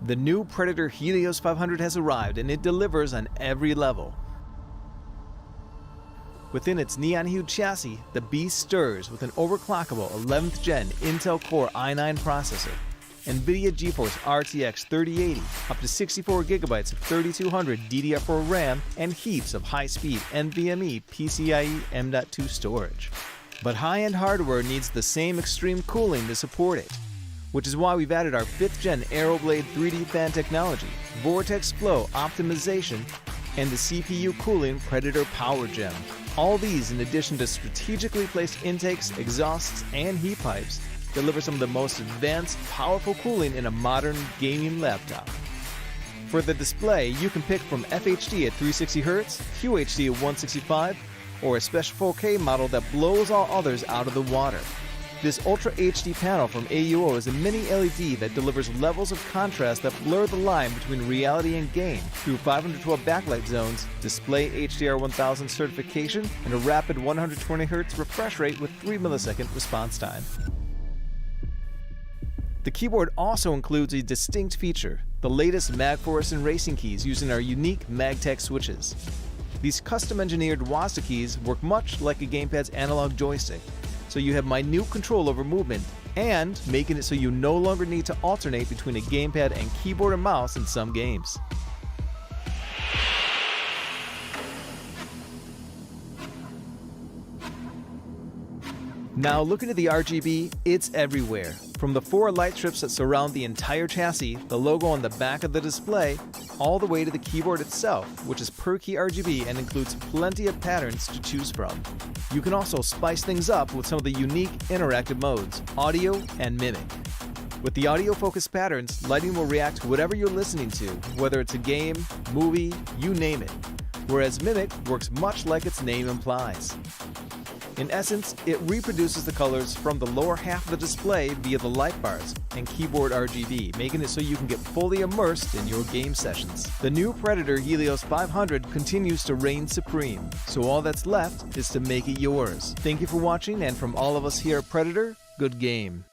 The new Predator Helios 500 has arrived and it delivers on every level. Within its neon-hued chassis, the beast stirs with an overclockable 11th Gen Intel Core i9 processor, NVIDIA GeForce RTX 3080, up to 64GB of 3200 DDR4 RAM, and heaps of high-speed NVMe PCIe M.2 storage. But high-end hardware needs the same extreme cooling to support it, which is why we've added our 5th Gen AeroBlade 3D fan technology, Vortex Flow optimization, and the CPU cooling Predator Power Gem. All these, in addition to strategically placed intakes, exhausts, and heat pipes, deliver some of the most advanced, powerful cooling in a modern gaming laptop. For the display, you can pick from FHD at 360Hz, QHD at 165, or a special 4K model that blows all others out of the water. This Ultra HD panel from AUO is a mini LED that delivers levels of contrast that blur the line between reality and game through 512 backlight zones, display HDR 1000 certification, and a rapid 120Hz refresh rate with 3 millisecond response time. The keyboard also includes a distinct feature, the latest MagForce and racing keys using our unique MagTech switches. These custom-engineered WASD keys work much like a gamepad's analog joystick, so you have minute control over movement, and making it so you no longer need to alternate between a gamepad and keyboard and mouse in some games. Now looking at the RGB, it's everywhere. From the 4 light strips that surround the entire chassis, the logo on the back of the display, all the way to the keyboard itself, which is per key RGB and includes plenty of patterns to choose from. You can also spice things up with some of the unique interactive modes, audio and mimic. With the audio-focused patterns, lighting will react to whatever you're listening to, whether it's a game, movie, you name it. Whereas mimic works much like its name implies. In essence, it reproduces the colors from the lower half of the display via the light bars and keyboard RGB, making it so you can get fully immersed in your game sessions. The new Predator Helios 500 continues to reign supreme, so all that's left is to make it yours. Thank you for watching, and from all of us here at Predator, good game.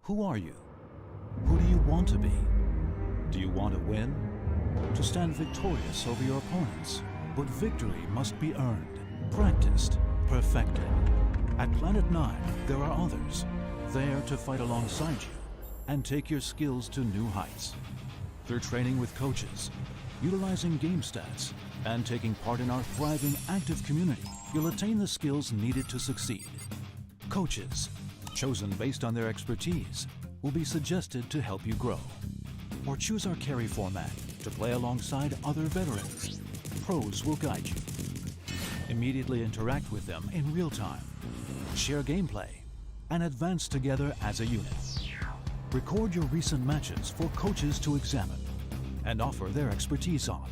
Who are you? Who do you want to be? Do you want to win? To stand victorious over your opponents? But victory must be earned, practiced, perfected. At Planet 9, there are others, there to fight alongside you and take your skills to new heights. Through training with coaches, utilizing game stats, and taking part in our thriving active community, you'll attain the skills needed to succeed. Coaches, chosen based on their expertise, will be suggested to help you grow. Or choose our carry format to play alongside other veterans. Pros will guide you. Immediately interact with them in real time. Share gameplay and advance together as a unit. Record your recent matches for coaches to examine and offer their expertise on.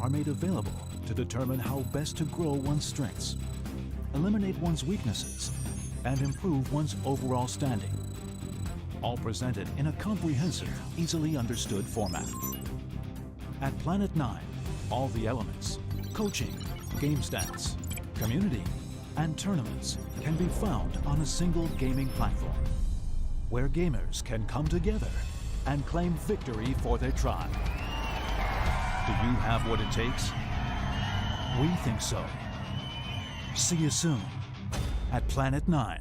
are made available to determine how best to grow one's strengths, eliminate one's weaknesses, and improve one's overall standing. All presented in a comprehensive, easily understood format. At Planet 9, all the elements, coaching, game stats, community, and tournaments can be found on a single gaming platform, where gamers can come together and claim victory for their tribe. Do you have what it takes? We think so. See you soon at Planet 9.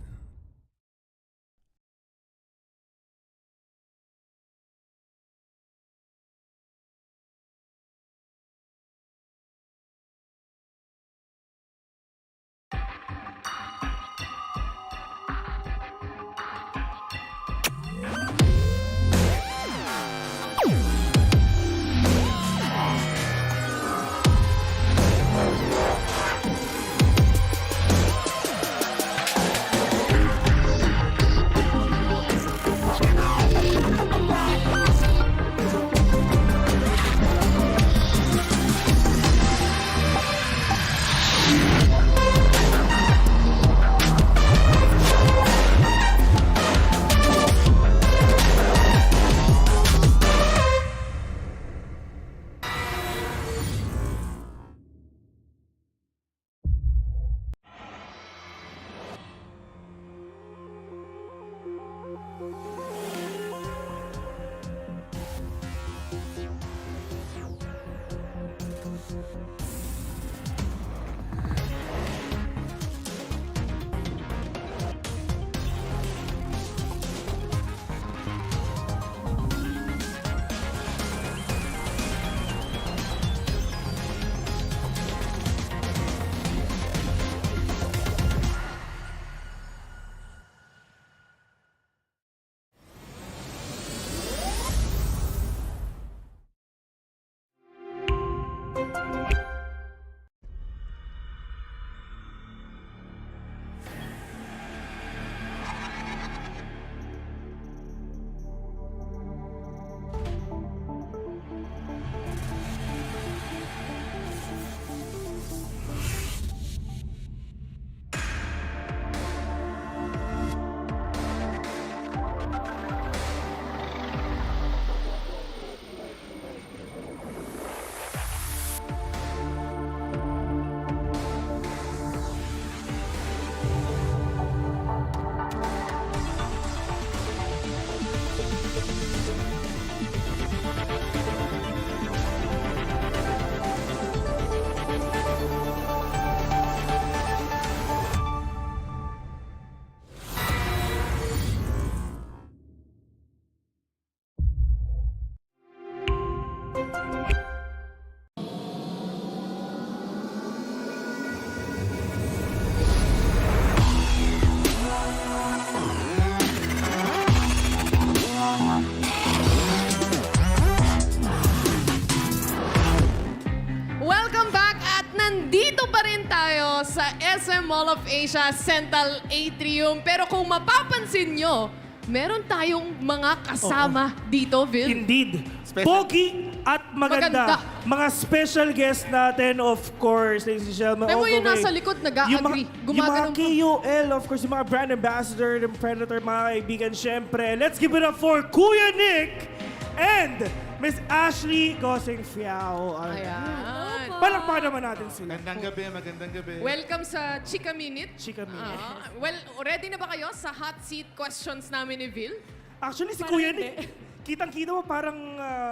sa SM Mall of Asia Central Atrium. Pero kung mapapansin nyo, meron tayong mga kasama dito, Vil. Indeed. Special. Pogi at maganda. Mga special guest natin, of course, ladies and gentlemen. Pero all the yung way. nasa likod, nag-a-agree. Yung mga KOL, of course, yung mga brand ambassador, ng Predator, mga kaibigan, syempre. Let's give it up for Kuya Nick and Miss Ashley Gosing Fiao. Ayan. Palakpakan naman natin sila. Magandang gabi. Welcome sa Chika Minute. Chika Minute. Well, ready na ba kayo sa hot seat questions namin ni Vil? Actually, si Kuya Nick, kitang-kita mo parang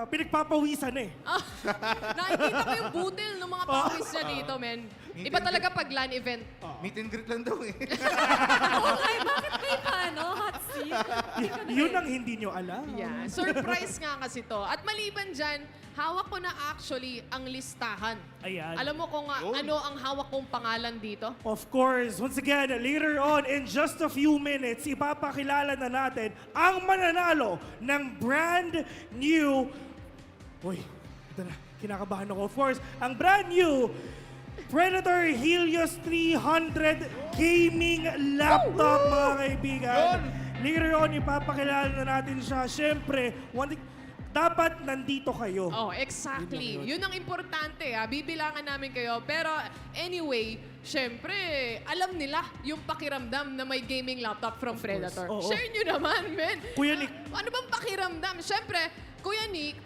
pinagpapawisan eh. Nakikita ko yung butil ng mga pawis niya dito, men. Iba talaga pag LAN event. Meet and greet lang daw eh. Okay, bakit may paano? Hot seat? Yun ang hindi nyo alam. Yeah, surprise nga kasi to. At maliban dyan, hawak ko na actually ang listahan. Ayan. Alam mo kung ano ang hawak kong pangalan dito? Of course, once again, later on, in just a few minutes, ipapakilala na natin ang mananalo ng brand new... Uy, ito na, kinakabahan ako. Of course, ang brand new Predator Helios 300 gaming laptop, mga kaibigan. Later on, ipapakilala na natin siya. Siyempre, dapat nandito kayo. Oh, exactly. Yun ang importante, bibilangan namin kayo. Pero anyway, syempre, alam nila yung pakiramdam na may gaming laptop from Predator. Oo. Share nyo naman, men. Kuya Nick. Ano bang pakiramdam? Syempre, Kuya Nick,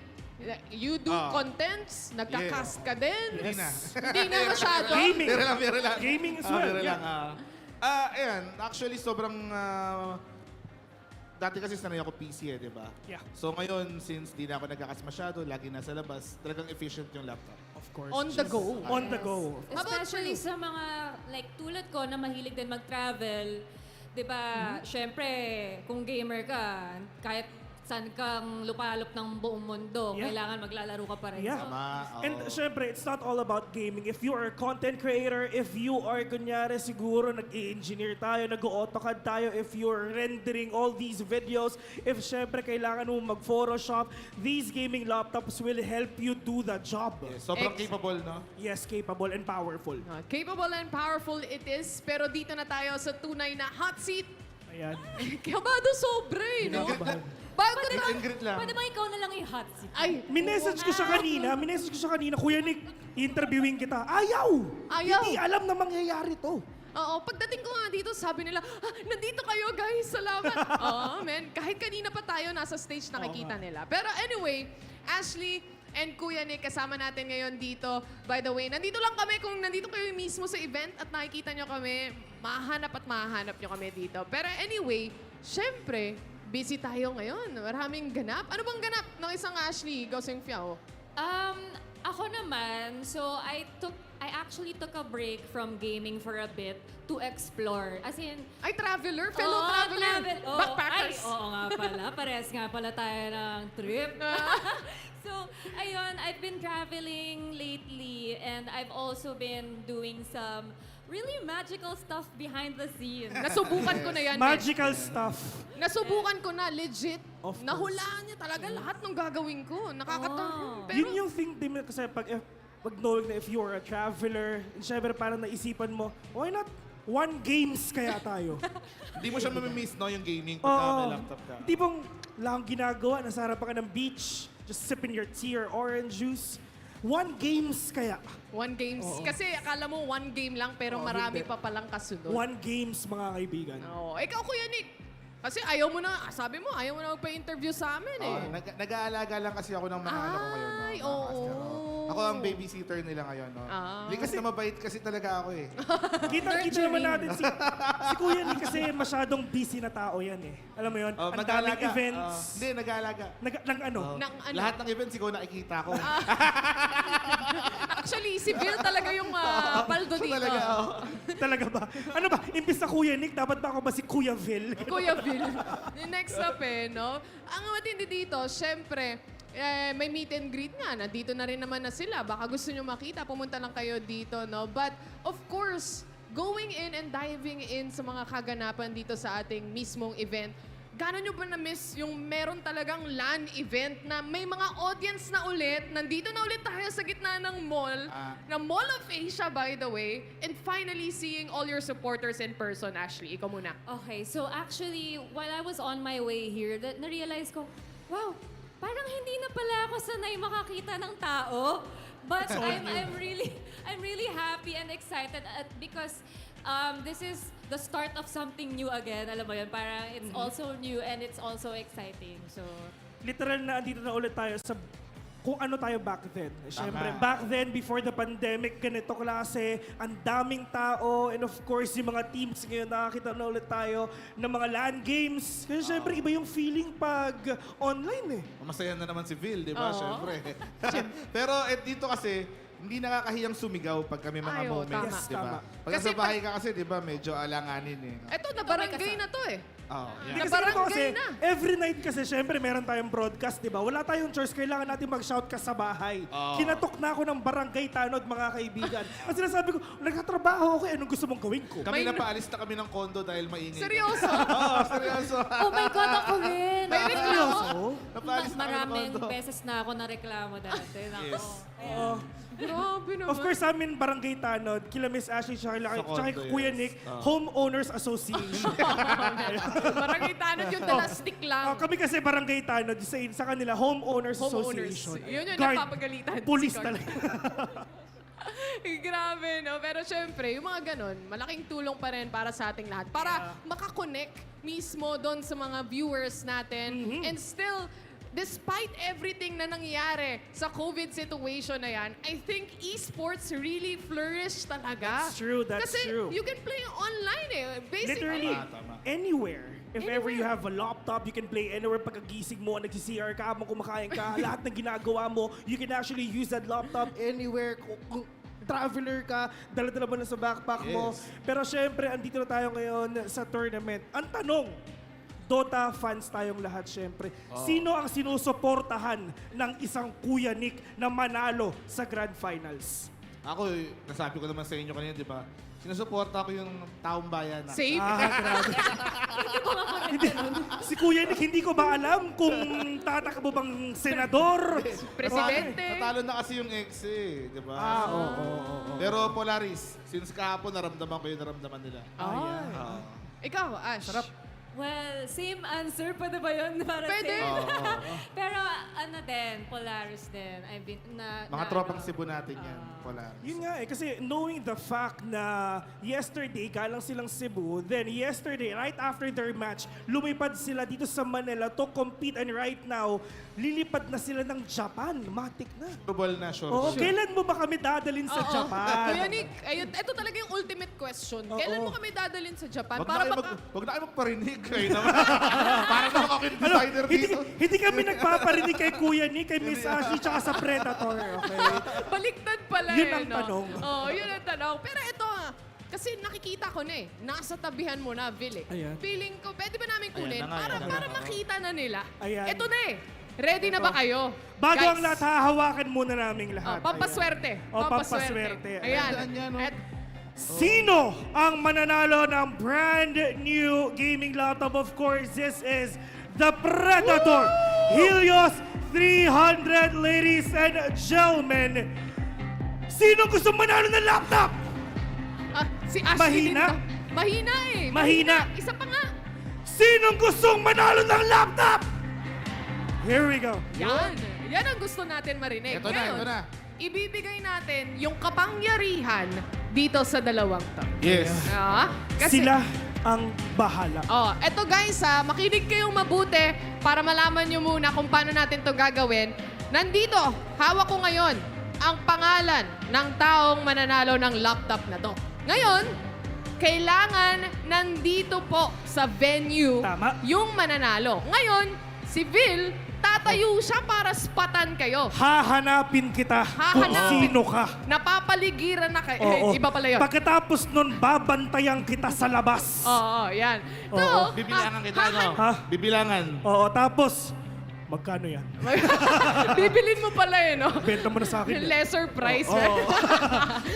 you do contents, nagka-cast ka din. Yes. Hindi na masyado. Gaming. Biro lang. Gaming as well. Biro Yeah. lang. Ayan, actually sobrang... dati kasi sanay ako PC di ba? Yeah. So ngayon, since di na ako nagkakas masyado, lagi nasa labas, talagang efficient yung laptop. Of course. On the go. On the go. How about Especially you? sa mga, like, tulad ko na mahilig din mag-travel. Di ba, syempre, kung gamer ka, kahit saan kang lupalop ng buong mundo, Yeah. kailangan maglalaro ka pa rin. Yeah. So, And syempre, it's not all about gaming. If you are a content creator, if you are, kunyari, siguro nag-i-engineer tayo, nag-AutoCAD tayo, if you're rendering all these videos, if syempre kailangan mo mag-Photoshop, these gaming laptops will help you do the job. Yes, sobrang capable, no? Yes, capable and powerful. Capable and powerful it is. Pero dito na tayo sa tunay na hot seat. Ayan. Kabado sobre, no? Bago Meet na and greet lang. pwede ba ikaw na lang i-hot seat? Ay, Minessage ko siya kanina, Kuya Nick, interviewing kita. Ayaw! Ayaw. Hindi alam na mangyayari to. oo, pagdating ko nga dito, sabi nila, nandito kayo guys, salamat. Oo, men, kahit kanina pa tayo nasa stage nakikita nila. Pero anyway, Ashley and Kuya Nick, kasama natin ngayon dito. By the way, nandito lang kami kung nandito kayo mismo sa event at nakikita nyo kami, mahanap nyo kami dito. Pero anyway, syempre, busy tayo ngayon. Maraming ganap. Ano bang ganap ng isang Ashley Goseng Fiao? Ako naman, so I actually took a break from gaming for a bit to explore. As in, Ay, traveler, fellow traveler, backpackers. Ay, oo nga pala. Pares nga pala tayo ng trip. So, ayun, I've been traveling lately and I've also been doing some really magical stuff behind the scenes. Nasubukan ko na yan. men. Magical stuff. Nasubukan ko na, legit. Of course. Nahulaan niya talaga lahat ng gagawin ko. Nakakatawa. Pero, Yun yung thing din kasi pag knowing na if you are a traveler, syempre parang naisipan mo, why not one games kaya tayo? Hindi mo siya mamimiss, no, yung gaming pagka may laptop ka. Hindi bang lang ginagawa, nasa harapan ka ng beach, just sipping your tea or orange juice. One games kaya. one games. Kasi akala mo one game lang, pero Oo, marami hindi. pa palang kasunod. One games, mga kaibigan. Oo. Ikaw, Kuya Nick. Kasi ayaw mo na, sabi mo, ayaw mo na magpa-interview sa amin eh. Nag-aalaga lang kasi ako ng mga anak ko ngayon. No? Ay, Mga oo. aster, no? Ako ang babysitter nila ngayon. No? Likas na mabait kasi talaga ako eh. Kita naman natin si Kuya Nick kasi masyadong busy na tao yan eh. Alam mo yun? Ang daming events. Hindi, nag-aalaga. Ng ano? Nang ano? Lahat ng events, ikaw nakikita ko. Actually, si Bill talaga yung paldo dito. Talaga, Talaga ba? Ano ba? Imbis na Kuya Nick, dapat ba ako ba si Kuya Vil? Kuya Bill. Yung next up no? Ang matindi dito, syempre, may meet and greet nga. Nandito na rin naman na sila. Baka gusto nyo makita, pumunta lang kayo dito, no? But, of course, going in and diving in sa mga kaganapan dito sa ating mismong event, gano'n nyo ba na-miss yung meron talagang LAN event na may mga audience na ulit, nandito na ulit tayo sa gitna ng mall, na Mall of Asia, by the way, and finally seeing all your supporters in person, Ashley. Ikaw muna. Okay, so actually, while I was on my way here, na-realize ko, wow, parang hindi na pala ako sanay makakita ng tao. But I'm really happy and excited because this is the start of something new again. Alam mo yun, parang it's also new and it's also exciting. So, Literal na andito na ulit tayo sa kung ano tayo back then. Siyempre, Tama. back then, before the pandemic, ganito klase, ang daming tao, and of course, yung mga teams ngayon, nakakita na ulit tayo ng mga LAN games. Kasi siyempre, iba yung feeling pag online eh. Masaya na naman si Phil, di ba? Oo. Siyempre. Pero dito kasi, hindi nakakahiyang sumigaw pag kami mga Ay, oo, moments, tama. di ba? Tama. Pag Kasi nasa bahay ka kasi, di ba, medyo alanganin eh. Eto, na barangay na to eh. Oh, Hindi yeah. kasi ganito Nabarangay kasi, na. every night kasi, syempre, meron tayong broadcast, di ba? Wala tayong choice, kailangan natin mag-shout ka sa bahay. Oo. Kinatok na ako ng barangay tanod, mga kaibigan. Kasi sinasabi ko, nagtatrabaho ako, anong gusto mong gawin ko? Kami May- napaalis na kami ng kondo dahil maingay. Seryoso? Oo, seryoso. oh my God, ako rin! May reklamo? Napaalis na kami ng Maraming kondo. beses na ako na reklamo dati. Nako. Yes. Ayan. Oo. Grabe naman. Of course, sa amin, Barangay Tanod, kila Miss Ashley, tsaka condo, Kuya yes. Nick, Homeowners Association. Barangay Tanod yung dalastik lang. Kami kasi Barangay Tanod, sa kanila, Homeowners Homeowners. Association. Yun yung Guard, napapagalitan. Police Si Guard. talaga. Grabe, no? Pero syempre, yung mga ganun, malaking tulong pa rin para sa ating lahat. Para makakonect mismo doon sa mga viewers natin. And still, despite everything na nangyari sa COVID situation na yan, I think esports really flourished talaga. That's true, that's Kasi true. you can play online eh. Basically. Literally, anywhere. If ever you have a laptop, you can play anywhere. Pagkagising mo, nag-CR ka, habang kumakain ka, lahat ng ginagawa mo, you can actually use that laptop anywhere. Kung traveler ka, dala-dala mo na sa backpack mo. Pero syempre, andito na tayo ngayon sa tournament. Ang tanong, Dota fans tayong lahat, syempre. Sino ang sinusuportahan ng isang Kuya Nick na manalo sa Grand Finals? Ako, nasabi ko naman sa inyo kanina, di ba? Sinusuporta ko yung taong bayan. Same. Grabe. Si Kuya Nick, hindi ko ba alam kung tatakbo bang senador? Presidente. Natalo na kasi yung ex eh, di ba? Oo. Pero Polaris, since kahapon naramdaman ko yung naramdaman nila. Ay. Ikaw, Ash. Sarap. Well, same answer pa na ba yun? Para Pwede. same. Pero ano din, Polaris din. I've been, Mga tropang Cebu natin yan, Polaris. Yun nga eh, kasi knowing the fact na yesterday, galang silang Cebu, then yesterday, right after their match, lumipad sila dito sa Manila to compete and right now, lilipad na sila ng Japan. Matik na. Sureball na, sure. Oo, kailan mo ba kami dadalhin sa Japan? Kuya Nick, ayun, ito talaga yung ultimate question. Kailan mo kami dadalhin sa Japan? Wag na kayo magparinig kayo naman. Para naman ako yung Ano, designer dito. hindi kami nagpaparinig kay Kuya Nick, kay Miss Ashley, tsaka sa Predator, okay? Baliktad pala Yun eh, ang no? tanong. Oo, yun ang tanong. Pero ito kasi nakikita ko na eh. Nasa tabihan mo na, Vil eh. Ayan. Feeling ko, pwede ba namin kunin Ayan na nga, para makita na nila? Ayan. Ito na eh. Ready na ba kayo? Bago Guys, ang lahat, hahawakan muna naming oh, lahat. pampaswerte. Oh, pampaswerte. Ayan. Ayan, oh. At Sino ang mananalo ng brand new gaming laptop? Of course, this is the Predator Helios 300, ladies and gentlemen. Sino gusto manalo ng laptop? si Ashley Mahina? din to. Mahina eh. Mahina. Isa pa nga. Sinong gustong manalo ng laptop? Here we go. Yan. Yan ang gusto natin marinig. Ito na, Ngayon, ito na. ibibigay natin yung kapangyarihan dito sa dalawang to. Yes. Sila ang bahala. Eto guys makinig kayong mabuti para malaman nyo muna kung paano natin to gagawin. Nandito, hawak ko ngayon ang pangalan ng taong mananalo ng laptop na to. Ngayon, kailangan nandito po sa venue Tama. yung mananalo. Ngayon, si Vil, tatayo siya para spatan kayo. Hahanapin kita kung Hahanapin. sino ka. Napapaligiran na kayo. Oo. Iba pala yun. Pagkatapos nun, babantayan kita sa labas. Oo, yan. Oo. So, Bibilangan kita, no? Ha? Bibilangan. Oo, tapos, magkano yan? bibilin mo pala eh, no? Benta mo na sa akin. Lesser price. Oo.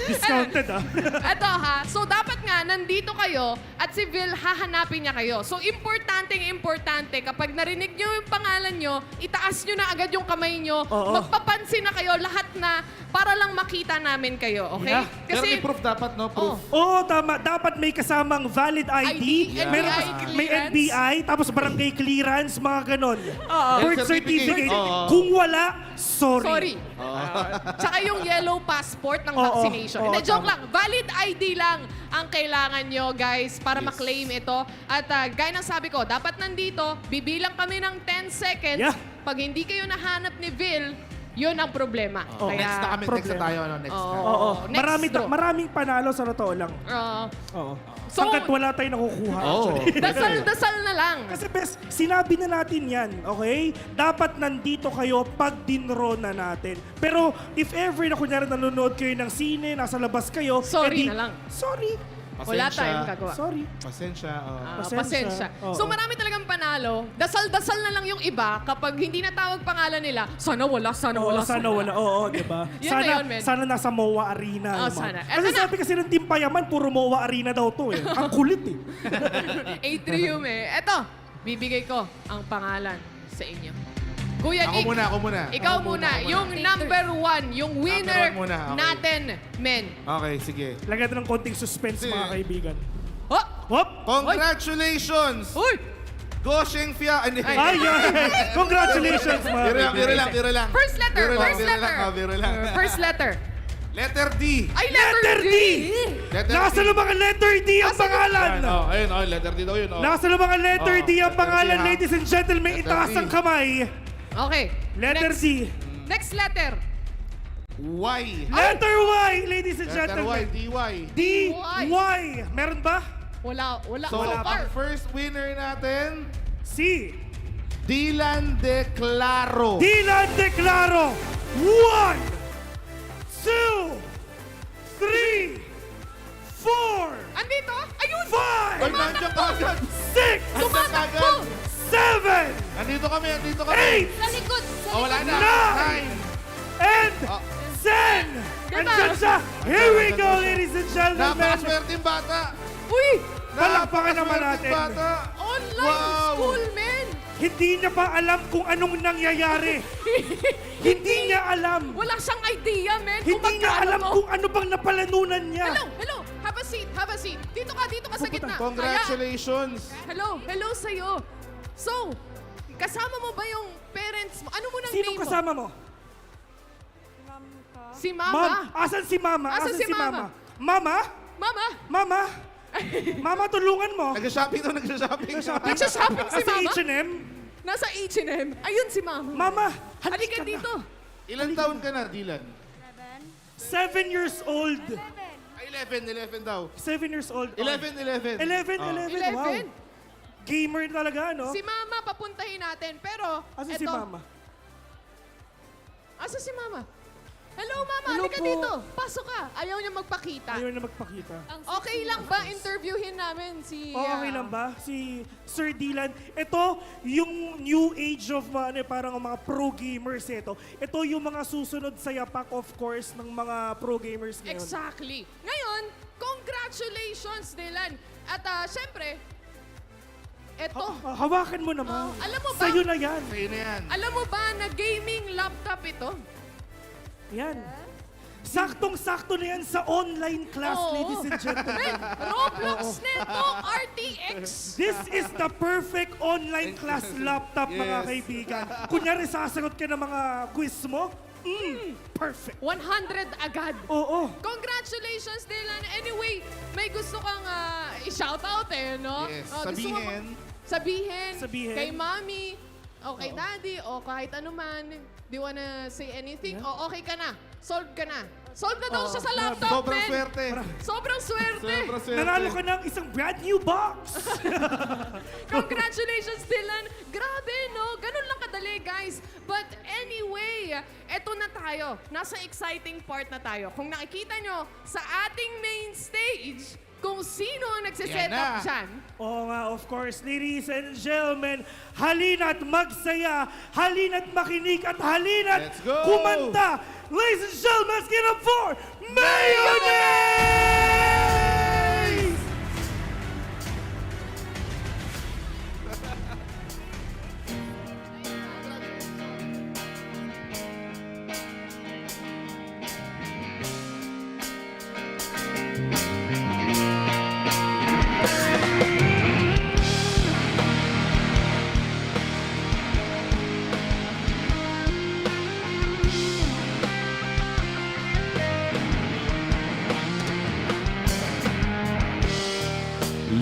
Discounted, ah. Ito so dapat nga nandito kayo at si Vil hahanapin niya kayo. So importante kapag narinig niyo yung pangalan niyo, itaas niyo na agad yung kamay niyo, Oo. magpapansin na kayo lahat na para lang makita namin kayo, okay? Yeah. Pero may proof dapat, no? Proof. Oo, tama. Dapat may kasamang valid ID. Yeah. Meron NBI may clearance. NBI, tapos barangay clearance, mga ganon. Birth Birth certificate. certificate. Oo. Kung wala, sorry. Tsaka yung yellow passport ng Oo. vaccination. Oo, Hindi, joke tama. lang. Valid ID lang ang kailangan nyo, guys, para maklaim ito. At gaya ng sabi ko, dapat nandito, bibilang kami ng 10 seconds. Yeah. Pag hindi kayo nahanap ni Vil, yun ang problema. Oh, next na kami, next na problema. tayo, ano, next na. Oo. Next draw. Maraming panalo sa totoo lang. Oo. So- Hanggat wala tayong nakukuha. Oo. actually. Dasal-dasal na lang. Kasi bes, sinabi na natin yan, okay? Dapat nandito kayo pag dinro na natin. Pero if ever na kunyari nanonood kayo ng sine, nasa labas kayo, Sorry edi, na lang. Sorry. Wala tayong gagawa. Sorry. Pasensya. Pasensya. Oo. So marami talagang panalo. Dasal-dasal na lang yung iba kapag hindi natawag pangalan nila. Sana wala, sana Oo, wala. sana wala. Oo, di ba? Yun na yun, men. Sana nasa MOA Arena. Oh, yung mga- sana. Kasi Eto na. sabi kasi ng Team Payaman, puro MOA Arena daw to eh. Ang kulit eh. Atrium eh. Eto, bibigay ko ang pangalan sa inyo. Kuya Ako Nick, muna, ako muna. ikaw muna. Yung number 1, yung winner Number one muna, okay. natin, men. Okay, sige. Lagyan natin ng konting suspense, Sige. mga kaibigan. Oh! Hop! Congratulations! Uy! Gosheng Fia! Hindi. Ay, ay! Congratulations, mga Biro lang, biro kaibigan. lang, biro lang. First letter, Biro lang, first biro lang, letter. biro lang. First letter. Letter D. Ay, Letter D! Letter Nasa D. ng mga letter D ang pangalan! Ayan, oh, ayun, oh, letter D daw yun. Oh. Nasa ng mga letter Oh, D ang letter pangalan, D, ha? ladies and gentlemen. Letter Itaas D. ang kamay. Okay. Letter Next. D. Next letter. Y. Letter Y, ladies and Letter Y, gentlemen. D-Y. D, Y. Meron ba? Wala So, so far. ang first winner natin, C. Dylan De Claro. Dylan De Claro. 1, 2, 3, 4, Andito? Ayun! 5, Ay, nandiyan ka agad. 6, Tumatakbo! 7, Nandito kami, nandito kami. 8, Sa likod! Sa Oh, wala likod. na. Nine. 9. and Oh. 10. Andyan siya. Here we go, ladies and gentlemen. Napakaswerte yung bata. Uy! Palakpakan naman natin. Napakaswerte yung bata. Online Wow. school, men! Hindi niya pa alam kung anong nangyayari. Hindi niya alam. Wala siyang idea, men. kung Hindi niya magkano alam mo. kung ano bang napalanunan niya. Hello, hello. Have a seat, have a seat. Dito ka sa gitna. Congratulations. Hello, hello sa'yo. So, kasama mo ba yung parents mo? Ano mo nang Sinong name mo? kasama mo? Si Ma'am, Mama. asan si Mama? Asan si Mama? Mama? Mama? Mama? Mama, tulungan mo. Nag-shopping to, nag-shopping. Nagsha-shopping si Sa Mama? H&M? Nasa H&M. Ayun si Mama. Mama, Halika halika dito. na. Ilan taon ka na, Dylan? 7 years old. Ay, 11 daw. 7 years old. 11. 11, Oh. 11. 11. Wow. Gamer talaga, no? Si Mama, papuntahin natin. Pero, Asan eto. si Mama? Asa si Mama? Hello, Mama. Hello Halika po. dito. Pasok ka. Ayaw niya magpakita. Ayaw na magpakita. Ang Okay lang ba interviewin namin si... Okay lang ba? Si Sir Dylan. Ito, yung new age of parang mga pro gamers ito. Ito yung mga susunod sa yapak, of course, ng mga pro gamers ngayon. Exactly. Ngayon, congratulations, Dylan. At syempre, eto. Hawakan mo naman. Alam mo ba? Sa'yo na yan. Sa'yo na yan. Alam mo ba na gaming laptop ito? Yan. Saktong-sakto na yan sa online class, Oo. ladies and gentlemen. Roblox Neto RTX. This is the perfect online class laptop, mga Yes. kaibigan. Kunyari, sasagot ka ng mga quiz mo, perfect. 100 agad. Oo. Congratulations, Dylan. Anyway, may gusto kang i-shoutout no? Yes. Gusto mo Sabihin. Sabihin. Kay Mommy, o kay Daddy, o kahit ano man. Do you wanna say anything? O okay ka na. Solved ka na. Solved na daw siya sa laptop, Sobrang men. swerte. Sobrang swerte. Sobrang swerte. Nanalo ka ng isang brand new box. Congratulations, Dylan. Grabe, no? Ganun lang kadali, guys. But anyway, eto na tayo. Nasa exciting part na tayo. Kung nakikita nyo sa ating main stage, kung sino ang nagsiset Yan na. up dyan. Oo nga, of course, ladies and gentlemen, halina't magsaya, halina't makinig, at halina't Let's go! kumanta. Ladies and gentlemen, let's get up for Mayonnaise!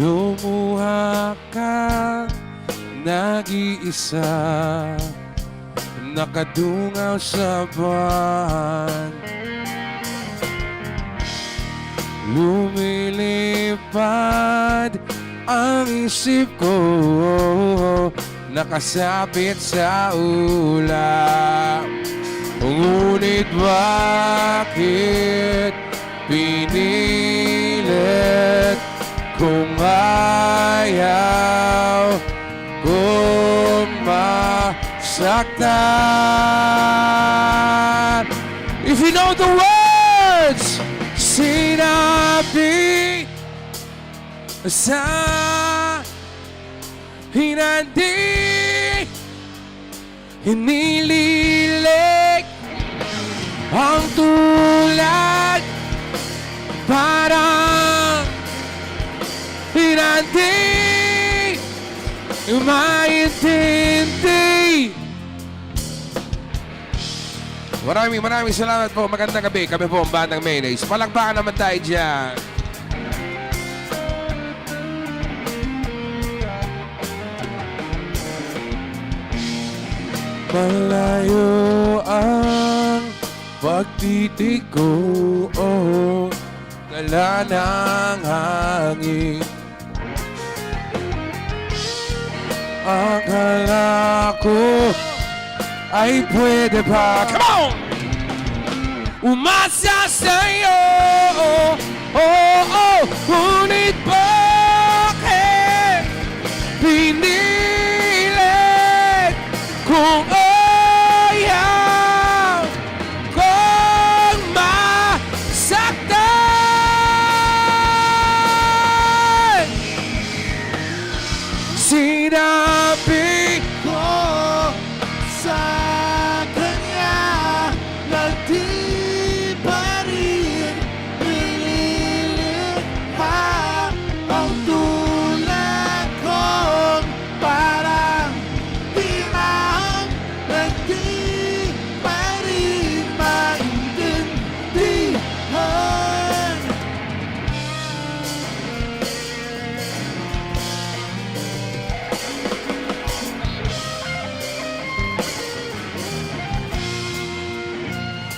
Lumuha ka, nag-iisa, nakadungaw sa buwan. Lumilipad ang isip ko, nakasapit sa ulap. Ngunit bakit pinilit kung ayaw kung masaktan? If you know the words, sinabi sa hindi Hinilig ang tulad, parang hindi maintindihan. Maraming salamat po. Magandang gabi. Kami po ang Bandang Mayonnaise. Palakpakan naman tayo dyan. Malayo ang pagtitig ko, dala ng hangin. Akala ko ay pwede pa. Come on! Umasa sa'yo, ngunit bakit pinilit kung ayaw kong masaktan? Sinabi ko sa kanya na di pa rin nililikha ang tulad kong parang timahang na di pa rin maintindihan.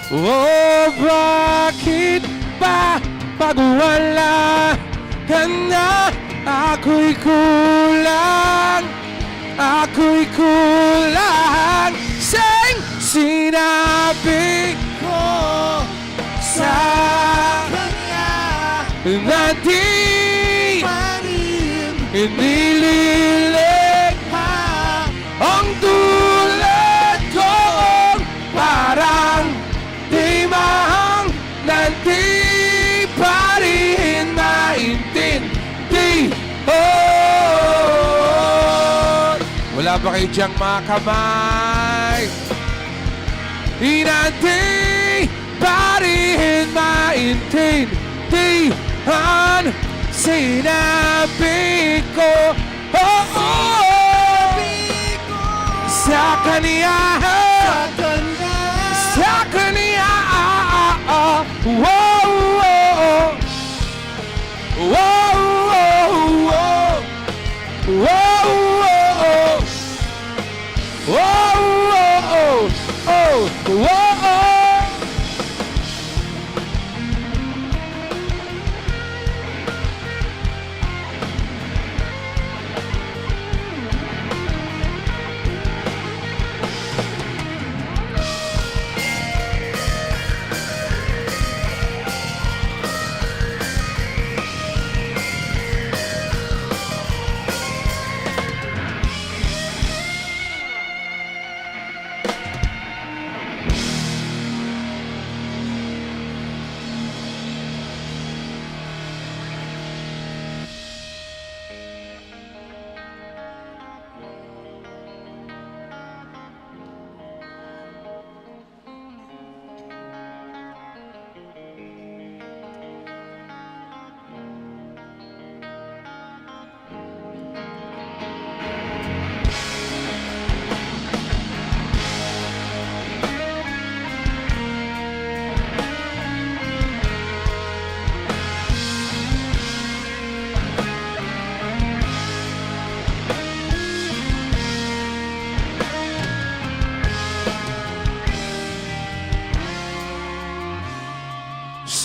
Oh, bakit ba pag wala ka na ako'y kulang sinabi ko sa kanya na di pa rin nililikha ang tulad kong parang timahang na di pa rin maintindihan. Wala ba kayo diyang mga kamay? Hindi pa rin maintindihan. Sinabi ko, sa kanya, sa kanya,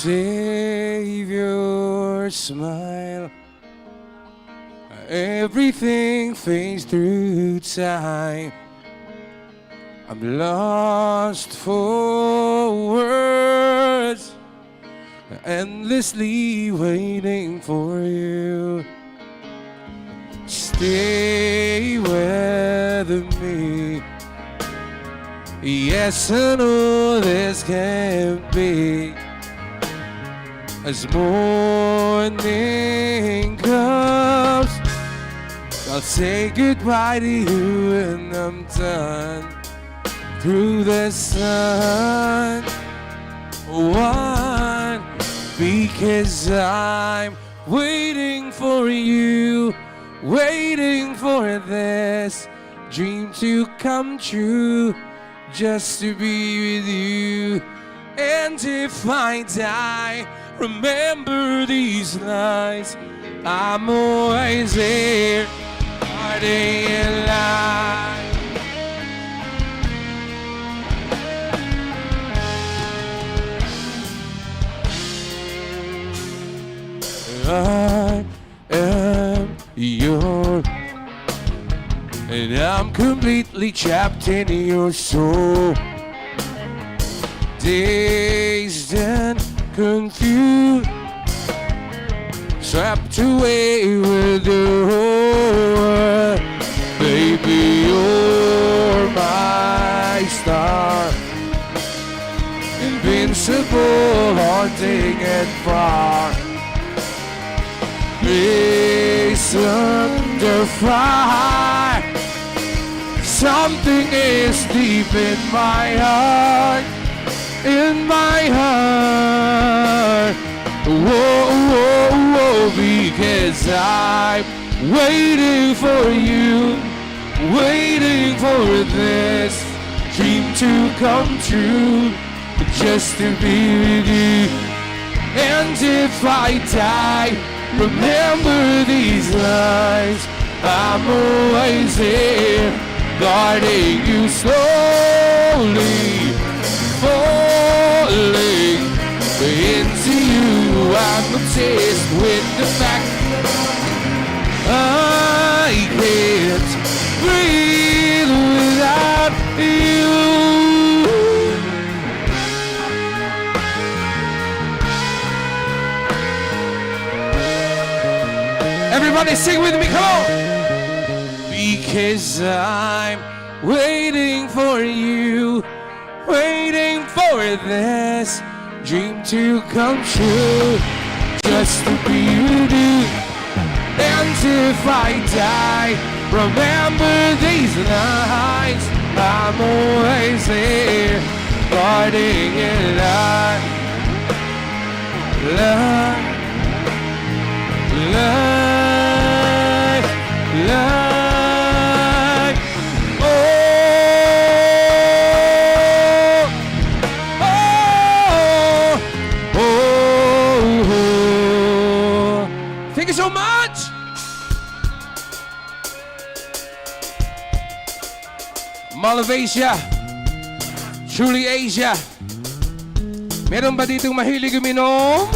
Save your smile. Everything fades through time. I'm lost for words, endlessly waiting for you. Stay with me. Yes, I know this can't be. As morning comes, I'll say goodbye to you and I'm done. through the sun. One, because I'm waiting for you, waiting for this dream to come true, just to be with you. And if I die, remember these lines. I'm always there, starting in line. I am yours, and I'm completely trapped in your soul. Dazed and confused, trapped away with your whole world. Baby, you're my star, invincible, haunting and far. Place under fire, something is deep in my heart, in my heart. Whoa, whoa, whoa, because I'm waiting for you, waiting for this dream to come true, just to be with you. And if I die, remember these lines. I'm always here, guarding you, slowly falling into you. I'm obsessed with the fact I can't breathe without you. Everybody sing with me, come on! Because I'm waiting for you, waiting for this dream to come true, just to be with you. And if I die, remember these lines. I'm always there, guarding it up. Love, love, love. Oh, oh, oh, oh. Thank you so much. Mall of Asia, truly Asia. Meron ba ditong mahilig uminom?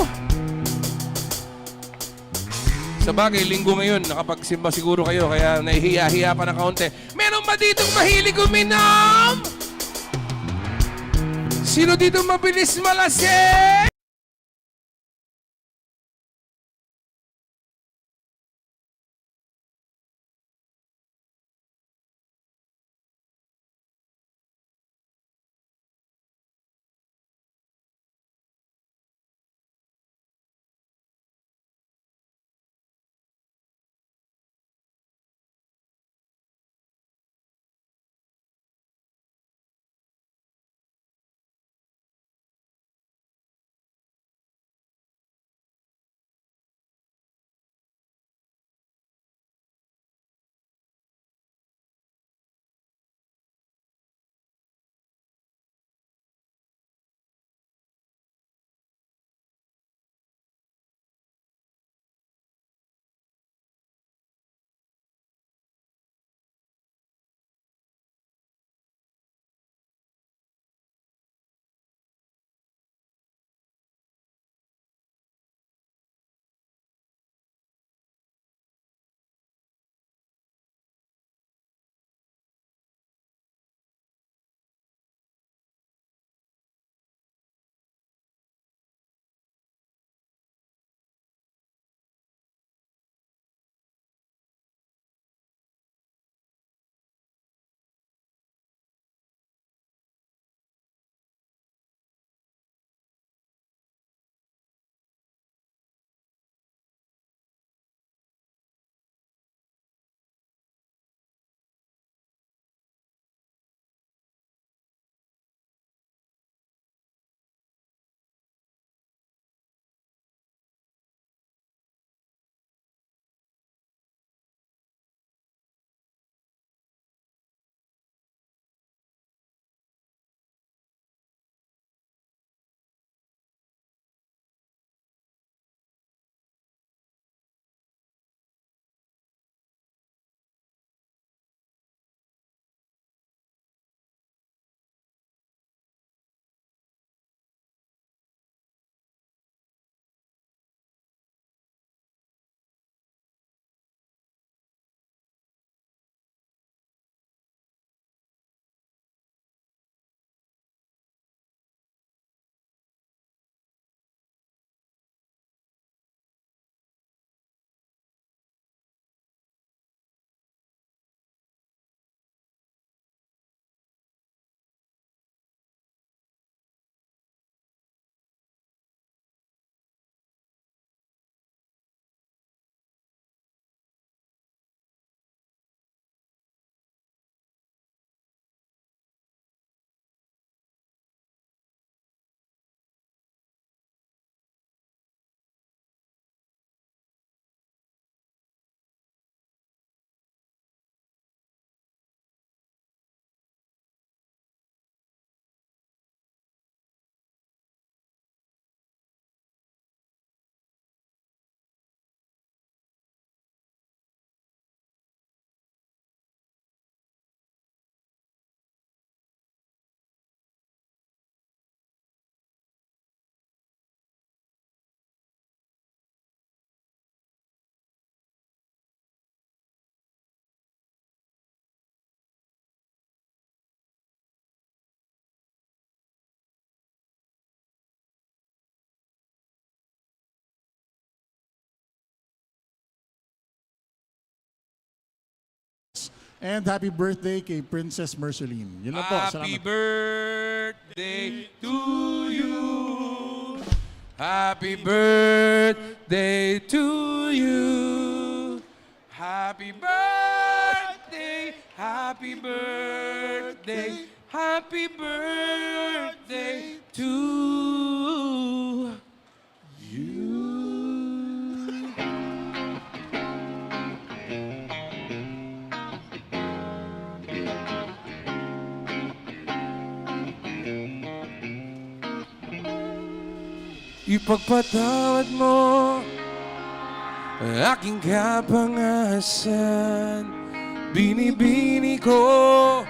Sa bagay, linggo ngayon, nakapagsimba siguro kayo, kaya nahihiya-hiya pa ng kaunti. Meron ba ditong mahilig uminom? Sino dito mabilis malasing? And happy birthday kay Princess Merceline. Yun lang po. Happy Salamat. birthday to you. Happy birthday to you. Happy birthday. Happy birthday. Happy birthday to you. Ipagpatawad mo ang aking kapangasan. Binibini ko,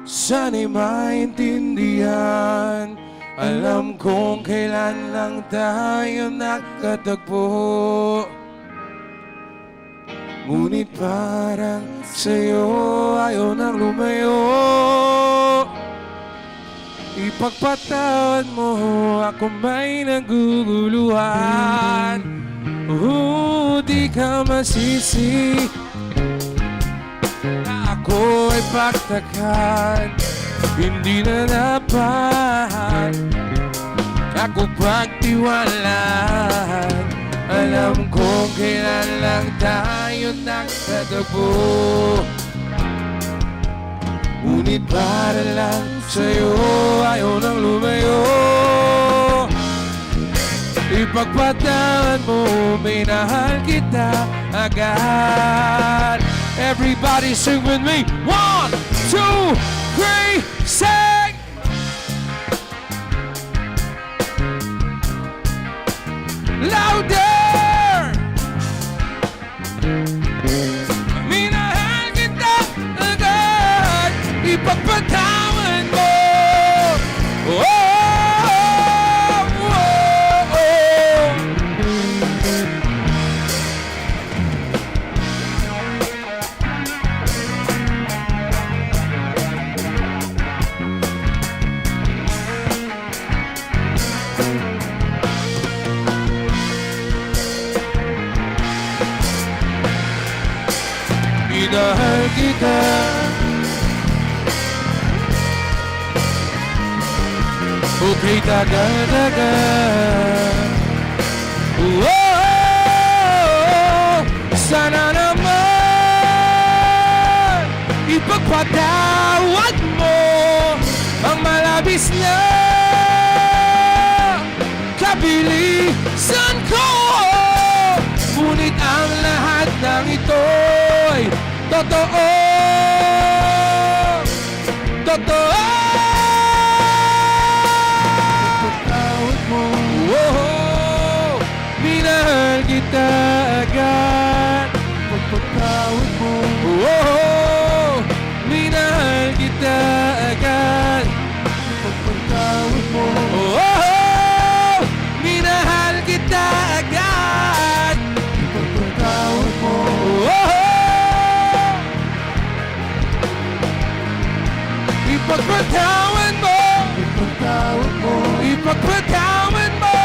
sana'y maintindihan. Alam kong kailan lang tayo nagkatagpo. Ngunit parang sa'yo ayaw nang lumayo. Ipagpatawad mo, ako may naguguluhan. Di ka masisi na ako ay pagtakan. Hindi na dapat ako pagtiwalaan. Alam kong kailan lang tayo nagtatagpo. Ngunit para lang sa'yo ayaw nang lumayo. Ipagpatawad mo, minahal kita agad. Everybody sing with me. 1, 2, 3, sing! Louder! Minahal kita agad. Ipagpatawad mo. Oh, oh, oh, oh. Minahal kita. Okay, tagal-tagal. Whoa, sana naman ipagpatawad mo ang malabis na kabilisan ko. Ngunit ang lahat ng ito'y totoo. Totoo. Oh, minahal kita agad. Pagpatawad mo. Oh, minahal kita agad. Pagpatawad mo. Oh, minahal kita agad. Pagpatawad mo. Oh, ipagpatawad mo. Ipagpatawad mo. Ipagpatawad mo.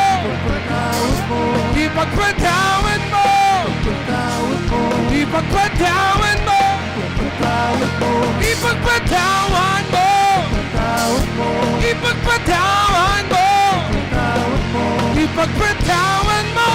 Ipagpatawad mo. Ipagpatawad mo. Ipagpatawad mo. Ipagpatawad mo. Ipagpatawad mo.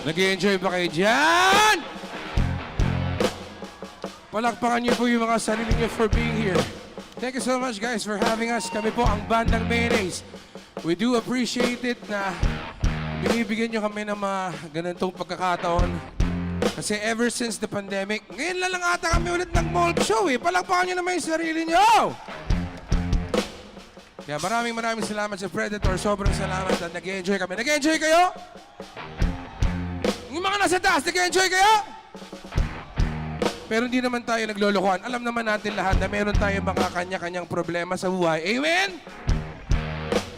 Nag-i-enjoy ba kayo dyan? Palakpakan niyo po yung mga sarili niyo for being here. Thank you so much guys for having us. Kami po ang bandang Mayonnaise. We do appreciate it na binibigyan niyo kami ng mga ganitong pagkakataon. Kasi ever since the pandemic, ngayon lang ata kami ulit nag-mall show eh. Palakpakan niyo naman yung sarili niyo. Kaya maraming salamat sa Predator. Sobrang salamat at nag-enjoy kami. Nag-enjoy kayo? Yung mga nasa taas, nag-enjoy kayo? Pero hindi naman tayo naglolokohan. Alam naman natin lahat na meron tayong mga kanya-kanyang problema sa buhay. Amen?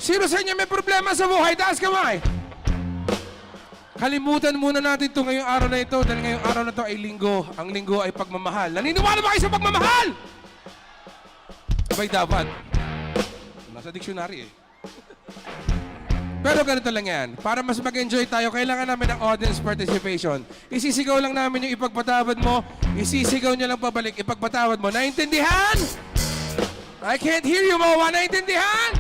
Sino sa inyo may problema sa buhay? Taas kamay! Kalimutan muna natin ito ngayong araw na ito dahil ngayong araw na ito ay linggo. Ang linggo ay pagmamahal. Naniniwala ba kayo sa pagmamahal? Abay dapat. Nasa dictionary eh. Pero ganito lang yan. Para mas mag-enjoy tayo, kailangan namin ng audience participation. Isisigaw lang namin yung ipagpatawad mo. Isisigaw nyo lang pabalik, ipagpatawad mo. Naintindihan? I can't hear you, Moa. Naintindihan?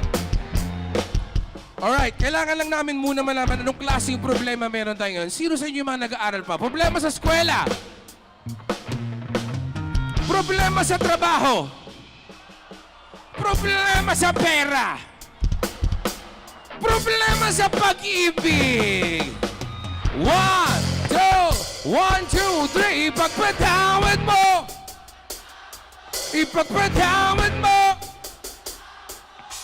Alright, kailangan lang namin muna malaman anong klaseng problema meron tayo ngayon. Sino sa inyo yung mga nag-aaral pa? Problema sa eskwela. Problema sa trabaho. Problema sa pera. Problema sa pag-ibig. 1, 2, 3. Ipagpatawad mo. Ipagpatawad mo.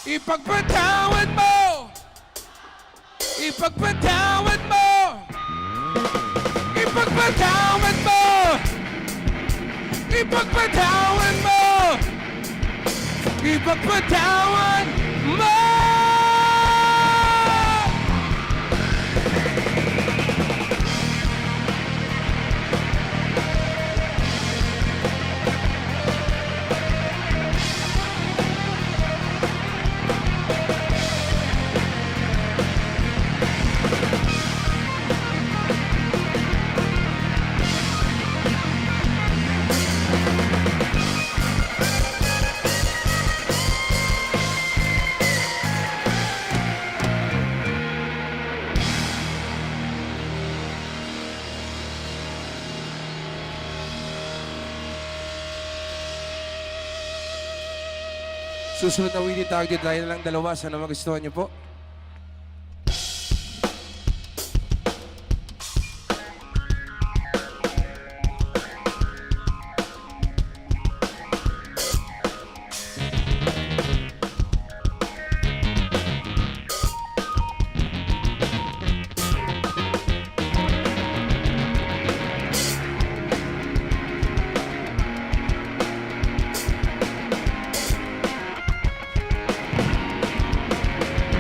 Ipagpatawad mo. Ipagpatawad mo. Ipagpatawad mo. Ipagpatawad mo. Ipagpatawad mo. Susunod na Winnie Target, tayo na lang dalawa. Sana magustuhan niyo po.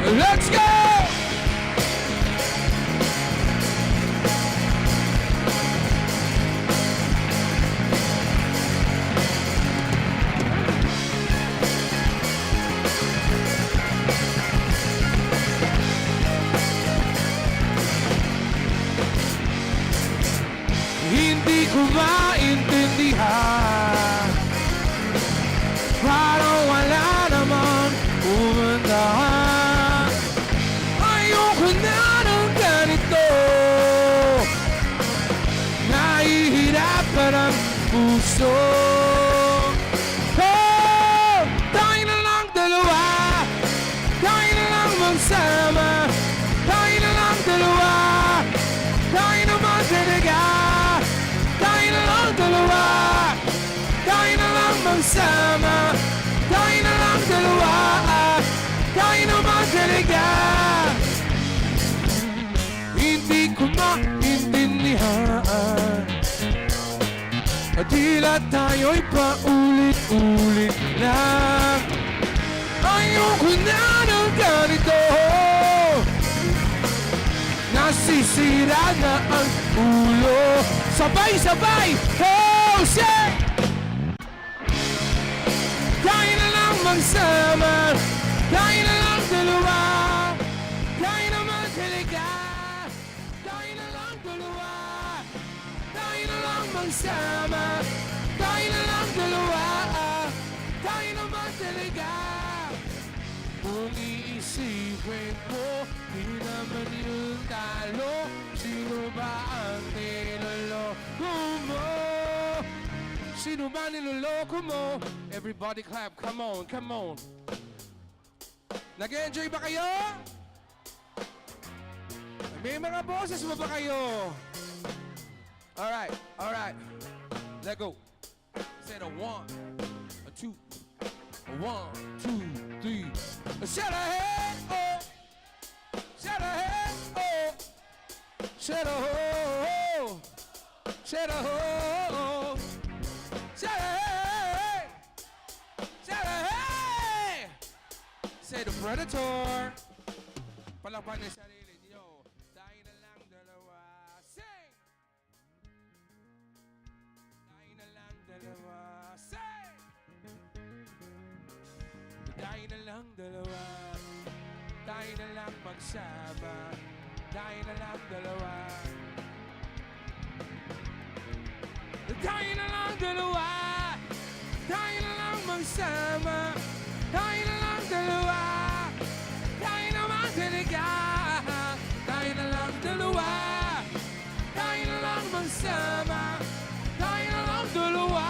Let's go! Hindi ko maintindihan. Parang wala namang pumuntahan. Ayoko na ng ganito. Nahihirapan ang puso. Oh, tayo na lang dalawa. Tayo na lang magsama. Tayo na lang dalawa. Tayo naman talaga. Tayo na lang dalawa. Tayo na lang magsama. Tayo na lang dalawa. Tayo naman talaga. Hindi ko maintindihan. Tila tayo'y paulit-ulit lang. Ayoko na ng ganito. Nasisira na ang ulo. Sabay-sabay! Oh, shit! Tayo na lang magsama. Tayo na lang dalawa. Tayo naman talaga. Tayo na lang dalawa. Tayo na lang magsama. Tayo na lang dalawa. Tayo naman talaga. Kung iisipin mo, di naman yung talo. Sino ba ang niloloko mo? Sino ba niloloko mo? Everybody clap, come on, come on. Nag-enjoy ba kayo? May mga boses mo ba kayo? Alright, alright. Let go. Set a 1, a 2, a 1, 2, 3. Set a head, oh. Set a head, oh. Set a oh. Said a ho, said a hey, said a hey, said the predator. Palakpan niyo sarili niyo. Tayo na lang dalawa. Sing! Tayo na lang dalawa. Sing! Tayo na lang dalawa. Tayo na lang magsama. Tayo na lang dalawa. Tayo na lang dalawa. Tayo na lang magsama. Tayo na lang dalawa. Tayo naman talaga. Tayo na lang dalawa. Tayo na lang magsama. Tayo na lang dalawa.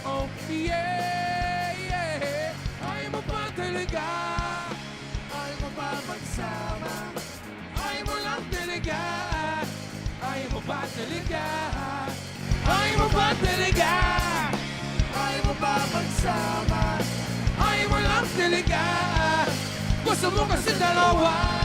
Oh yeah, yeah. Ayaw mo pa talaga. Ayaw mo pa magsama. Ayaw mo lang talaga. Ayaw mo pa talaga. Ayaw mo pa talaga. Ayaw mo pa magsama. Ayaw mo lang talaga. Gusto mo kasi dalawa.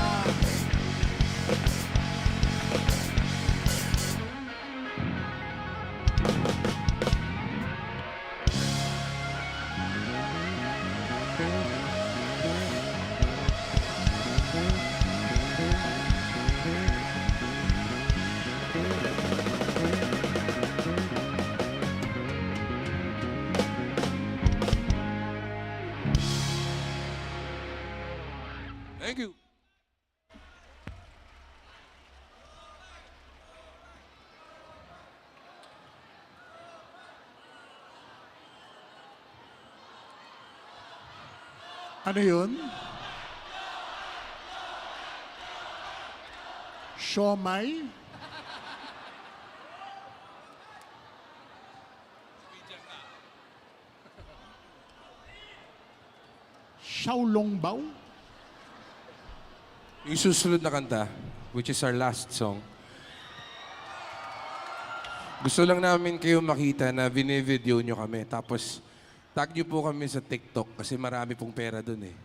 Thank you. Ano yun? Siomay? Xiaolongbao? Yung susunod na kanta, which is our last song, gusto lang namin kayo makita na bine-video nyo kami. Tapos, tag nyo po kami sa TikTok kasi marami pong pera dun eh.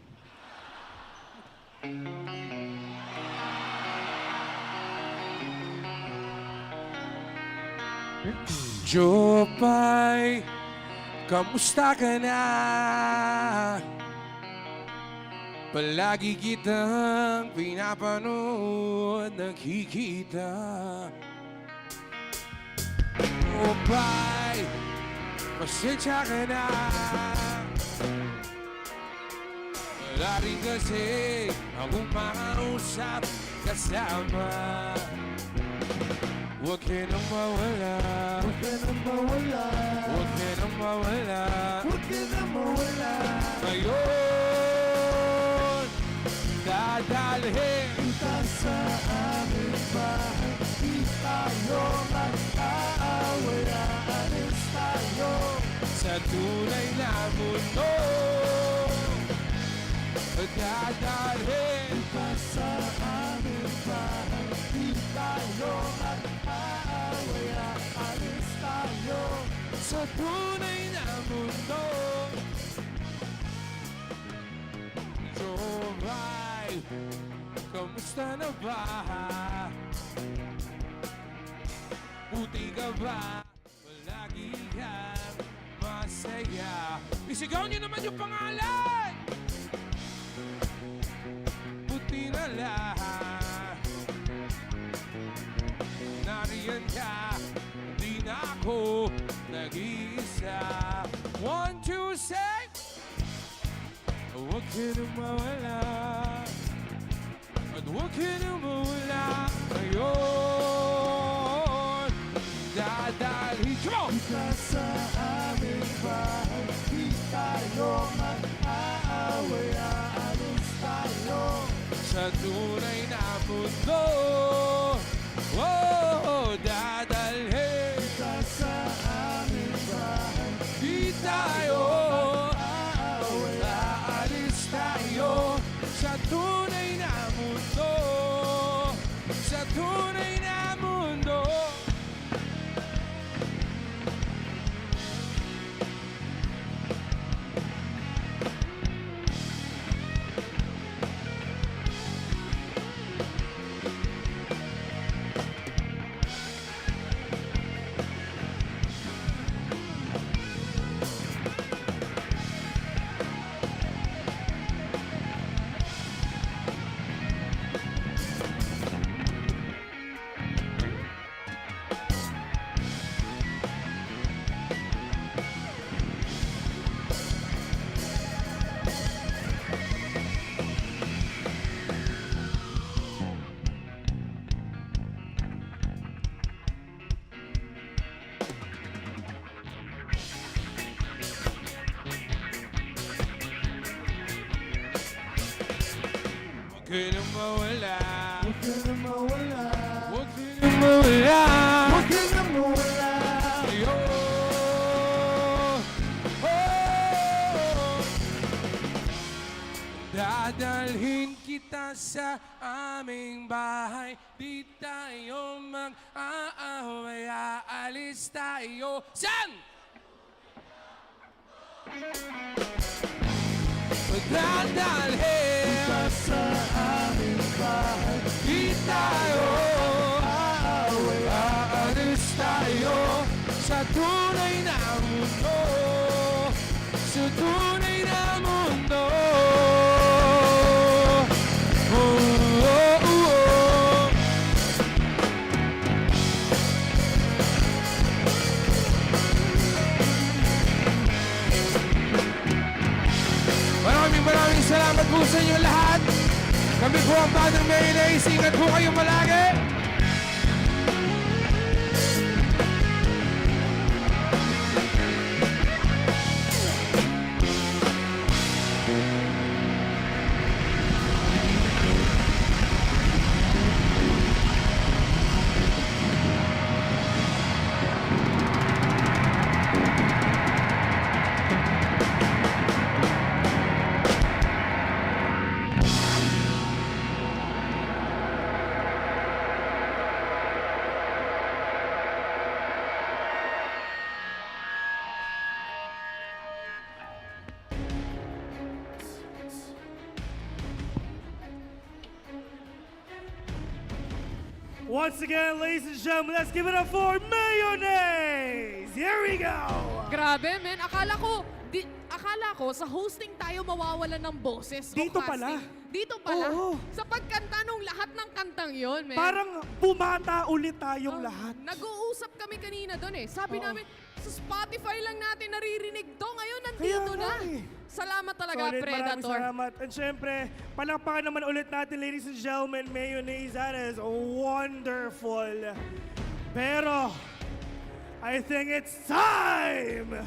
Jopay, kamusta ka na? Palagi kitang pinapanood, nakikita. Jopay, pasensya ka na. Wala rin kasi akong makausap kasama. Huwag ka nang mawala. Huwag ka nang mawala. Huwag ka nang mawala. Huwag ka nang mawala. Ngayon, dadalhin kita sa aming bahay. Di tayo mag-aaway. Aalis tayo sa tunay na mundo. Dadalhin kita sa aming bahay. Di tayo mag-aaway. Aalis tayo sa tunay na mundo. Joray, kamusta na ba? Buti ka ba? Palagi kang masaya. Isigaw niyo naman yung pangalan! Buti na lang. Nariyan ka, di na ako nag-iisa. 1, 2, say! Huwag ka nang mawala. At huwag ka nang mawala. Ngayon, dadalhin. Come on! Kita sa aming bahay. Di tayo mag-aaway. Aalis tayo sa tunay na mundo. Oh, dadalhin kita sa aming bahay. Di tayo mag-aaway. Aalis tayo sa tunay na mundo. Sa tunay na mundo. mawala. Huwag ka na mawala. Huwag ka na mawala. Huwag ka na mawala. Sa'yo. Oh! Dadalhin kita sa aming bahay. Di tayo mag-aaway. Aalis tayo. Saan? Dadalhin kita sa aming bahay. Di tayo aaway. Aalis tayo sa tunay na mundo. Sa tunay na mundo. Oh, oh, oh. Maraming salamat po sa inyo lahat. Kami po ang Bandang Mayonnaise. Ingat po kayo palagi. Once again, ladies and gentlemen, let's give it up for Mayonnaise! Here we go! Grabe, men. Akala ko sa hosting tayo mawawalan ng boses. o Dito casting. pala. Dito pala. Oo. Sa pagkanta nung lahat ng kantang yon, men. Parang bumata ulit tayong lahat. Nag-uusap kami kanina doon eh. Sabi namin, sa Spotify lang natin naririnig to. Ngayon, Kaya nandito nga na. eh. Salamat talaga, Solid, maraming Predator. salamat. And syempre, palakpakan naman ulit natin, ladies and gentlemen, Mayonnaise. That is wonderful. Pero, I think it's time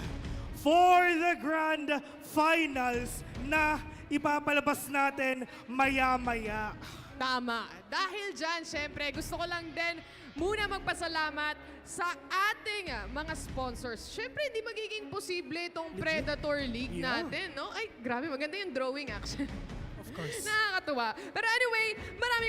for the grand finals na ipapalabas natin maya-maya. Tama. Dahil dyan, syempre, gusto ko lang din muna magpasalamat sa ating mga sponsors. Syempre, hindi magiging posible itong Predator League Yeah. natin, no? Ay, grabe, maganda yung drawing action. Of course. Nakakatuwa. Pero anyway,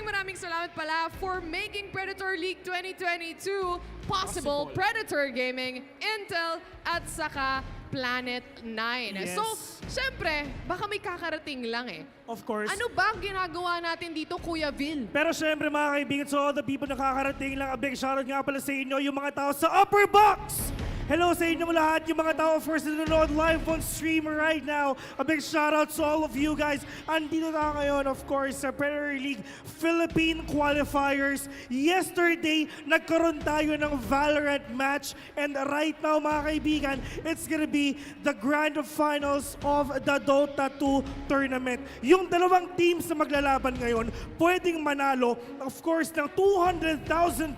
maraming salamat pala for making Predator League 2022 possible. Predator Gaming, Intel, at saka Planet 9. Yes. So, syempre, baka may kakarating lang eh. Of course. Ano ba ang ginagawa natin dito, Kuya Vil? Pero syempre mga kaibigan, so all the people na kakarating lang, a big shoutout nga pala sa inyo, yung mga tao sa upper box! Hello sa inyo lahat, yung mga tao first na nanonood live on stream right now. A big shoutout to all of you guys. Andito na ngayon, of course, sa Predator League Philippine Qualifiers. Yesterday, nagkaroon tayo ng Valorant match. And right now, mga kaibigan, it's gonna be the grand finals of the Dota 2 tournament. Yung dalawang teams na maglalaban ngayon, pwedeng manalo, of course, ng 200,000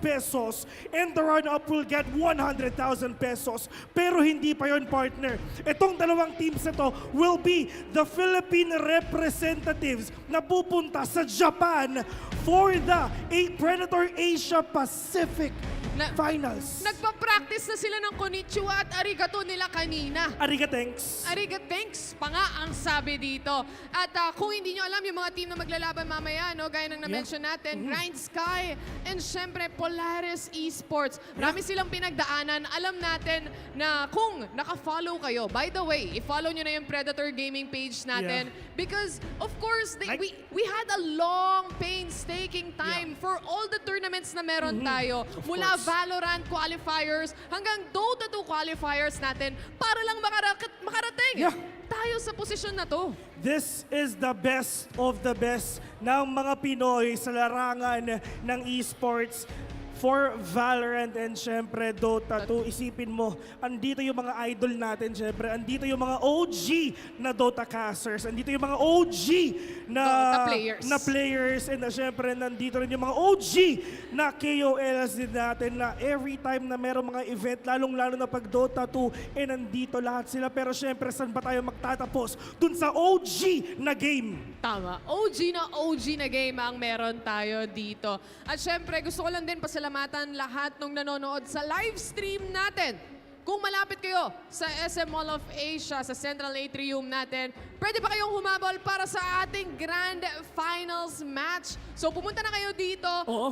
pesos. And the run-up will get 100,000 pesos. Pero hindi pa yon, partner. Itong dalawang teams na to will be the Philippine representatives na pupunta sa Japan for the Predator Asia Pacific Finals. Nagpa-practice na sila ng konnichiwa at arigato nila kanina. Ariga, thanks. Arigat thanks pa nga ang sabi dito. At kung hindi nyo alam yung mga team na maglalaban mamaya, no, gaya ng na-mention natin, Grind Sky, and syempre Polaris Esports. Marami silang pinagdaanan. Alam natin na kung naka-follow kayo, by the way, i-follow nyo na yung Predator Gaming page natin. Because, of course, we had a long, painstaking time for all the tournaments na meron tayo. Mula Valorant qualifiers hanggang Dota 2 qualifiers natin para lang makarating tayo sa posisyon na to. This is the best of the best ng mga Pinoy sa larangan ng esports. for Valorant and syempre Dota 2. Isipin mo, andito yung mga idol natin syempre. Andito yung mga OG na Dota casters. Andito yung mga OG na players. And syempre, nandito rin yung mga OG na KOLs din natin na every time na merong mga event, lalong-lalo na pag Dota 2, nandito lahat sila. Pero syempre, saan ba tayo magtatapos? Dun sa OG na game. Tama. OG na game ang meron tayo dito. At syempre, gusto ko lang din pasalamatan lahat ng nanonood sa live stream natin. Kung malapit kayo sa SM Mall of Asia, sa Central Atrium natin, pwede pa kayong humabol para sa ating Grand Finals match. So pumunta na kayo dito,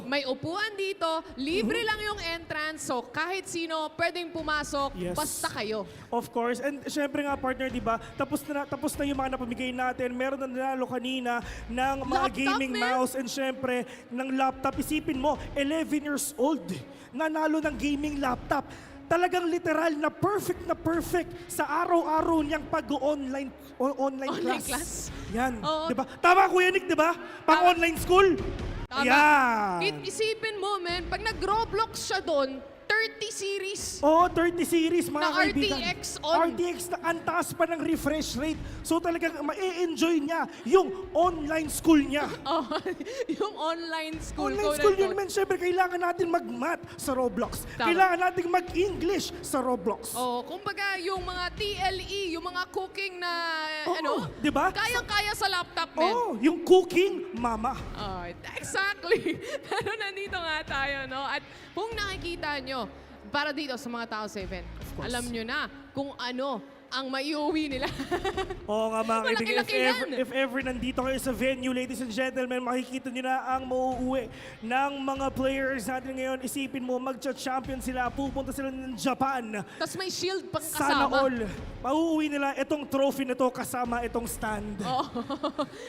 may upuan dito, libre lang yung entrance. So kahit sino pwedeng pumasok, basta kayo. Of course. And syempre nga partner, di ba? Tapos na yung mga napamigay natin. Meron na nanalo kanina ng mga Laptop, gaming man. mouse and syempre ng laptop. Isipin mo, 11 years old, nanalo ng gaming laptop. Talagang literal na perfect sa araw-araw niyang pag-online class. Yan. Oo. Di ba? Tama Kuya Nick, di ba? Pang-online school. Tama. Yan. Isipin mo, man, pag nag-Roblox siya doon, 30 series. 30 series mga Na kaibigan. RTX on. RTX na ang taas pa ng refresh rate. So talagang ma-enjoy niya yung online school niya. Yung online school. Online school yun, man. Siyempre, kailangan natin mag-math sa Roblox. Tama. Kailangan natin mag-English sa Roblox. Kumbaga yung mga TLE, yung mga cooking na, di ba? kayang-kaya sa laptop, man. Yung cooking, mama. Exactly. Pero nandito nga tayo, no? At kung nakikita nyo, para dito sa mga tao sa event, alam nyo na kung ano ang maiuwi nila. Oo nga mga kaibigan, Malaki-laki yan. if ever nandito kayo sa venue, ladies and gentlemen, makikita nyo na ang mauuwi ng mga players natin ngayon. Isipin mo, magcha-champion sila, pupunta sila ng Japan. Tapos may shield pang Sana kasama. all, mauuwi nila itong trophy na to kasama itong stand.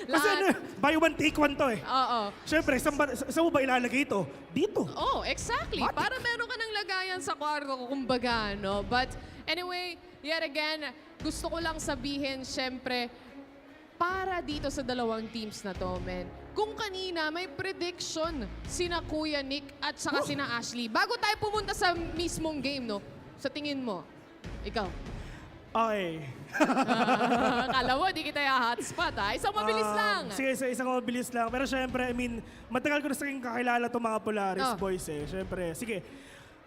Kasi buy one, take one to eh. Oo. Siyempre, saan mo ba ilalagay ito? Dito. Exactly. Matik. Para meron ka ng lagayan sa kwarto ko, kumbaga, no? But anyway, yet again, gusto ko lang sabihin, syempre, para dito sa dalawang teams na to, men. Kung kanina may prediction sina Kuya Nick at saka sina Ashley, bago tayo pumunta sa mismong game, no? Sa tingin mo, ikaw. Okay. Akala mo, di kita hotspot, ha? Isang mabilis lang. Sige, isang mabilis lang. Pero syempre, I mean, matagal ko na sa kakilala itong mga Polaris boys eh. Syempre, sige.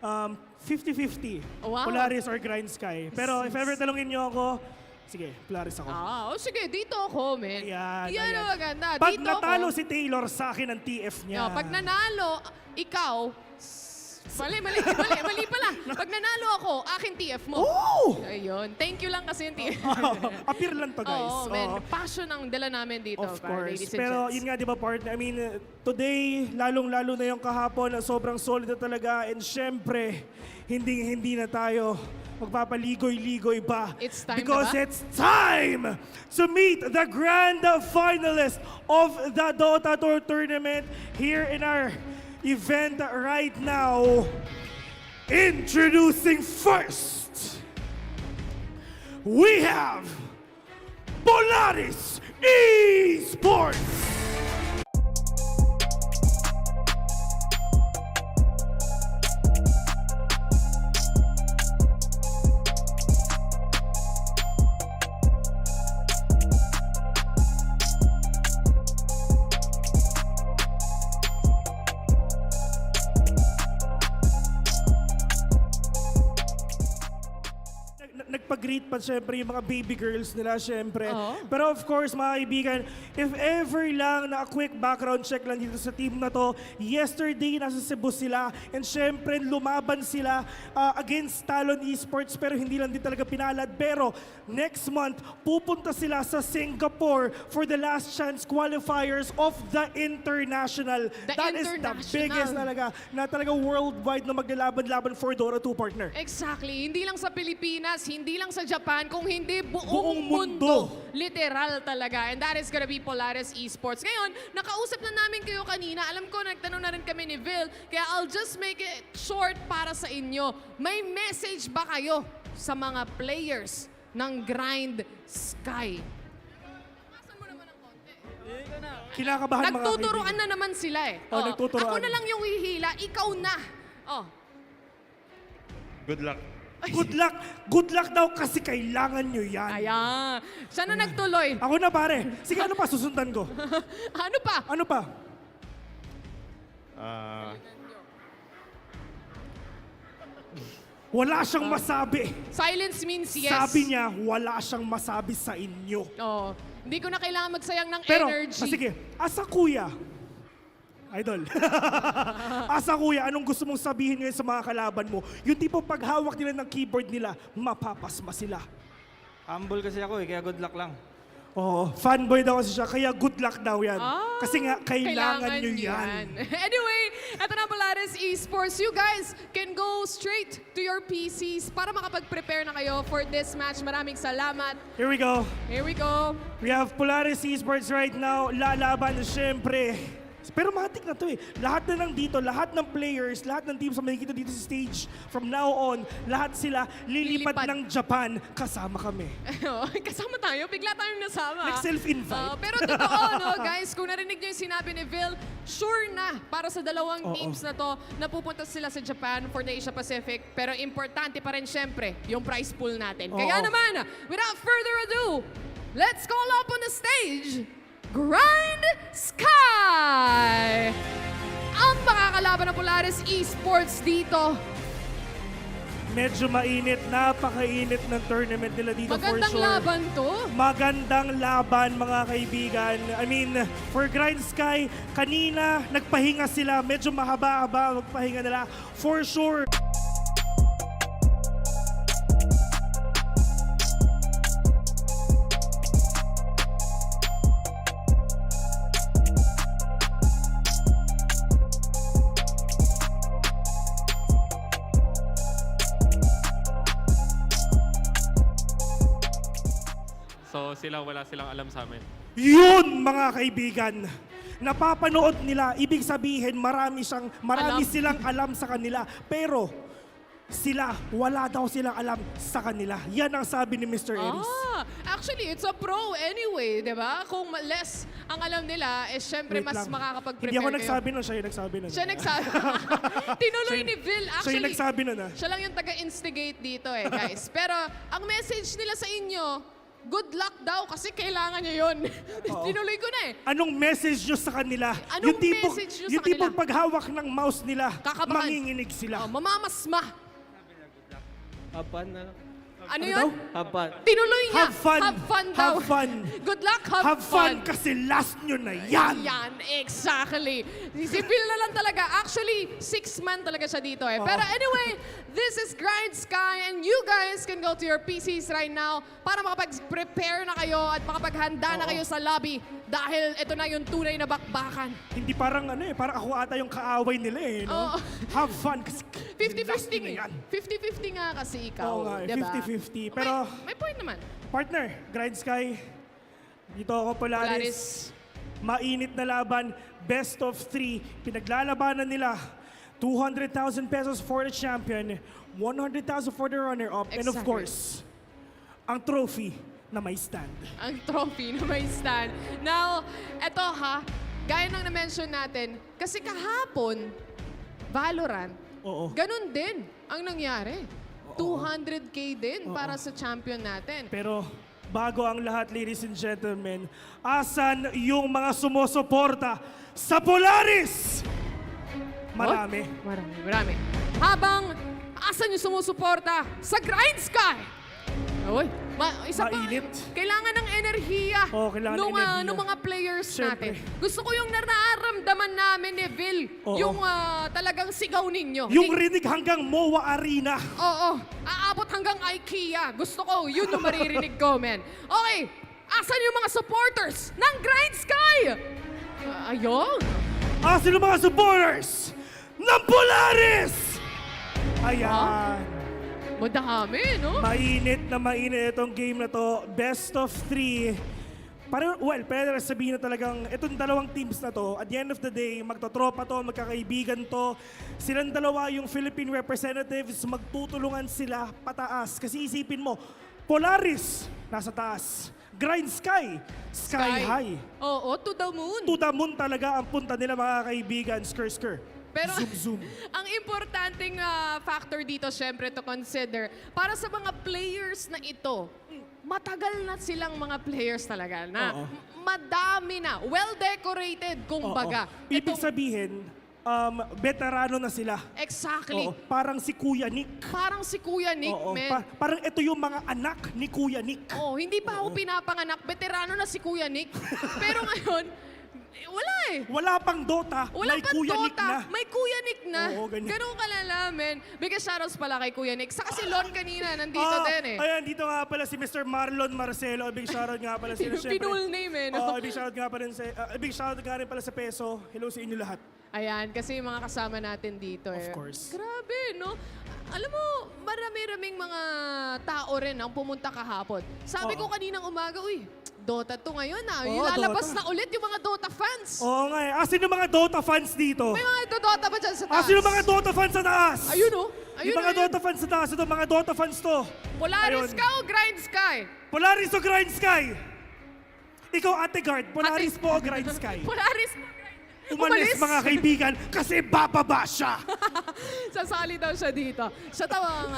50-50. Wow. Polaris or Grind Sky. Pero if ever talungin niyo ako, sige, Polaris ako. Sige, dito ako, men. Ayan, Yan ayan. ang maganda. Pag Dito natalo ako. si Taylor sa akin ang TF niya. Pag nanalo, ikaw, mali pala. Pag nanalo ako, akin TF mo. Oh! Ayun. Thank you lang kasi yung TF. Appear lang to, guys. Oo, man. Passion ang dala namin dito. Of ladies course. and Pero gents. yun nga, di ba, partner? I mean, today, lalong-lalo na yung kahapon, sobrang solid na talaga. And syempre, hindi na tayo magpapaligoy-ligoy pa. It's time Because na ba? it's time to meet the grand finalist of the Dota Tour Tournament here in our event right now. Introducing first, we have Polaris Esports. Nagpag-greet pa syempre yung mga baby girls nila syempre. Pero of course mga kaibigan, if ever lang na a quick background check lang dito sa team na to, yesterday nasa Cebu sila and syempre lumaban sila against Talon Esports pero hindi lang din talaga pinalad. Pero next month, pupunta sila sa Singapore for the last chance qualifiers of the International. That is the biggest talaga na talaga worldwide na maglalaban-laban for Dota 2 partner. Exactly. Hindi lang sa Pilipinas, hindi lang sa Japan, kung hindi buong Buong mundo. Literal talaga. And that is gonna be Polaris Esports. Ngayon, nakausap na namin kayo kanina. Alam ko, nagtanong na rin kami ni Vil. Kaya I'll just make it short para sa inyo. May message ba kayo sa mga players ng Grind Sky? Pasan mo naman ng konti. Kinakabahan mga Nagtuturuan kaibigan. na naman sila eh. Oh, nagtuturuan. Ako na lang yung hihila, ikaw na. Oh. Good luck. Good luck. Good luck daw kasi kailangan nyo yan. Ayan. Siya na nagtuloy. Ako na pare. Sige, ano pa? Susundan ko. Ano pa? Ano pa? Wala siyang masabi. Silence means yes. Sabi niya, wala siyang masabi sa inyo. Oh. Hindi ko na kailangan magsayang ng Pero, energy. sige, asa kuya, idol, asa kuya, anong gusto mong sabihin ngayon sa mga kalaban mo? Yung tipo paghawak nila ng keyboard nila, mapapasma sila. Humble kasi ako kaya good luck lang. Oo, fanboy daw kasi siya, kaya good luck daw yan. Ah, Kasi nga, kailangan nyo yan. Anyway, eto na Polaris Esports. You guys can go straight to your PCs para makapag-prepare na kayo for this match. Maraming salamat. Here we go. Here we go. We have Polaris Esports right now. Lalaban syempre. Pero matik na to eh. Lahat na nandito, lahat ng players, lahat ng teams na makikita dito sa stage, from now on, lahat sila lilipad Lilipad. ng Japan. Kasama kami. Kasama tayo. Bigla tayong nasama. Like self-invite. Pero totoo, no, guys, kung narinig niyo yung sinabi ni Vil, sure na para sa dalawang Oo. teams na to, napupunta sila sa Japan for the Asia Pacific. Pero importante pa rin, syempre, yung prize pool natin. Kaya Oo. naman, without further ado, let's call up on the stage, Grind Sky! Ang makakalaban ng Polaris Esports dito. Medyo mainit, napakainit ng tournament nila dito Magandang for sure. laban to. Magandang laban mga kaibigan. I mean, for Grind Sky, kanina nagpahinga sila. Medyo mahaba-haba magpahinga nila. For sure. So sila wala silang alam sa amin. Yun mga kaibigan. Napapanood nila, ibig sabihin marami Alam. silang alam sa kanila. Pero sila, wala daw silang alam sa kanila. Yan ang sabi ni Mr. Aries. Actually, it's a pro anyway, di ba? Kung less ang alam nila, eh syempre Wait mas lang. makakapag-prepare Hindi ako kayo. nagsabi nun, siya yung nagsabi nun. Siya nagsabi. Tinuloy ni Vil. Siya Actually, yung nagsabi nun siya lang yung taga-instigate dito eh, guys. Pero ang message nila sa inyo, good luck daw kasi kailangan nyo yun. Tinuloy ko na eh. Anong message nyo sa kanila? Anong message nyo sa yung tipong kanila? paghawak ng mouse nila, Kakabahan. manginginig sila. Mamamasma. Hapan na lang. Ano daw? yun? Hapan. Tinuloy niya. Have fun. Have fun daw. Have fun. Good luck, have, Have fun kasi last nyo na yan. Yan, exactly. Si Phil na lang talaga. Actually, 6-man talaga siya dito eh. Pero anyway, this is Grind Sky and you guys can go to your PCs right now para makapag-prepare na kayo at makapaghanda na kayo sa lobby dahil ito na yung tunay na bakbakan. Hindi parang ano eh, parang ako ata yung kaaway nila eh. No? Oo. Have fun kasi last 50-50 nyo na yan. 50-50 nga kasi ikaw. Oo nga, eh, diba? 50-50. Pero may point naman. partner, Grind Sky, dito ako Polaris. Mainit na laban, best of 3. Pinaglalabanan nila 200,000 pesos for the champion, 100,000 for the runner-up, and of Exactly. course, ang trophy na may stand. Ang trophy na may stand. Now, eto ha, gaya ng na-mention natin, kasi kahapon, Valorant, Oo. ganun din ang nangyari. 200K din para sa champion natin. Pero bago ang lahat, ladies and gentlemen, asan yung mga sumusuporta sa Polaris? Marami. Marami. Habang asan yung sumusuporta sa Grind Sky? Uy, isa pa, Mainit. kailangan ng enerhiya Oo, kailangan ng enerhiya. nung mga players Siyempre. natin. Gusto ko yung nararamdaman namin ni Vil, Oo. yung talagang sigaw ninyo. Yung rinig hanggang MOA Arena. Oo, aabot hanggang IKEA. Gusto ko, yun yung maririnig ko, men. Okay, asan yung mga supporters ng Grind Sky? Ayun. Asan yung mga supporters ng Polaris? Ayan. Madami, no? Mainit na mainit itong game na to. Best of 3. Pwede na sabihin na talagang itong dalawang teams na to, at the end of the day, magtotropa to, magkakaibigan to. Silang dalawa yung Philippine representatives, magtutulungan sila pataas. Kasi isipin mo, Polaris, nasa taas. Grind Sky. Sky High. Oo, to the moon. To the moon talaga ang punta nila mga kaibigan. Skr. Pero Zoom. ang importanteng factor dito, syempre, to consider, para sa mga players na ito, matagal na silang mga players talaga na madami na, well-decorated, kumbaga. Ibig sabihin, veterano na sila. Exactly. Parang si Kuya Nick. Parang si Kuya Nick, men. Parang ito yung mga anak ni Kuya Nick. Hindi pa ako pinapanganak, veterano na si Kuya Nick. Pero ngayon, wala eh. Wala pang Dota, Wala may pang Kuya Dota, Nick na. may Kuya Nick na. Oo, ganyan. Ganun kalala, men. Bigyan shoutouts pala kay Kuya Nick. Saka si Lon kanina, nandito din eh. Ayan, dito nga pala si Mr. Marlon Marcelo. Big shoutout nga pala sila. Pinul name eh, no? Big shoutout nga rin pala sa Peso. Hello sa inyo lahat. Ayan, kasi yung mga kasama natin dito eh. Of course. Grabe, no? Alam mo, marami-raming mga tao rin ang pumunta kahapon. Sabi ko kaninang umaga, uy, Dota to ngayon ah. Ilalabas Dota. na ulit yung mga Dota fans. Oo nga eh. Asin yung mga Dota fans dito? May mga Dota ba dyan sa taas? Asin yung mga Dota fans sa taas? Ayun oh. Ayun, Yung mga ayun. Dota fans sa taas. Ito, mga Dota fans to. Polaris Ayun. ka o Grind Sky? Polaris o Grind Sky? Ikaw, Ate Guard. Polaris po o Grind Sky? Polaris. Umalis mga kaibigan kasi bababa siya. Sasali daw siya dito. Siya tawa ang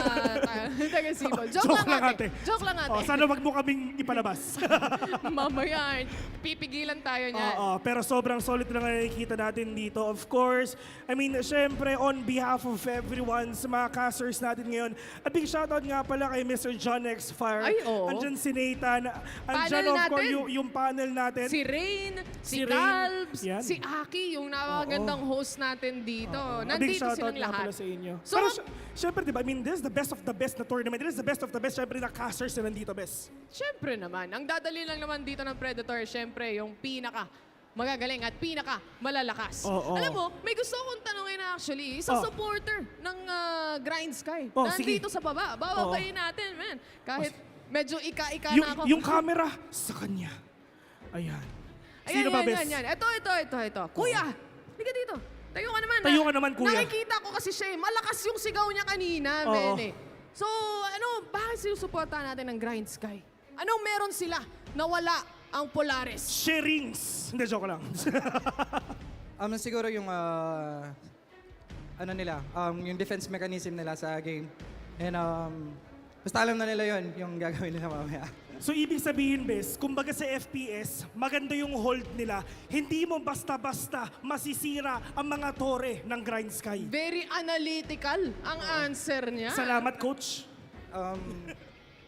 taga-sipo. Joke lang ate. Joke lang ate. Sana wag mo kaming ipalabas. Mamaya, pipigilan tayo niya. Pero sobrang solid na nakikita natin dito. Of course, I mean, syempre, on behalf of everyone sa mga casters natin ngayon, a big shoutout nga pala kay Mr. John X Fire. Ay, oo. Andyan si Nathan. Andyan, Panel of course, natin. yung panel natin. Si Rain, si Rain. Calbs, Yan. si Aki, yung napakagandang host natin dito. A big Nandito shoutout silang nga lahat. pala sa inyo. So, Pero syempre, di ba, I mean, this is the best of the best na tournament. This is the best of the best. Syempre, na casters na nandito, best. syempre naman, ang dadali lang naman dito ng Predator, syempre, yung pinaka magagaling at pinaka malalakas. Alam mo, may gusto akong tanongin actually, isang supporter ng Grind Sky. Nandito sa baba. Bababayin natin, man. Kahit medyo ika-ika na ako. Yung camera sa kanya. Ayan. Sino ba, best? Yan. Ito. Kuya, liga dito. Tayo ka naman. Tayo ka naman, kuya. Nakikita ko kasi siya eh. Malakas yung sigaw niya kanina, men eh. So, bakit sinusuportahan natin ng Grind Sky? Anong meron sila na wala ang Polaris? Sharings. Hindi, joke lang. Siguro yung yung defense mechanism nila sa game. And basta alam na nila yon yung gagawin nila mamaya. So, ibig sabihin, bes, kumbaga sa FPS, maganda yung hold nila. Hindi mo basta-basta masisira ang mga tore ng Grind Sky. Very analytical ang answer niya. Salamat, coach.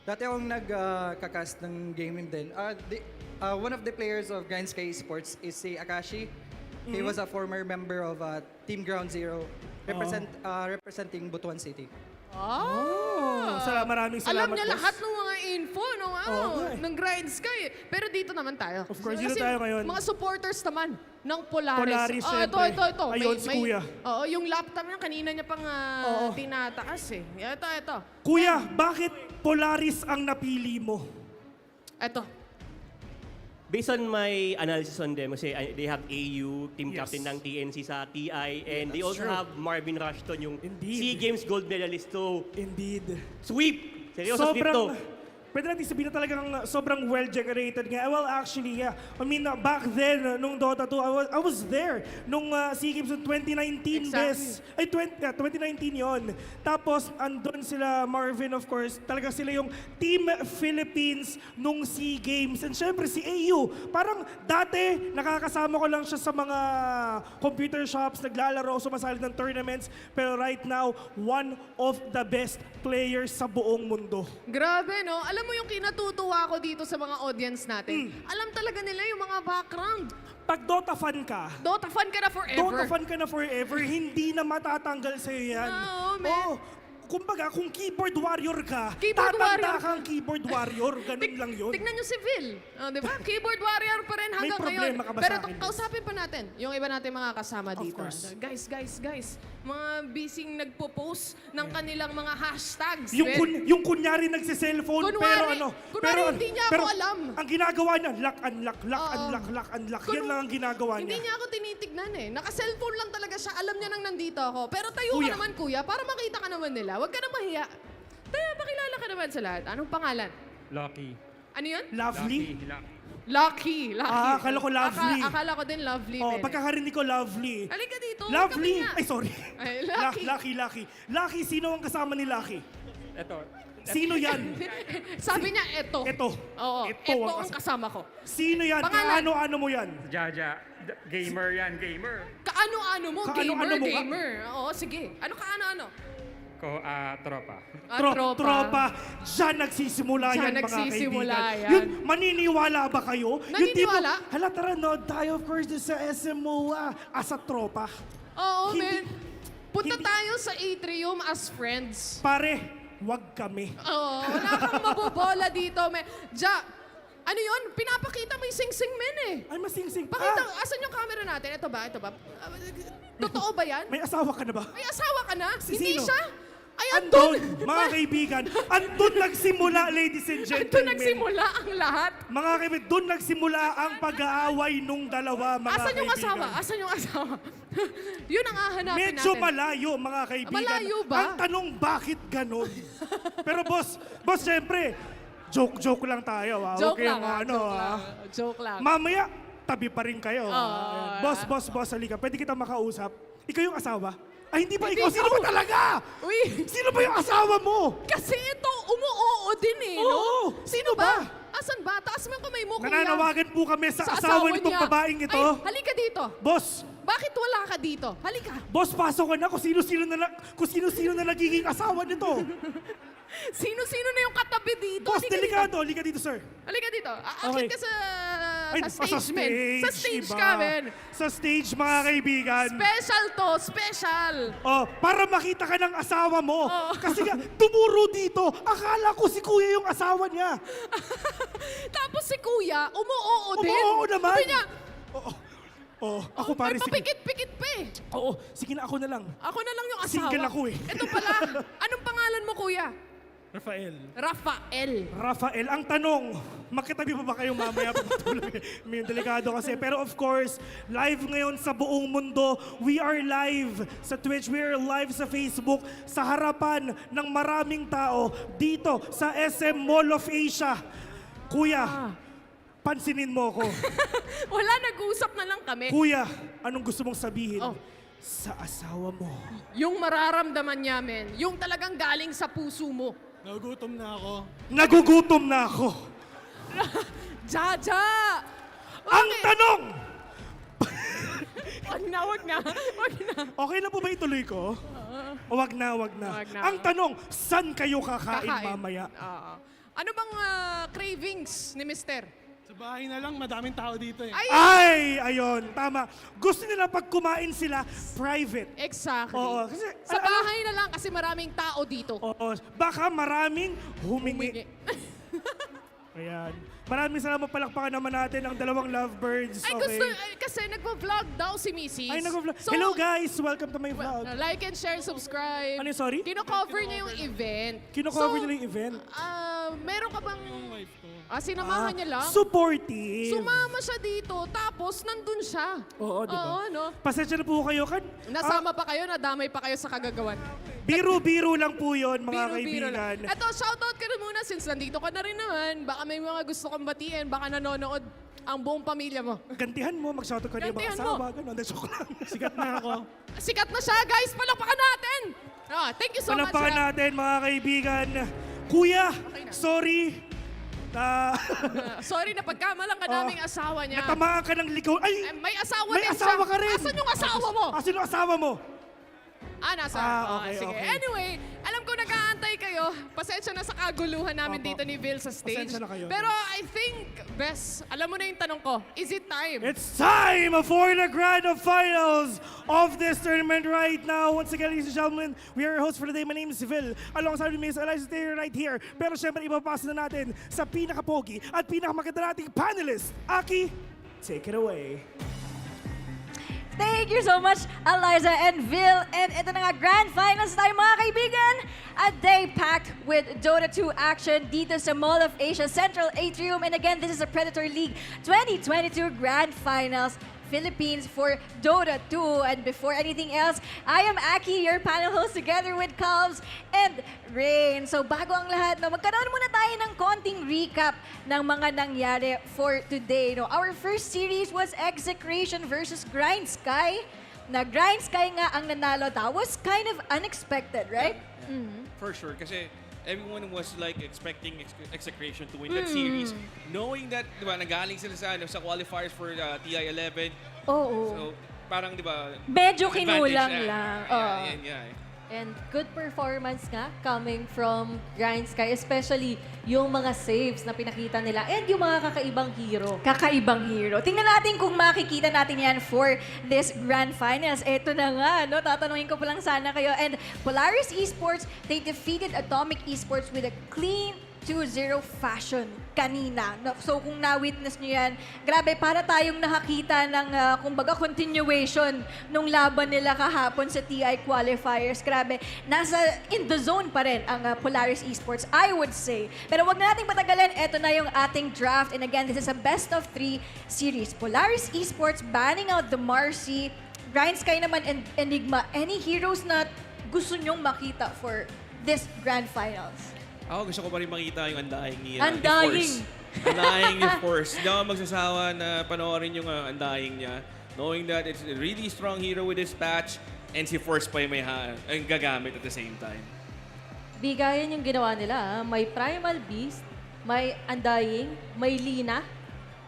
Dati akong nagkakast ng gaming din. One of the players of Grind Sky Sports is si Akashi. He was a former member of Team Ground Zero, representing Butuan City. Maraming salamat, Alam niya boss. lahat ng mga info ng Grind Sky. Pero dito naman tayo. Of course, dito tayo ngayon. Mga supporters naman ng Polaris. Polaris, syempre. Ito. Ayun, si Kuya. Yung laptop niya, kanina niya pang tinataas eh. Ito. Kuya, bakit Polaris ang napili mo? Ito. Based on my analysis on them, kasi they have AU, team Yes. captain ng TNC sa TI, and they that's also true. have Marvin Rushton, yung Indeed. SEA Games gold medalist. So, Indeed. sweep! Seryoso, sweep to. Pwede natin sabihin na talagang sobrang well-decorated nga. Well, actually, yeah. I mean, back then, nung Dota 2, I was there. Nung SEA Games in 2019, bes. Ay, 2019 yon. Tapos, andun sila, Marvin, of course. Talaga sila yung Team Philippines nung SEA Games. And syempre, si AU. Parang dati, nakakasama ko lang siya sa mga computer shops, naglalaro, sumasali ng tournaments. Pero right now, one of the best players sa buong mundo. Grabe, no? Alam mo yung kinatutuwa ko dito sa mga audience natin. Alam talaga nila yung mga background. Pag Dota fan ka, Dota fan ka na forever. Dota fan ka na forever, hindi na matatanggal sa'yo yan. Oo, man. Kumbaga, kung keyboard warrior ka, Keyboard tatanda warrior. kang keyboard warrior. Ganun lang yun. Tignan nyo si Phil. Di ba? Keyboard warrior pa rin hanggang ngayon. problema ka ba Pero sa akin, boss? kausapin pa natin yung iba natin mga kasama dito. course. Guys. Mga busy nagpo-post ng kanilang mga hashtags. Yung kunyari nagsi-cellphone, Kunwari, pero hindi niya ako alam. Ang ginagawa niya, lock, yan lang ang ginagawa Hindi niya. niya ako tinitignan eh. Naka-cellphone lang talaga siya. Alam niya nang nandito ako. Pero tayo Kuya. ka naman, kuya, para makita ka naman nila. Huwag ka na mahiya. Tayo, pakilala ka naman sa lahat. Anong pangalan? Lucky. Ano yun? Lovely? Lucky. Akala ko lovely. Akala ko din lovely. Oh, Mene. pagkakarinig ko lovely. Halika dito. Lovely? kami nga. Ay, sorry. Ay, Lucky. Lucky. Lucky, sino ang kasama ni Lucky? Ito. Sino yan? Sabi niya, eto. Ito. Oo, Ito eto ang ang kasama ko. Sino yan? Pangalan? Kaano-ano mo yan? Jaja. Gamer yan, gamer. Kaano-ano mo? Kaano-ano mo ka? Gamer. Oo, sige. Ano kaano-ano? Tropa. Tropa. Diyan nagsisimula Diyan yan, mga nagsisimula kaibigan. yan. Yun, maniniwala ba kayo? Naniniwala? Yung tipo, hala, tara, nod tayo, of course, doon sa SM MOA as a tropa. Oo, Hindi- men. Punta hindi- tayo sa atrium as friends. Pare, wag kami. Oo, wala kang mabobola dito, men. Ano yun? Pinapakita mo yung sing-sing, men eh. Ay, masing-sing. Pakita, asan yung camera natin? Ito ba? Totoo ba yan? May asawa ka na ba? May asawa ka na? Hindi Sino? siya? Ay, Andun, andun! mga kaibigan. Andun nagsimula, ladies and Andun gentlemen. nagsimula ang lahat. Mga kaibigan, doon nagsimula ang pag-aaway nung dalawa, mga Asan yung kaibigan. asawa? Asan yung asawa? Yun ang hahanapin Medyo natin. malayo, mga kaibigan. Malayo ba? Ang tanong, bakit ganon? Pero boss, syempre, joke lang tayo. Joke Okay, lang, ano, joke lang. Joke lang. Mamaya, tabi pa rin kayo. Oo. Boss, halika. Pwede kita makausap. Ikaw yung asawa? Ay, hindi ba Hindi ikaw? Sino ako. ba talaga? Uy, Sino ba yung asawa mo? kasi ito, umuoo din eh, no? Oo, sino ba? Asan ba? Taas mo yung kamay mo, kuya. Nananawagan po kami sa Sa asawa nitong niya. babaeng ito. Ay, halika dito. Boss, Bakit wala ka dito? Halika. boss, pasok ka na kung sino-sino na nagiging asawa nito. Sino-sino na yung katabi dito? Boss, Halika delikado. Halika dito, sir. Dito. Halika dito. Okay. Akit ka sa Ay, stage, men. Sa stage iba. ka, men. Sa stage, mga kaibigan. Special to, special. Oh, para makita ka ng asawa mo. Oo. Kasi nga, tumuro dito. Akala ko si kuya yung asawa niya. Tapos si kuya, umuoo din. Oo naman. Sabi niya, Ako pare, may sige. papikit-pikit pa eh. Oo, sige na, ako na lang. Ako na lang yung asawa. Single ako eh. Ito pala. Anong pangalan mo, kuya? Rafael. Rafael. Ang tanong, makitabi pa ba kayo mamaya pagpatuloy? May delikado kasi. Pero of course, live ngayon sa buong mundo. We are live sa Twitch. We are live sa Facebook. Sa harapan ng maraming tao dito sa SM Mall of Asia. Kuya, pansinin mo ako. Wala, nag-usap na lang kami. Kuya, anong gusto mong sabihin Oh. sa asawa mo? Yung mararamdaman niya, men. Yung talagang galing sa puso mo. Nagugutom na ako. Jaja! Ang tanong! Wag na. Okay na po ba ituloy ko? O wag na. Wag na. Ang tanong, saan kayo kakain mamaya? Oo. Ano bang cravings ni Mister? Sa bahay na lang, madaming tao dito eh. Ay, ayun, tama. Gusto nila pag kumain sila, private. Exactly. Oo, kasi, Sa bahay na lang kasi maraming tao dito. Oo, baka maraming humingi. Ayan. Maraming salamat, palakpakan naman natin ang dalawang lovebirds. Ay, Okay. gusto, kasi nagpa-vlog daw si Mrs. Ay, nag-vlog. So, Hello guys, welcome to my vlog. like and share, subscribe. Ano yun, sorry? Kino-cover niya yung event. Kino-cover nila yung event. Meron ka bang... sinamahan niya lang? Supportive. Sumama siya dito, tapos nandun siya. Oo, di ba? Oo, no? Pasensya na po kayo. Nasama pa kayo, nadamay pa kayo sa kagagawan. Biro-biro lang po yun, mga Biro-biro kaibigan. lang. Eto, shoutout ka na muna since nandito ka na rin naman. Baka may mga gusto kang batiin, baka nanonood ang buong pamilya mo. Gantihan mo, mag-shoutout ka niya mga Gantihan mo. asawa. Ganun, joke lang. Sikat na ako. Sikat na siya, guys! Palakpakan natin! Thank you so much. Palakpakan natin, mga kaibigan. Kuya, sorry. Sorry na pagkamalang ka naming asawa niya. Natamaan ka ng ligaw. Ay, May asawa may din asawa siya. ka rin. Asan yung asawa mo? Asan yung asawa mo? Nasa. Okay, sige. okay. Anyway, alam ko nag-aantay kayo. Pasensya na sa kaguluhan namin dito ni Vil sa stage. Pasensya na kayo. Pero I think, Bes, alam mo na yung tanong ko. Is it time? It's time for the grand finals of this tournament right now. Once again, ladies and gentlemen, we are your hosts for the day. My name is Vil. Alongside with me is Eliza Taylor right here. Pero syempre, ipapasa na natin sa pinaka-pogi at pinakamaganda nating panelist. Aki, take it away. Thank you so much, Eliza and Vil. And ito na nga, Grand Finals tayo mga kaibigan. A day packed with Dota 2 action dito sa Mall of Asia Central Atrium. And again, this is a Predator League 2022 Grand Finals Philippines for Dota 2. And before anything else, I am Aki, your panel host, together with Calves and Rain. So bago ang lahat, no, magkaroon muna tayo ng konting recap ng mga nangyari for today. No? Our first series was Execration versus Grind Sky. Na Grind Sky nga ang nanalo. That was kind of unexpected, right? For sure, kasi everyone was like expecting Execration to win that series. Knowing that, di ba, nagaling sila sa qualifiers for TI-11. Oo. So, parang, di ba, Medyo advantage, kinulang lang. Yeah. And good performance nga coming from Grind Sky, especially yung mga saves na pinakita nila and yung mga kakaibang hero. Kakaibang hero. Tingnan natin kung makikita natin yan for this Grand Finals. Eto na nga, no? Tatanungin ko pa lang sana kayo. And Polaris Esports, they defeated Atomic Esports with a clean 2-0 fashion kanina. So kung na-witness nyo yan, grabe, para tayong nakakita ng, kumbaga, continuation nung laban nila kahapon sa TI qualifiers. Grabe, nasa in the zone pa rin ang Polaris Esports, I would say. Pero wag na nating patagalan, eto na yung ating draft. And again, this is a best of 3 series. Polaris Esports banning out the Marcy, Grind Sky naman, and Enigma. Any heroes na gusto nyong makita for this Grand Finals? Ako gusto ko pa rin makita yung andaing ni Undying. Undying ni Force. Hindi ako magsasawa na panoorin yung undying niya. Knowing that it's a really strong hero with this patch and si Force pa yung ang gagamit at the same time. Bigayan yung ginawa nila. May Primal Beast, may Undying, may Lina,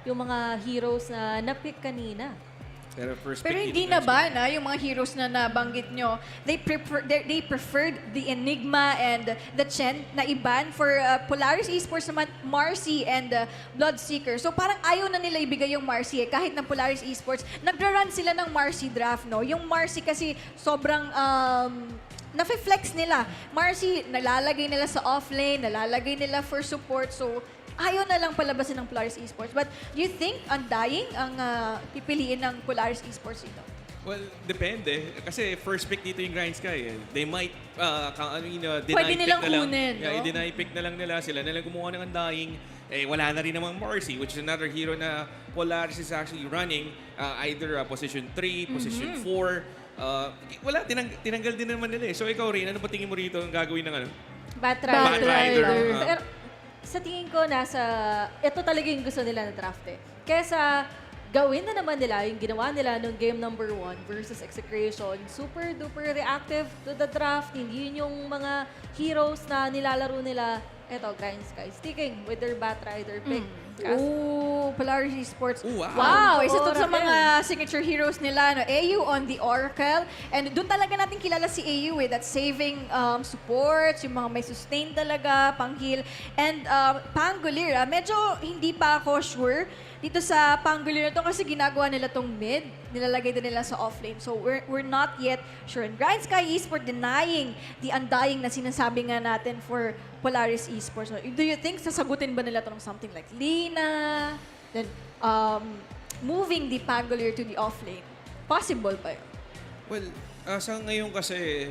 yung mga heroes na napick kanina. Pero hindi na ba na yung mga heroes na nabanggit nyo, they preferred the Enigma and the Chen na iban for Polaris Esports naman, Marcy and Bloodseeker. So parang ayaw na nila ibigay yung Marcy kahit ng Polaris Esports. Nagra-run sila ng Marcy draft, no? Yung Marcy kasi sobrang nafe-flex nila. Marcy, nalalagay nila sa offlane, nalalagay nila for support. So ayaw na lang palabasin ng Polaris Esports. But do you think Undying ang pipiliin ng Polaris Esports dito? Well, depende. Kasi first pick dito yung Grind Sky. They might, deny Pwede pick nilang na lang. kunin, Yeah, no? i-deny pick na lang nila. Sila na lang gumawa ng Undying. Wala na rin namang Marcy, which is another hero na Polaris is actually running. Either position 3, position 4. Wala, tinanggal din naman nila. So ikaw rin, ano ba tingin mo rito ang gagawin ng ano? Batrider. Pero sa tingin ko, ito talaga yung gusto nila na draft eh. Kesa gawin na naman nila yung ginawa nila nung game number 1 versus Execration. Super duper reactive to the draft. Hindi yun yung mga heroes na nilalaro nila. Eto, Grind Sky. Sticking with their Batrider pick. Ooh, Polaris Esports. Ooh, Wow, isa to sa Oracle. mga signature heroes nila. No? AU on the Oracle. And doon talaga natin kilala si AU that saving supports, yung mga may sustain talaga, pang-heal. And Pangolier, medyo hindi pa ako sure dito sa Pangolier na to kasi ginagawa nila tong mid, nilalagay din nila sa offlane. So we're not yet sure. And Grind Sky Esports denying the Undying na sinasabi nga natin for Polaris Esports. Do you think sasagutin ba nila to ng something like Lina, then moving the Pangolier to the offlane? Possible pa yun? Well, sa ngayon kasi,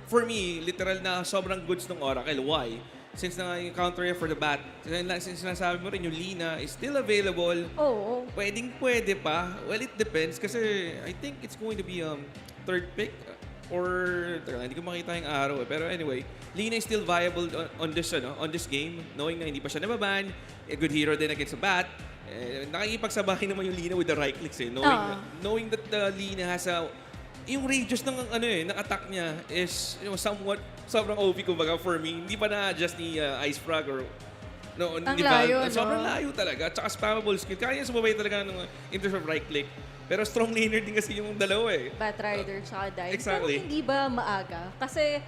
for me, literal na sobrang goods ng Oracle. Why? Since na-counter for the bat, since sinasabi mo rin yung Lina is still available, pwede pa. Well, it depends kasi I think it's going to be third pick or hindi ko makita yung araw eh. Pero anyway, Lina is still viable on this game, knowing na hindi pa siya nababan, a good hero din against a bat. Nakikipagsabahin naman yung Lina with the right clicks eh, knowing that Lina has yung radius ng ng attack niya is somewhat sobrang OP kumbaga for me. Hindi pa na-adjust ni Ice Frog or Ang layo, no? Sobrang layo talaga. At saka spammable skill. Kaya niya sumabay talaga in terms of right click. Pero strong laner din kasi yung dalawa eh. Batrider tsaka Undying. Exactly. Pero hindi ba maaga? Kasi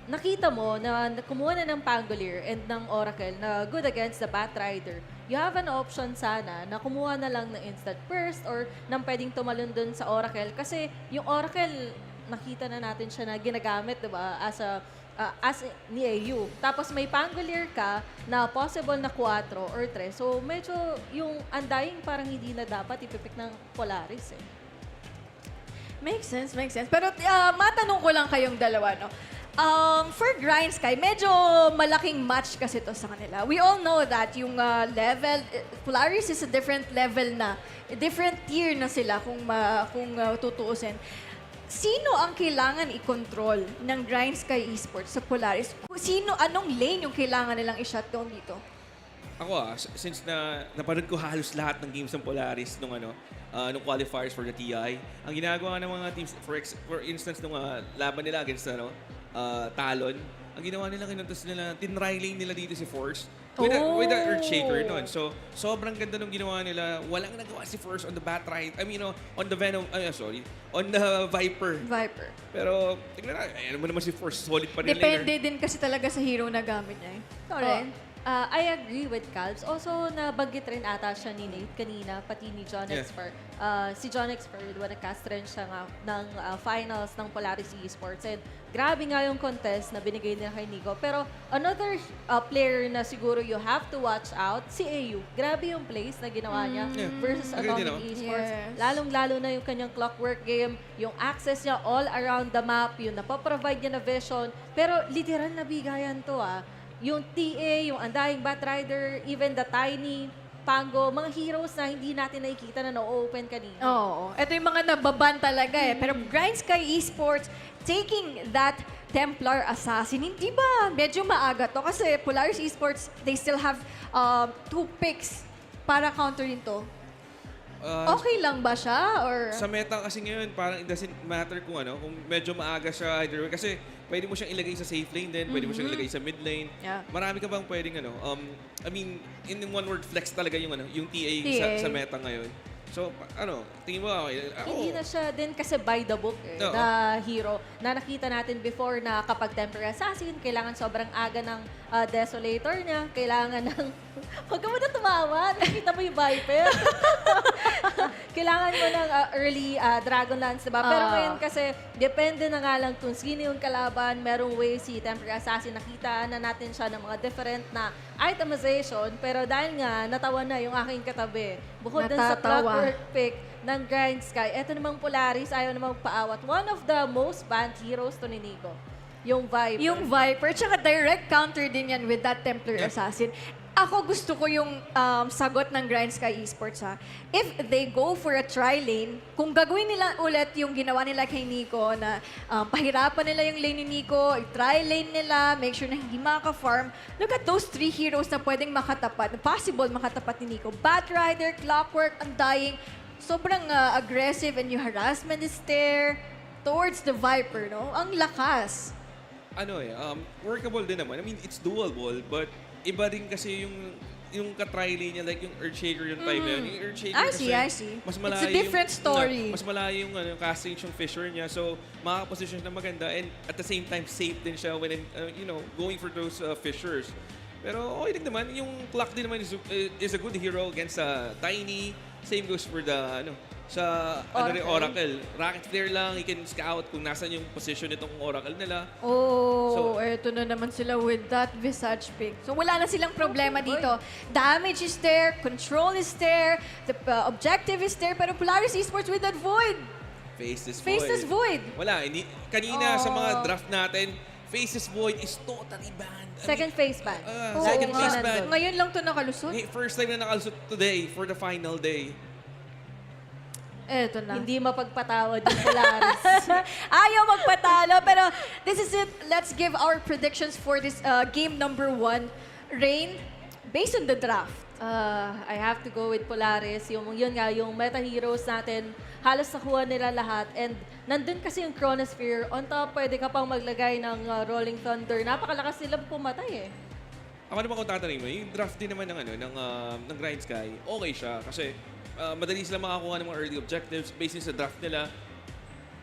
nakita mo na kumuha na ng Pangolier and ng Oracle na good against the Batrider. You have an option sana na kumuha na lang ng instant burst or nang pwedeng tumalon dun sa Oracle. Kasi yung Oracle, nakita na natin siya na ginagamit, diba? As ni AU. Tapos may Pangolier ka na possible na 4 or 3. So medyo yung Undying parang hindi na dapat ipipick ng Polaris eh. Makes sense, makes sense. Pero matanong ko lang kayong dalawa, no? For Grind Sky, medyo malaking match kasi to sa kanila. We all know that yung level, Polaris is a different level na, different tier na sila kung tutuusin. Sino ang kailangan i-control ng Grind Sky Esports sa Polaris? Anong lane yung kailangan nilang i-shutdown dito? Ako since napanood ko halos lahat ng games ng Polaris nung qualifiers for the TI, ang ginagawa ng mga teams, for instance, nung laban nila against Talon, ang ginawa nila, kinuntas nila, tinry lane nila dito si Force with the Earthshaker nun. So, sobrang ganda nung ginawa nila. Walang nagawa si Force on the Batright. On the Venom, on the Viper. Pero, tignan na, alam mo naman si Force, solid pa rin laner. Depende din kasi talaga sa hero na gamit niya. Correct. I agree with Calbs. Also, nabanggit rin ata siya ni Nate kanina, pati ni John Expert. Si John Expert, nag-cast rin siya ng finals ng Polaris Esports. And grabe nga yung contest na binigay nila kay Nico. Pero another player na siguro you have to watch out, si AU. Grabe yung plays na ginawa niya versus Atomic Esports. Lalong-lalo na yung kanyang clockwork game, yung access niya all around the map, yung napaprovide niya na vision. Pero literal na bigayan to Yung TA, yung Undying Batrider, even the Tiny, Pango, mga heroes na hindi natin nakikita na na-open kanina. Oo. Ito yung mga nababan talaga Pero Grind Sky Esports, taking that Templar Assassin, hindi ba medyo maaga to? Kasi Polaris Esports, they still have 2 picks para counterin to. Okay lang ba siya? Or Sa meta kasi ngayon, parang it doesn't matter kung medyo maaga siya either way. Kasi pwede mo siyang ilagay sa safe lane din, pwede mo siyang ilagay sa mid lane. Marami ka bang pwedeng in one word, flex talaga yung TA. Sa meta ngayon. So, tingin mo Hindi na siya din kasi by the book na hero na nakita natin before na kapag Temporary Assassin, kailangan sobrang aga ng Desolator niya, kailangan ng... Huwag ka mo na tumawa, nakita mo yung Viper. Kailangan mo ng early Dragonlance, diba? Pero ngayon kasi, depende na nga lang kung sino yung kalaban, merong way si Temporary Assassin, nakita na natin siya ng mga different na itemization, pero dahil nga, natawa na yung aking katabi. Bukod dun sa clockwork pick ng Grind Sky, eto namang Polaris, ayaw namang paawat. One of the most banned heroes to ni Nico. Yung Viper. Yung Viper, tsaka direct counter din yan with that Templar Assassin. Ako gusto ko yung sagot ng Grind Sky Esports If they go for a tri-lane, kung gagawin nila ulit yung ginawa nila kay Nico na pahirapan nila yung lane ni Nico, tri-lane nila, make sure na hindi makaka-farm, look at those 3 heroes na pwedeng makatapat, possible makatapat ni Nico. Batrider, Clockwork, Undying, sobrang aggressive and yung harassment is there towards the Viper, no? Ang lakas. Workable din naman. It's doable, but iba rin kasi yung ka-try lane niya, like yung Earthshaker yung time na yun. Yung Earthshaker I see. mas malayo It's a different story. Mas malayo yung casting yung Fissure niya. So, makaka-position na maganda and at the same time, safe din siya when, going for those fissures. Pero okay din naman. Yung Clock din naman is a good hero against Tiny. Same goes for the, sa Oracle. Rocket Flare lang, you can scout kung nasan yung position nitong Oracle nila. Eto na naman sila with that Visage pick. So wala na silang problema dito. Damage is there, control is there, the objective is there, pero Polaris Esports with that Void. Faceless Void. Wala, kanina sa mga draft natin, Faceless Void is totally banned. Second phase ban. Second phase ban. Ngayon lang to nakalusot. First time na nakalusot today for the final day. Eto na. Hindi mapagpatawad yung Polaris. Ayaw magpatalo, pero this is it. Let's give our predictions for this game number 1. Rain, based on the draft. I have to go with Polaris. Yun nga, yung meta heroes natin, halos nakuha nila lahat. And nandun kasi yung Chronosphere. On top, pwede ka pang maglagay ng Rolling Thunder. Napakalakas nilang pumatay Ako naman kung tatanungin mo, yung draft din naman ng Grind Sky, okay siya. Kasi madali sila makakuha ng mga early objectives based sa draft nila.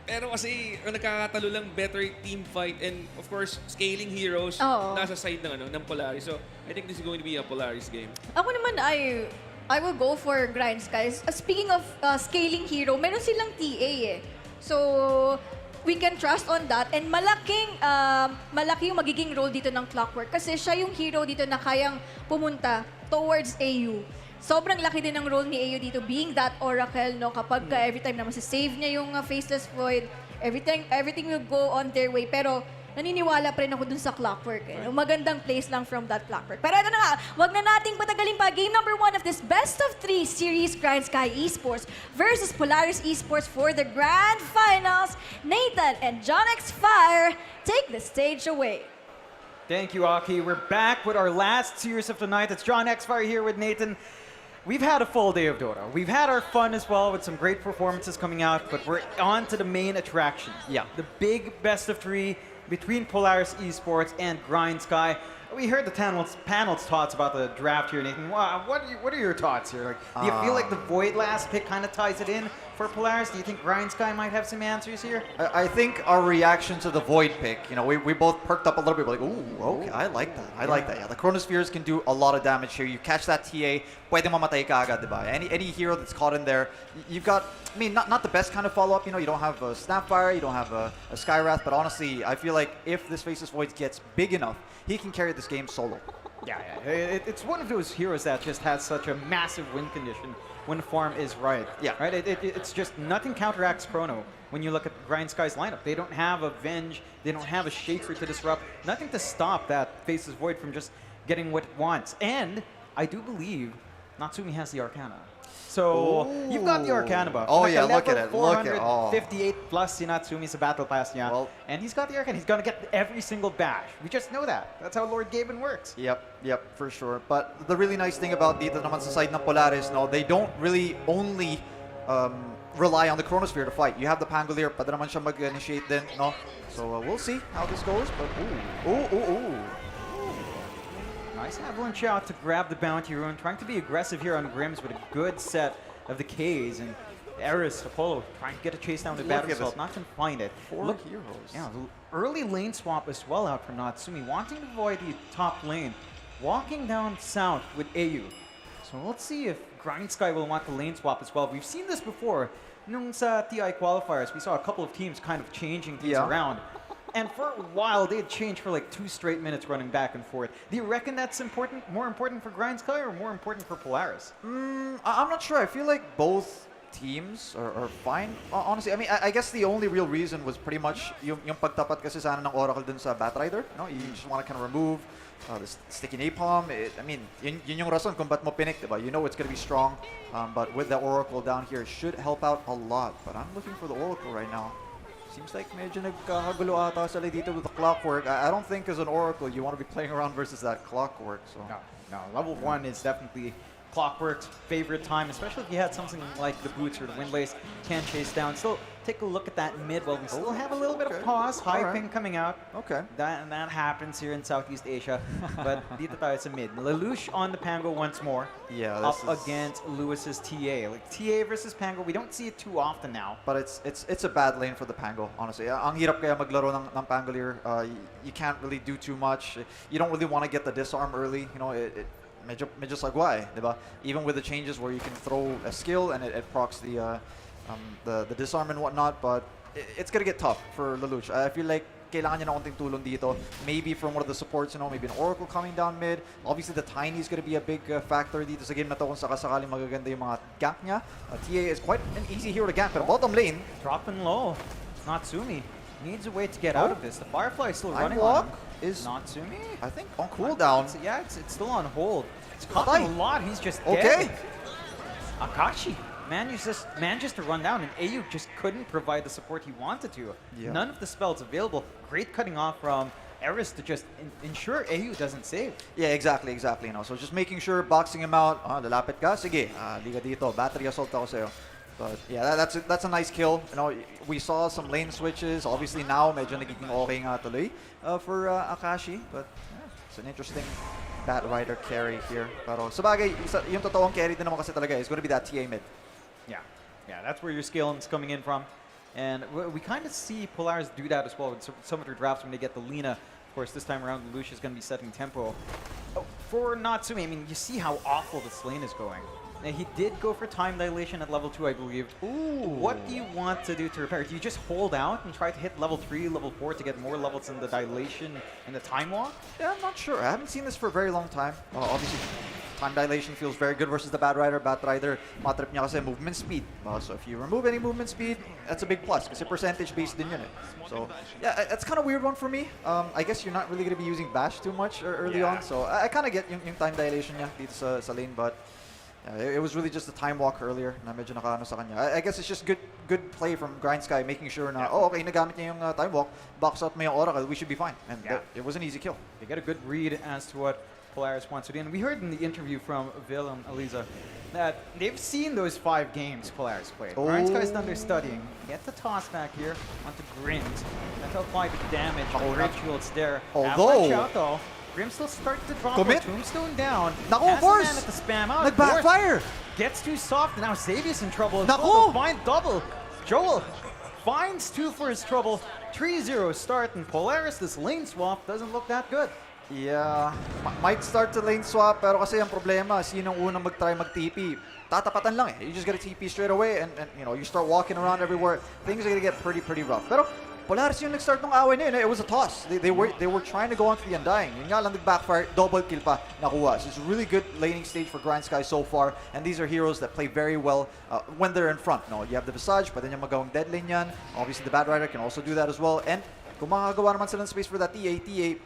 Pero kasi ang nagkakatalo lang, better team fight and of course, scaling heroes nasa side ng Polaris. So, I think this is going to be a Polaris game. Ako naman, I will go for Grind Skies. Speaking of scaling hero, meron silang TA So, we can trust on that. And malaki yung magiging role dito ng Clockwork kasi siya yung hero dito na kayang pumunta towards AU. Sobrang laki din ng role ni AU dito, being that Oracle, no? Kapag every time na masasave niya yung Faceless Void, everything will go on their way. Pero naniniwala pa rin ako dun sa clockwork. Eh. Magandang place lang from that clockwork. Pero ito na nga, wag na nating patagalin pa. Game number 1 of this best of 3 series, Grind Sky Esports versus Polaris Esports for the Grand Finals. Nathan and John X Fire take the stage away. Thank you, Aki. We're back with our last series of the night. It's John X Fire here with Nathan. We've had a full day of Dota. We've had our fun as well with some great performances coming out, but we're on to the main attraction. Yeah, the big best of 3 between Polaris Esports and Grind Sky. We heard the panel's thoughts about the draft here, Nathan. Wow, what are your thoughts here? Like, do you feel like the Void last pick kind of ties it in for Polaris? Do you think Grind Sky might have some answers here? I think our reaction to the Void pick, you know, we both perked up a little bit. We're like, ooh, okay, I like that. I like that. Yeah, the Chronospheres can do a lot of damage here. You catch that TA, pwede mamatay ka agad, diba? Any hero that's caught in there, you've got, I mean, not the best kind of follow-up. You know, you don't have a Snapfire, you don't have a Skywrath, but honestly, I feel like if this Faceless Void gets big enough, he can carry this game solo. Yeah. It's one of those heroes that just has such a massive win condition when the farm is right. Yeah. Right? It's just nothing counteracts Chrono when you look at Grind Sky's lineup. They don't have a Venge, they don't have a Shaker to disrupt, nothing to stop that Faceless Void from just getting what it wants. And I do believe Natsumi has the Arcana. So, you've got the Arcana buff. Oh, Like yeah, a look at level it. Look at it. Oh. 458 plus si Natsumi sa Battle Pass niya. Well, and he's got the Arcana. He's going to get every single bash. We just know that. That's how Lord Gaben works. Yep, for sure. But the really nice thing about dito naman sa side ng Polaris, no, they don't really only rely on the Chronosphere to fight. You have the Pangolier, pwede naman siya mag-initiate din, no? So we'll see how this goes, but ooh. Nice Avalanche out to grab the Bounty Rune, trying to be aggressive here on Grims with a good set of the Ks, and Eris, Apollo, trying to get a chase down the Battery Assault, not going to find it. 4 heroes. Yeah, early lane swap as well out from Natsumi, wanting to avoid the top lane, walking down south with AU. So let's see if Grind Sky will want the lane swap as well. We've seen this before. Nung sa TI qualifiers, we saw a couple of teams kind of changing things around. And for a while, they'd change for like 2 straight minutes running back and forth. Do you reckon that's more important for Grind Sky or more important for Polaris? I'm not sure. I feel like both teams are fine. Honestly, I mean, I guess the only real reason was pretty much yung pagtapat kasi sana ng Oracle dun sa Batrider. No? You just want to kind of remove the sticky napalm. I mean, yun yung rason kung ba't mo pinik, diba? You know it's going to be strong. But with the Oracle down here, it should help out a lot. But I'm looking for the Oracle right now. Seems like medyo nagkakagulo ata sila dito with the Clockwork. I don't think as an Oracle you want to be playing around versus that Clockwork. So. No. Level 1 is definitely Clockwork's favorite time, especially if you had something like the Boots or the Windlace can chase down. Still, take a look at that mid. Well, we still have a little bit of pause. High ping coming out. Okay. That happens here in Southeast Asia. But dito tayo sa mid. Lelouch on the Pango once more. Yeah, up against Lewis's TA. Like TA versus Pango, we don't see it too often now. But it's a bad lane for the Pango, honestly. Ang hirap kaya maglaro ng Pangolier. You can't really do too much. You don't really want to get the disarm early. You know, medyo sagwa, diba? Even with the changes where you can throw a skill and it procs the disarm and whatnot, but it's gonna get tough for Lelouch. I feel like kailangan niya ng konting tulong dito. Maybe from one of the supports, you know, maybe an Oracle coming down mid. Obviously, the Tiny is gonna be a big factor dito sa game na to kung sakasakaling magaganda yung mga gank niya. TA is quite an easy hero to gank, but bottom lane, dropping low. Natsumi needs a way to get out of this. The Firefly is still running block on. is Natsumi? I think on cooldown. It's still on hold. It's caught him a lot. He's just dead. Akashi managed to run down, and AU just couldn't provide the support he wanted to. Yeah. None of the spells available. Great cutting off from Eris to just ensure AU doesn't save. Yeah, exactly. You know, so just making sure, boxing him out. Lalapit ka, sige, liga dito, battery assault ako sa'yo. But yeah, that's a nice kill. You know, we saw some lane switches. Obviously now, medyo nagiging okay nga tuloy for Akashi. But yeah, it's an interesting Bat Rider carry here. Pero sabagay, yung totoong carry din naman kasi talaga is going to be that TA mid. Yeah, that's where your scaling is coming in from. And we kind of see Polaris do that as well with some of their drafts when they get the Lina. Of course, this time around, Lelouch is going to be setting tempo. For Natsumi, I mean, you see how awful this lane is going. Now, he did go for time dilation at level 2, I believe. What do you want to do to repair? Do you just hold out and try to hit level 3, level 4 to get more levels in the dilation and the time walk? Yeah, I'm not sure. I haven't seen this for a very long time. Obviously, time dilation feels very good versus the Bat Rider. Bat Rider, matrip niya kasi movement speed. So if you remove any movement speed, that's a big plus kasi percentage-based din yun eh. So yeah, it's kind of weird one for me. I guess you're not really going to be using Bash too much early on. So I kind of get yung time dilation niya dito sa lane, but it was really just the time walk earlier na medyo nakaano sa kanya. I guess it's just good play from Grindsky, making sure na, okay, nagamit niya yung time walk, box out mo yung Oracle, we should be fine. And it was an easy kill. They get a good read as to what Polaris wants to do. And we heard in the interview from Vil and Eliza that they've seen those 5 games Polaris played. Grindsky's done their studying. Get the toss back here onto Grims. That's apply the damage. Rituals there. Although, out though. Grim still starts to drop. Commit. Tombstone down. Naku, Force! At the spam out. Nag-backfire! Gets too soft. Now Xavier's in trouble. Naku! Find double. Joel finds 2 for his trouble. 3-0 start. And Polaris, this lane swap doesn't look that good. Yeah, might start to lane swap, pero kasi ang problema, sinong unang mag-try mag-TP, tatapatan lang eh. You just gotta TP straight away and you know, you start walking around everywhere. Things are gonna get pretty rough. Pero Polaris yung nag-start ng away na yun. It was a toss. They were trying to go on to the Undying. Yun nga lang nag-backfire, double kill pa nakuha. So it's a really good laning stage for Grindsky so far. And these are heroes that play very well when they're in front. No, you have the Visage, but then yung magawang dead lane yan. Obviously the Bat Rider can also do that as well. And kung makagawa naman sila ng space for that TA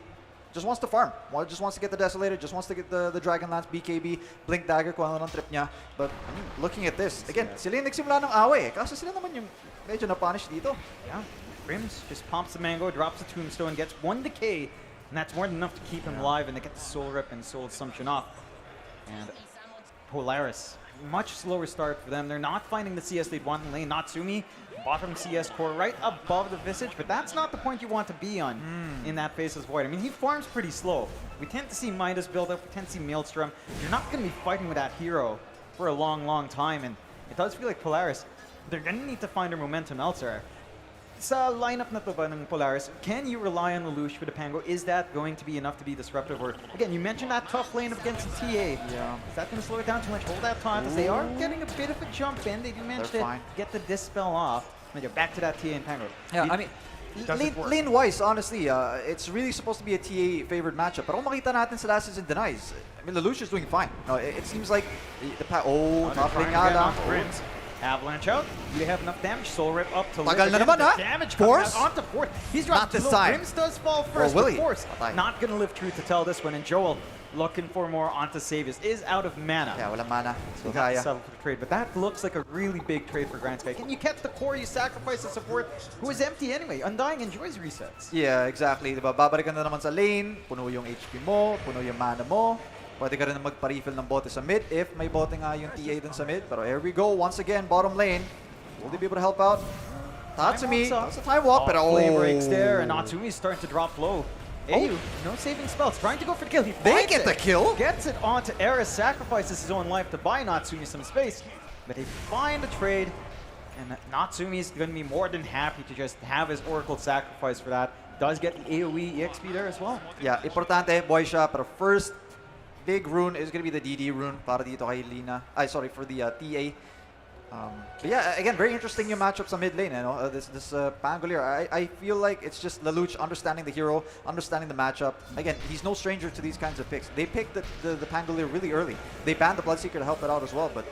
just wants to farm. Just wants to get the Desolator, just wants to get the Dragonlance, BKB, Blink Dagger, kung ano ng trip niya. But I mean, looking at this, again, sila yung nagsimula ng away. Kaso sila naman yung medyo na-punish dito. Yeah. Grims just pumps the Mango, drops the Tombstone, gets 1 decay, and that's more than enough to keep him alive, and they get the Soul Rip and Soul Assumption off. And Polaris, much slower start for them. They're not finding the CS they'd want in lane. Natsumi, bottom CS core, right above the Visage, but that's not the point you want to be on in that Faceless Void. I mean, he farms pretty slow. We tend to see Midas build up, we tend to see Maelstrom. You're not going to be fighting with that hero for a long time, and it does feel like Polaris, they're going to need to find their momentum elsewhere. Sa lineup na to ba ng Polaris, can you rely on Lelouch with the Pango? Is that going to be enough to be disruptive? Or, again, you mentioned that tough lane up against the TA. Yeah. Is that going to slow it down too much? Hold that time, as they are getting a bit of a jump in. They do manage to get the Dispel off. And you're back to that TA and Pango. Yeah, I mean, lane-wise, honestly, it's really supposed to be a TA favored matchup. Pero kung makita natin sa last season denies, I mean, Lelouch is doing fine. No, it seems like top lane nga lang. Avalanche out. Do they have enough damage? Soul Rip up to Tagal na naman, ha? Damage Force? onto Force. He's dropped this time. Grims does fall first, Well, but Force not going to live true to tell this one. And Joel looking for more onto Savius is out of mana. Yeah, wala mana. So have to settle for the trade. But that looks like a really big trade for Grindsky. Can you catch the core? You sacrifice the support, who is empty anyway. Undying enjoys resets. Yeah, exactly. Diba? Babalikan na naman sa lane, puno yung HP mo, puno yung mana mo. Pwede ka rin magpa-refill ng bote sa mid if may bote nga yung TA dun sa mid. Pero here we go, once again, bottom lane. Will they be able to help out? Tatsumi, that's a time walk, pero Play breaks there, and Natsumi's starting to drop low. Ayu, no saving spells, trying to go for the kill. They get the kill? Gets it onto Eris, sacrifices his own life to buy Natsumi some space. But they find a trade, and Natsumi's going to be more than happy to just have his Oracle sacrifice for that. Does get the AoE EXP there as well. Yeah, importante, boy siya, pero first big rune is going to be the DD rune para dito kay Lina. Sorry, for the TA. But yeah, again, very interesting yung matchup sa mid lane. You know? This Pangolier, I feel like it's just Lelouch understanding the hero, understanding the matchup. Again, he's no stranger to these kinds of picks. They picked the Pangolier really early. They banned the Bloodseeker to help it out as well, but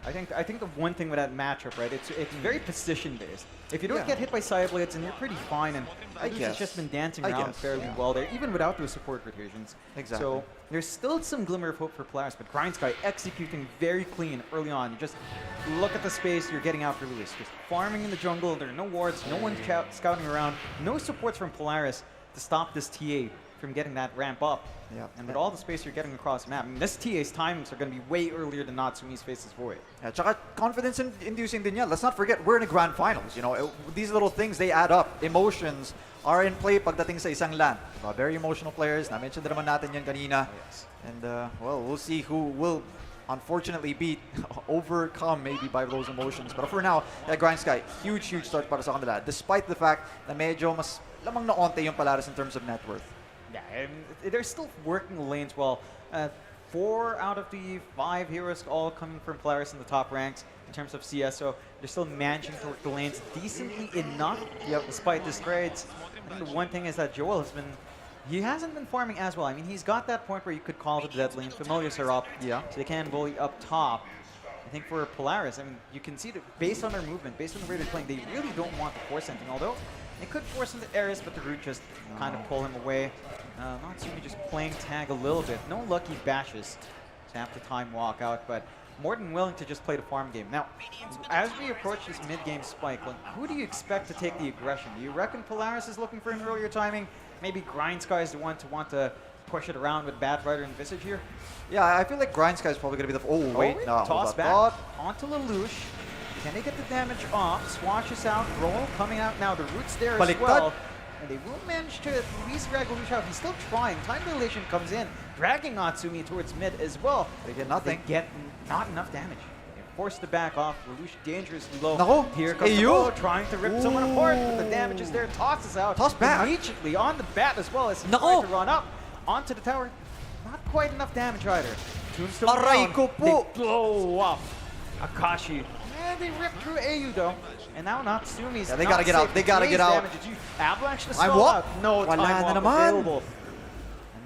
I think the one thing with that matchup, right, it's very position based. If you don't get hit by Psyblades, then you're pretty fine, and it's just been dancing around fairly well there, even without those support rotations. Exactly. So there's still some glimmer of hope for Polaris, but Grindsky executing very clean early on. You just look at the space you're getting after Lewis. Just farming in the jungle, there are no wards, no one scouting around, no supports from Polaris to stop this TA from getting that ramp up. Yeah. And with all the space you're getting across the map, I mean, this TA's timings are going to be way earlier than Natsumi's Faceless Void. Yeah, tsaka confidence-inducing din yan. Let's not forget, we're in a grand finals. You know, these little things, they add up. Emotions are in play pagdating sa isang LAN. Very emotional players. Na-mention din naman natin yan kanina. Yes. And, well, we'll see who will unfortunately beat, overcome maybe by those emotions. But for now, Grindsky, huge start para sa kanila. Despite the fact na medyo mas lamang na onte yung Polaris in terms of net worth. Yeah, and they're still working the lanes well. 4 out of the 5 heroes all coming from Polaris in the top ranks in terms of CS, so they're still managing to work the lanes decently enough despite the trades. I think the one thing is that Joel has been he hasn't been farming as well. I mean, he's got that point where you could call to the dead lane. Familiars are up, so they can bully up top. I think for Polaris, I mean, you can see that based on their movement, based on the way they're playing, they really don't want to force anything. Although they could force into Ares, but the root just kind of pull him away. Natsumi just playing tag a little bit. No lucky bashes to have to time walk out, but more than willing to just play the farm game. Now, as we approach this mid-game spike, like, who do you expect to take the aggression? Do you reckon Polaris is looking for an earlier timing? Maybe Grindsky is the one to want to push it around with Batrider and Visage here? Yeah, I feel like Grindsky is probably going to be the... Oh, wait. No, toss back onto Lelouch. Can they get the damage off? Swashes out, roll coming out now. The root's there as well. And they will manage to at least drag Lelouch out. He's still trying. Time dilation comes in, dragging Natsumi towards mid as well. They get nothing. They get not enough damage. They're forced to back off. Lelouch dangerously low. No. Here comes the ball, trying to rip someone apart, but the damage is there. Tosses out. Toss back. Immediately on the bat as well as he tries to run up onto the tower. Not quite enough damage either. Tombstone down. They blow up Akashi. And they rip through AU though. And now Natsumi's they gotta get out. They gotta get out. Avalanche the spell out. No time walk available.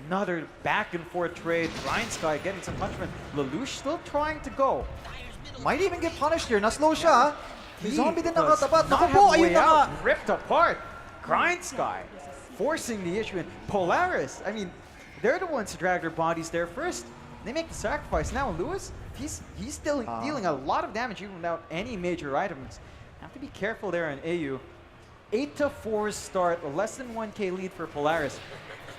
Another back and forth trade. Grindsky getting some punishment. Lelouch still trying to go. Might even get punished here. Na-slow siya. He Zombie din does nakatapat. not Naku have po, a ayun way na nga. out. Ripped apart. Grindsky forcing the issue in. Polaris, I mean, they're the ones who drag their bodies there first. They make the sacrifice. Now Lewis, he's still dealing a lot of damage even without any major items. Have to be careful there in AU. 8-4 start, a less than 1k lead for Polaris.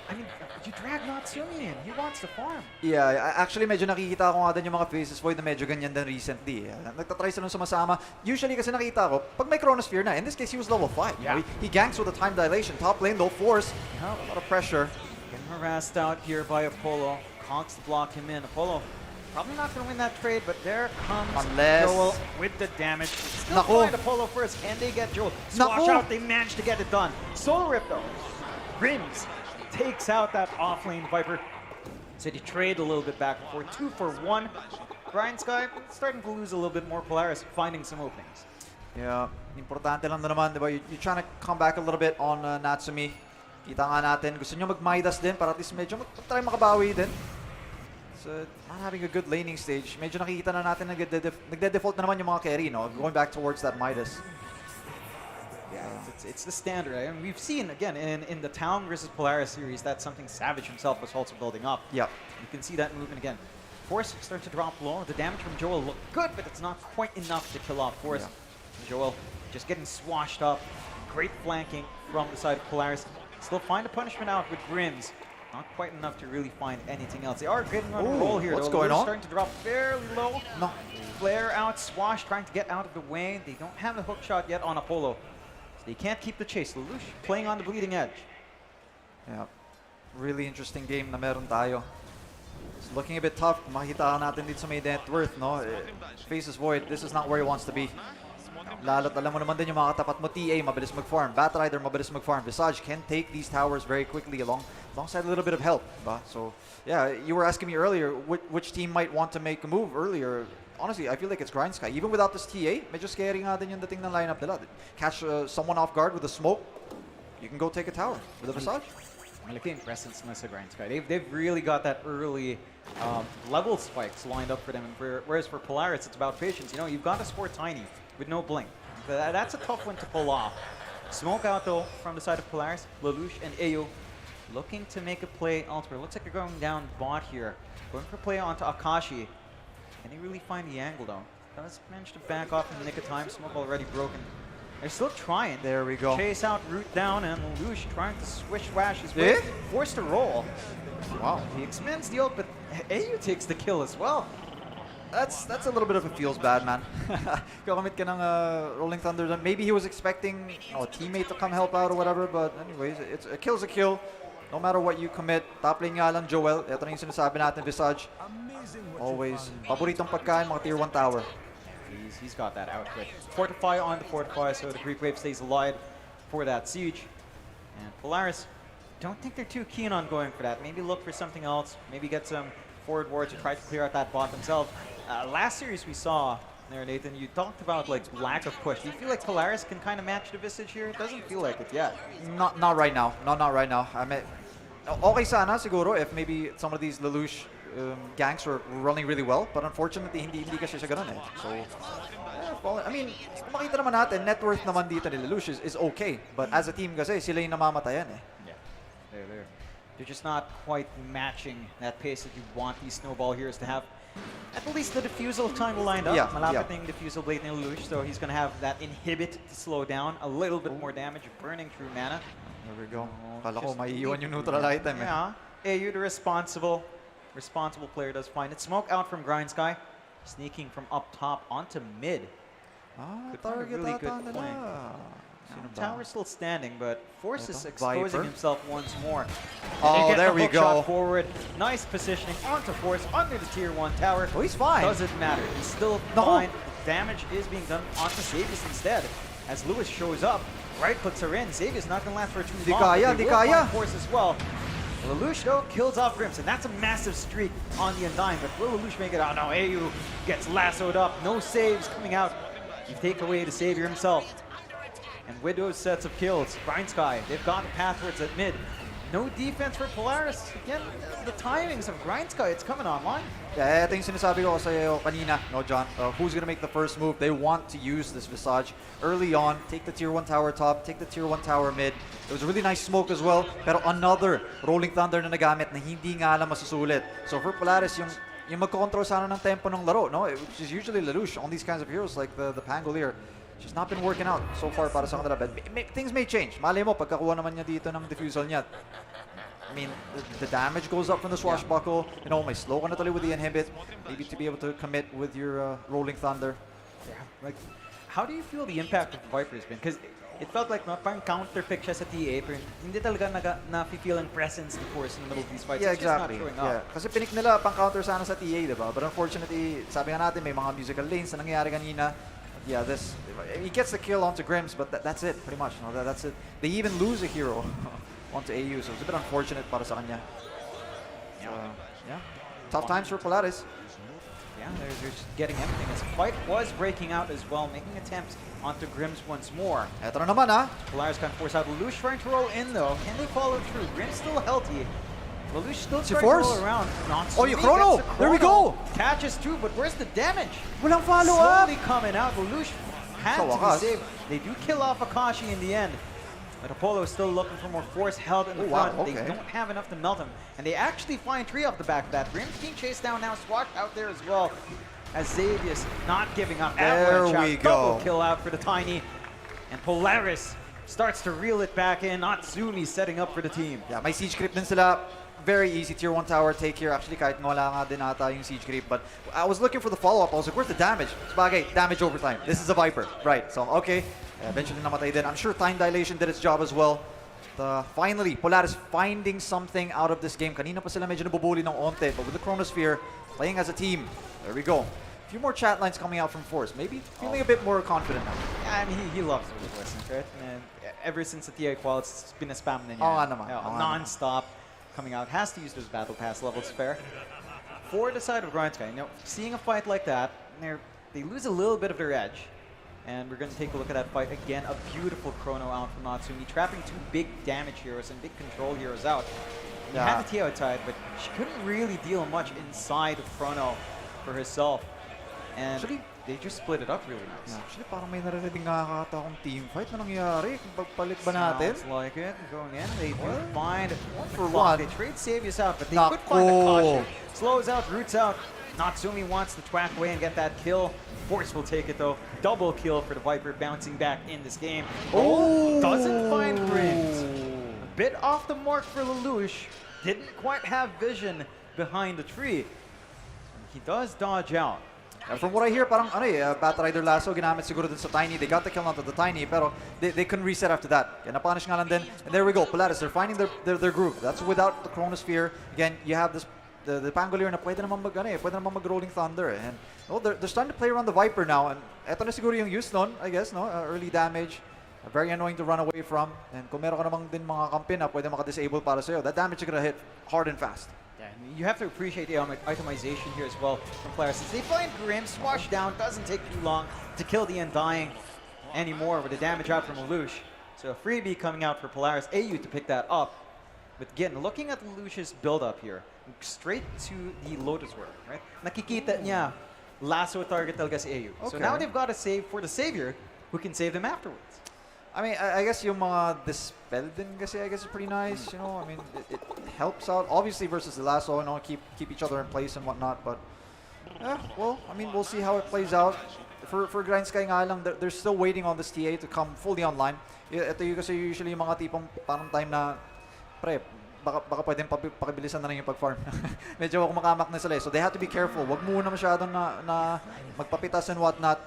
I mean, you drag Natsumi in. He wants to farm. Yeah, actually medyo nakikita ko nga din yung mga faces void na medyo ganyan din recently. Nagtatry sila sumasama. Usually kasi nakita ko, pag may Chronosphere na, in this case he was level 5. Yeah. He ganks with the time dilation. Top lane, low force. A lot of pressure. Getting harassed out here by Apollo. Conks to block him in. Apollo probably not going to win that trade, but there comes Joel with the damage. Still find Apollo first. Can they get Joel? Swash out. They managed to get it done. Soul Rip though. Rims takes out that offlane Viper. So they trade a little bit back and forth. 2 for 1. Grindsky starting to lose a little bit more. Polaris finding some openings. Yeah, importante lang na naman, diba? You're trying to come back a little bit on Natsumi. Kita nga natin, gusto nyo mag-Midas din para at least medyo try makabawi din. So, not having a good laning stage. Medyo nakikita na natin nagde-default na naman yung mga carry, no? Going back towards that Midas. Yeah, it's the standard. I mean, we've seen, again, in the Town versus Polaris series, that's something Savage himself was also building up. Yeah. You can see that movement again. Force starts to drop low. The damage from Joel looked good, but it's not quite enough to kill off Force. Yeah. Joel just getting swashed up. Great flanking from the side of Polaris. Still find a punishment out with Grims. Not quite enough to really find anything else. They are getting on a roll here. What's going on? Starting to drop fairly low. No. Flare out, Swash trying to get out of the way. They don't have the hook shot yet on Apollo. So they can't keep the chase. Lelouch playing on the bleeding edge. Yeah. Really interesting game na meron tayo. It's looking a bit tough. Makita natin dito sa may net worth, no? Faces void. This is not where he wants to be. Lalo't alam mo naman din yung mga katapat mo. TA, mabilis mag-farm. Batrider, mabilis mag-farm. Visage can take these towers very quickly alongside a little bit of help. Ba? So, yeah, you were asking me earlier which team might want to make a move earlier. Honestly, I feel like it's Grindsky. Even without this TA, medyo scary nga din yung dating ng lineup nila. Catch someone off guard with a smoke, you can go take a tower with a Visage. Malaking presence na sa Grindsky. They've really got that early level spikes lined up for them. Whereas for Polaris, it's about patience. You know, you've got to score Tiny with no blink. That's a tough one to pull off. Smoke out though from the side of Polaris. Lelouch and Ayo looking to make a play elsewhere. Looks like they're going down bot here. Going for a play onto Akashi. Can they really find the angle though? Does manage to back off in the nick of time. Smoke already broken. They're still trying. There we go. Chase out, root down, and Lelouch trying to swash his way. Forced to roll. Wow. He expends the ult, but Ayo takes the kill as well. That's a little bit of a feels bad, man. Kakamit ka ng Rolling Thunder. Maybe he was expecting a teammate to come help out or whatever, but anyways, it's a kill's a kill. No matter what you commit. Top lane nga lang, Joel. Ito na yung sinasabi natin, Visage. Always. Paboritong pagkain, mga tier 1 tower. He's got that output. Fortify on the Fortify, so the Greek Wave stays alive for that siege. And Polaris, don't think they're too keen on going for that. Maybe look for something else. Maybe get some forward wards to try to clear out that bot themselves. Last series we saw there, Nathan, you talked about like lack of push. Do you feel like Polaris can kind of match the Visage here? It doesn't feel like it yet. Not right now. Not right now. I mean, okay sana siguro if maybe some of these Lelouch ganks were running really well, but unfortunately hindi kasi siya ganun eh. So, I mean, makita naman natin, net worth naman dito ni Lelouch is okay, but as a team kasi sila yung namamatayan eh. Yeah, they're just not quite matching that pace that you want these snowball heroes to have. At least the defusal time lined up. Malapit na yung defusal blade ni Lelouch, so he's gonna have that inhibit to slow down a little bit more damage, burning through mana. There we go. Kala ko maiiwan yung neutral item eh. Yeah. AU, the responsible player, does find it. Smoke out from Grind Sky, sneaking from up top onto mid. Could find a really good flank. Tower still standing, but Force is exposing himself once more. Oh, there we go. Forward. Nice positioning onto Force under the tier 1 tower. Oh, he's fine. Doesn't matter. He's still fine. Damage is being done onto Xavius instead. As Lewis shows up, right clicks are in. Xavius not going to last for too long. They will find Force as well. Lelouch, though, kills off Grims, and that's a massive streak on the Undying. But will Lelouch make it out? No, AU gets lassoed up. No saves coming out. You take away the savior himself. And Widow's sets of kills. Grind Sky, they've got the path towards at mid. No defense for Polaris. Again, the timings of Grind Sky, it's coming online. Yeah, ito yung sinasabi ko sa'yo kanina, no, John? Who's gonna make the first move? They want to use this Visage early on. Take the tier 1 tower top, take the tier 1 tower mid. It was a really nice smoke as well, pero another Rolling Thunder na nagamit na hindi nga lang masusulit. So for Polaris, yung magkontrol sana ng tempo ng laro, no? Which is usually Lelouch on these kinds of heroes like the Pangolier. Just not been working out so far para sa kanila. But things may change. Malay mo, pagkakuha naman niya dito ng defusal niya. I mean, the damage goes up from the swashbuckle. You know, may slow ka na tuloy with the inhibit. Maybe to be able to commit with your Rolling Thunder. Yeah, like, how do you feel the impact of the Viper has been? Because it felt like parang counter-pick siya sa TA, pero hindi talaga na-feel ang presence of Force in the middle of these fights. Yeah, it's exactly. Just not showing up. Kasi pinik nila pang counter sana sa TA, diba? But unfortunately, sabi nga natin, may mga musical lanes na nangyayari kanina. Yeah, he gets the kill onto Grims, but that's it, pretty much. No, that's it. They even lose a hero onto AU, so it's a bit unfortunate para sa kanya. So, yeah, tough times for Polaris. Yeah, they're just getting everything. This fight was breaking out as well, making attempts onto Grims once more. Eto na naman, ha? Polaris can force out. Lelouch trying to roll in, though. Can they follow through? Grims still healthy. Lelouch still trying to roll around. Oh, you chrono! There we go! Catches two, but where's the damage? Walang follow-up! Slowly coming out. Lelouch had to be saved. They do kill off Akashi in the end. But Apollo is still looking for more Force held in the front. They don't have enough to melt him. And they actually find 3 off the back of that. Grims being chased down now. Swat out there as well. As Xavius not giving up. There we go. Double kill out for the Tiny. And Polaris starts to reel it back in. Natsumi setting up for the team. Yeah, may siege creep din sila. Very easy tier 1 tower take here. Actually, kahit wala nga din ata yung siege creep. But I was looking for the follow-up. I was like, where's the damage? Sabagay, damage overtime. This is a Viper. Right, so okay. Eventually namatay din. I'm sure Time Dilation did its job as well. Finally, Polaris finding something out of this game. Kanina pa sila medyo nabubuli ng onte, but with the Chronosphere, playing as a team. There we go. A few more chat lines coming out from Force. Maybe feeling a bit more confident now. Yeah, I mean, he loves those lessons, right? And ever since the TI qual, it's been a spam na niya. Oo nga naman. Non-stop coming out. Has to use those battle pass levels fair. For the side of Grind Sky, you know, seeing a fight like that, they lose a little bit of their edge. And we're going to take a look at that fight again. A beautiful chrono out from Natsumi, trapping 2 big damage heroes and big control heroes out. He had the TI outside, but she couldn't really deal much inside of chrono for herself. And actually, they just split it up really nice. Actually, parang may naririnig nga kata akong team fight na nangyari. Pagpalit ba natin? Sounds like it. Going in, they do find 1 for 1. They trade Xavius out, but they could find a caution. Slows out, roots out. Natsumi wants to twack away and get that kill. Force will take it though. Double kill for the Viper, bouncing back in this game. Oh, doesn't find Grims. A bit off the mark for Lelouch. Didn't quite have vision behind the tree. He does dodge out. From what I hear, parang Bat Rider Lasso ginamit siguro dun sa Tiny. They got the kill onto the Tiny, pero they couldn't reset after that. Kaya napunish nga lang din. And there we go, Polaris, they're finding their groove. That's without the Chronosphere. Again, you have this the Pangolier na pwede naman mag Rolling Thunder. And they're starting to play around the Viper now. And eto na siguro yung use nun, I guess, no? Early damage. Very annoying to run away from. And kung meron ka namang din mga kampi na pwede maka-disable para sa'yo, that damage is gonna hit hard and fast. Yeah, you have to appreciate the itemization here as well from Polaris. They find Grim, swash down, doesn't take too long to kill the Undying anymore with the damage out from Lelouch. So a freebie coming out for Polaris. AU to pick that up. But again, looking at Lucius' build-up here, straight to the Lotus World, right? Nakikita niya, lasso target talaga si AU. So Okay. now they've got to save for the savior, who can save them afterwards. I mean, I guess yung mga dispel din kasi I guess is pretty nice, you know. I mean, it helps out. Obviously versus the lasso, you know, keep each other in place and whatnot. But well, I mean, we'll see how it plays out. For Grind Sky nga lang, they're still waiting on this TA to come fully online. Ito yung kasi usually yung mga tipong parang time na, pre, baka pwedeng pakibilisan na lang yung pag-farm. Medyo kumakamak na sila eh. So they have to be careful. Wag muna masyadong na magpapitas and whatnot.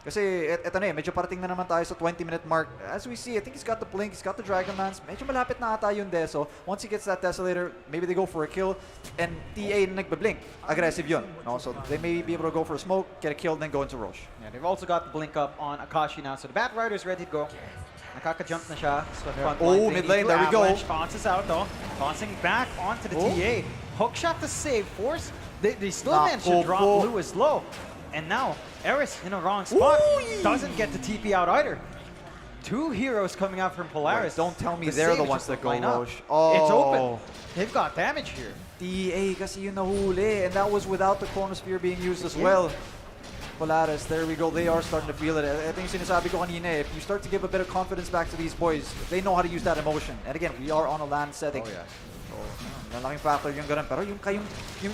Kasi eto na eh, medyo parating na naman tayo sa 20-minute mark. As we see, I think he's got the Blink, he's got the Dragon Lance. Medyo malapit na ata yung Deso. Once he gets that Desolator, maybe they go for a kill. And TA na nagbe-blink. Aggressive yun. No? So they may be able to go for a smoke, get a kill, then go into Roche. Yeah, they've also got the Blink up on Akashi now. So the Bat Rider's ready to go. Nakaka-jump na siya. So mid lane, there we go. Tosses out though. Tossing back onto the TA. Hookshot to save. Force. They still managed to drop Lewis low. And now, Eris in a wrong spot. Doesn't get the TP out either. Two heroes coming out from Polaris. Wait, don't tell me they're the ones that go Roche. It's open. They've got damage here. TA kasi yung nahuli. And that was without the Chronosphere being used as well. Polaris, there we go. They are starting to feel it. I think sinasabi ko kanina, if you start to give a bit of confidence back to these boys, they know how to use that emotion. And again, we are on a LAN setting. Oh, yeah. So, malaking factor yung ganun. Pero yung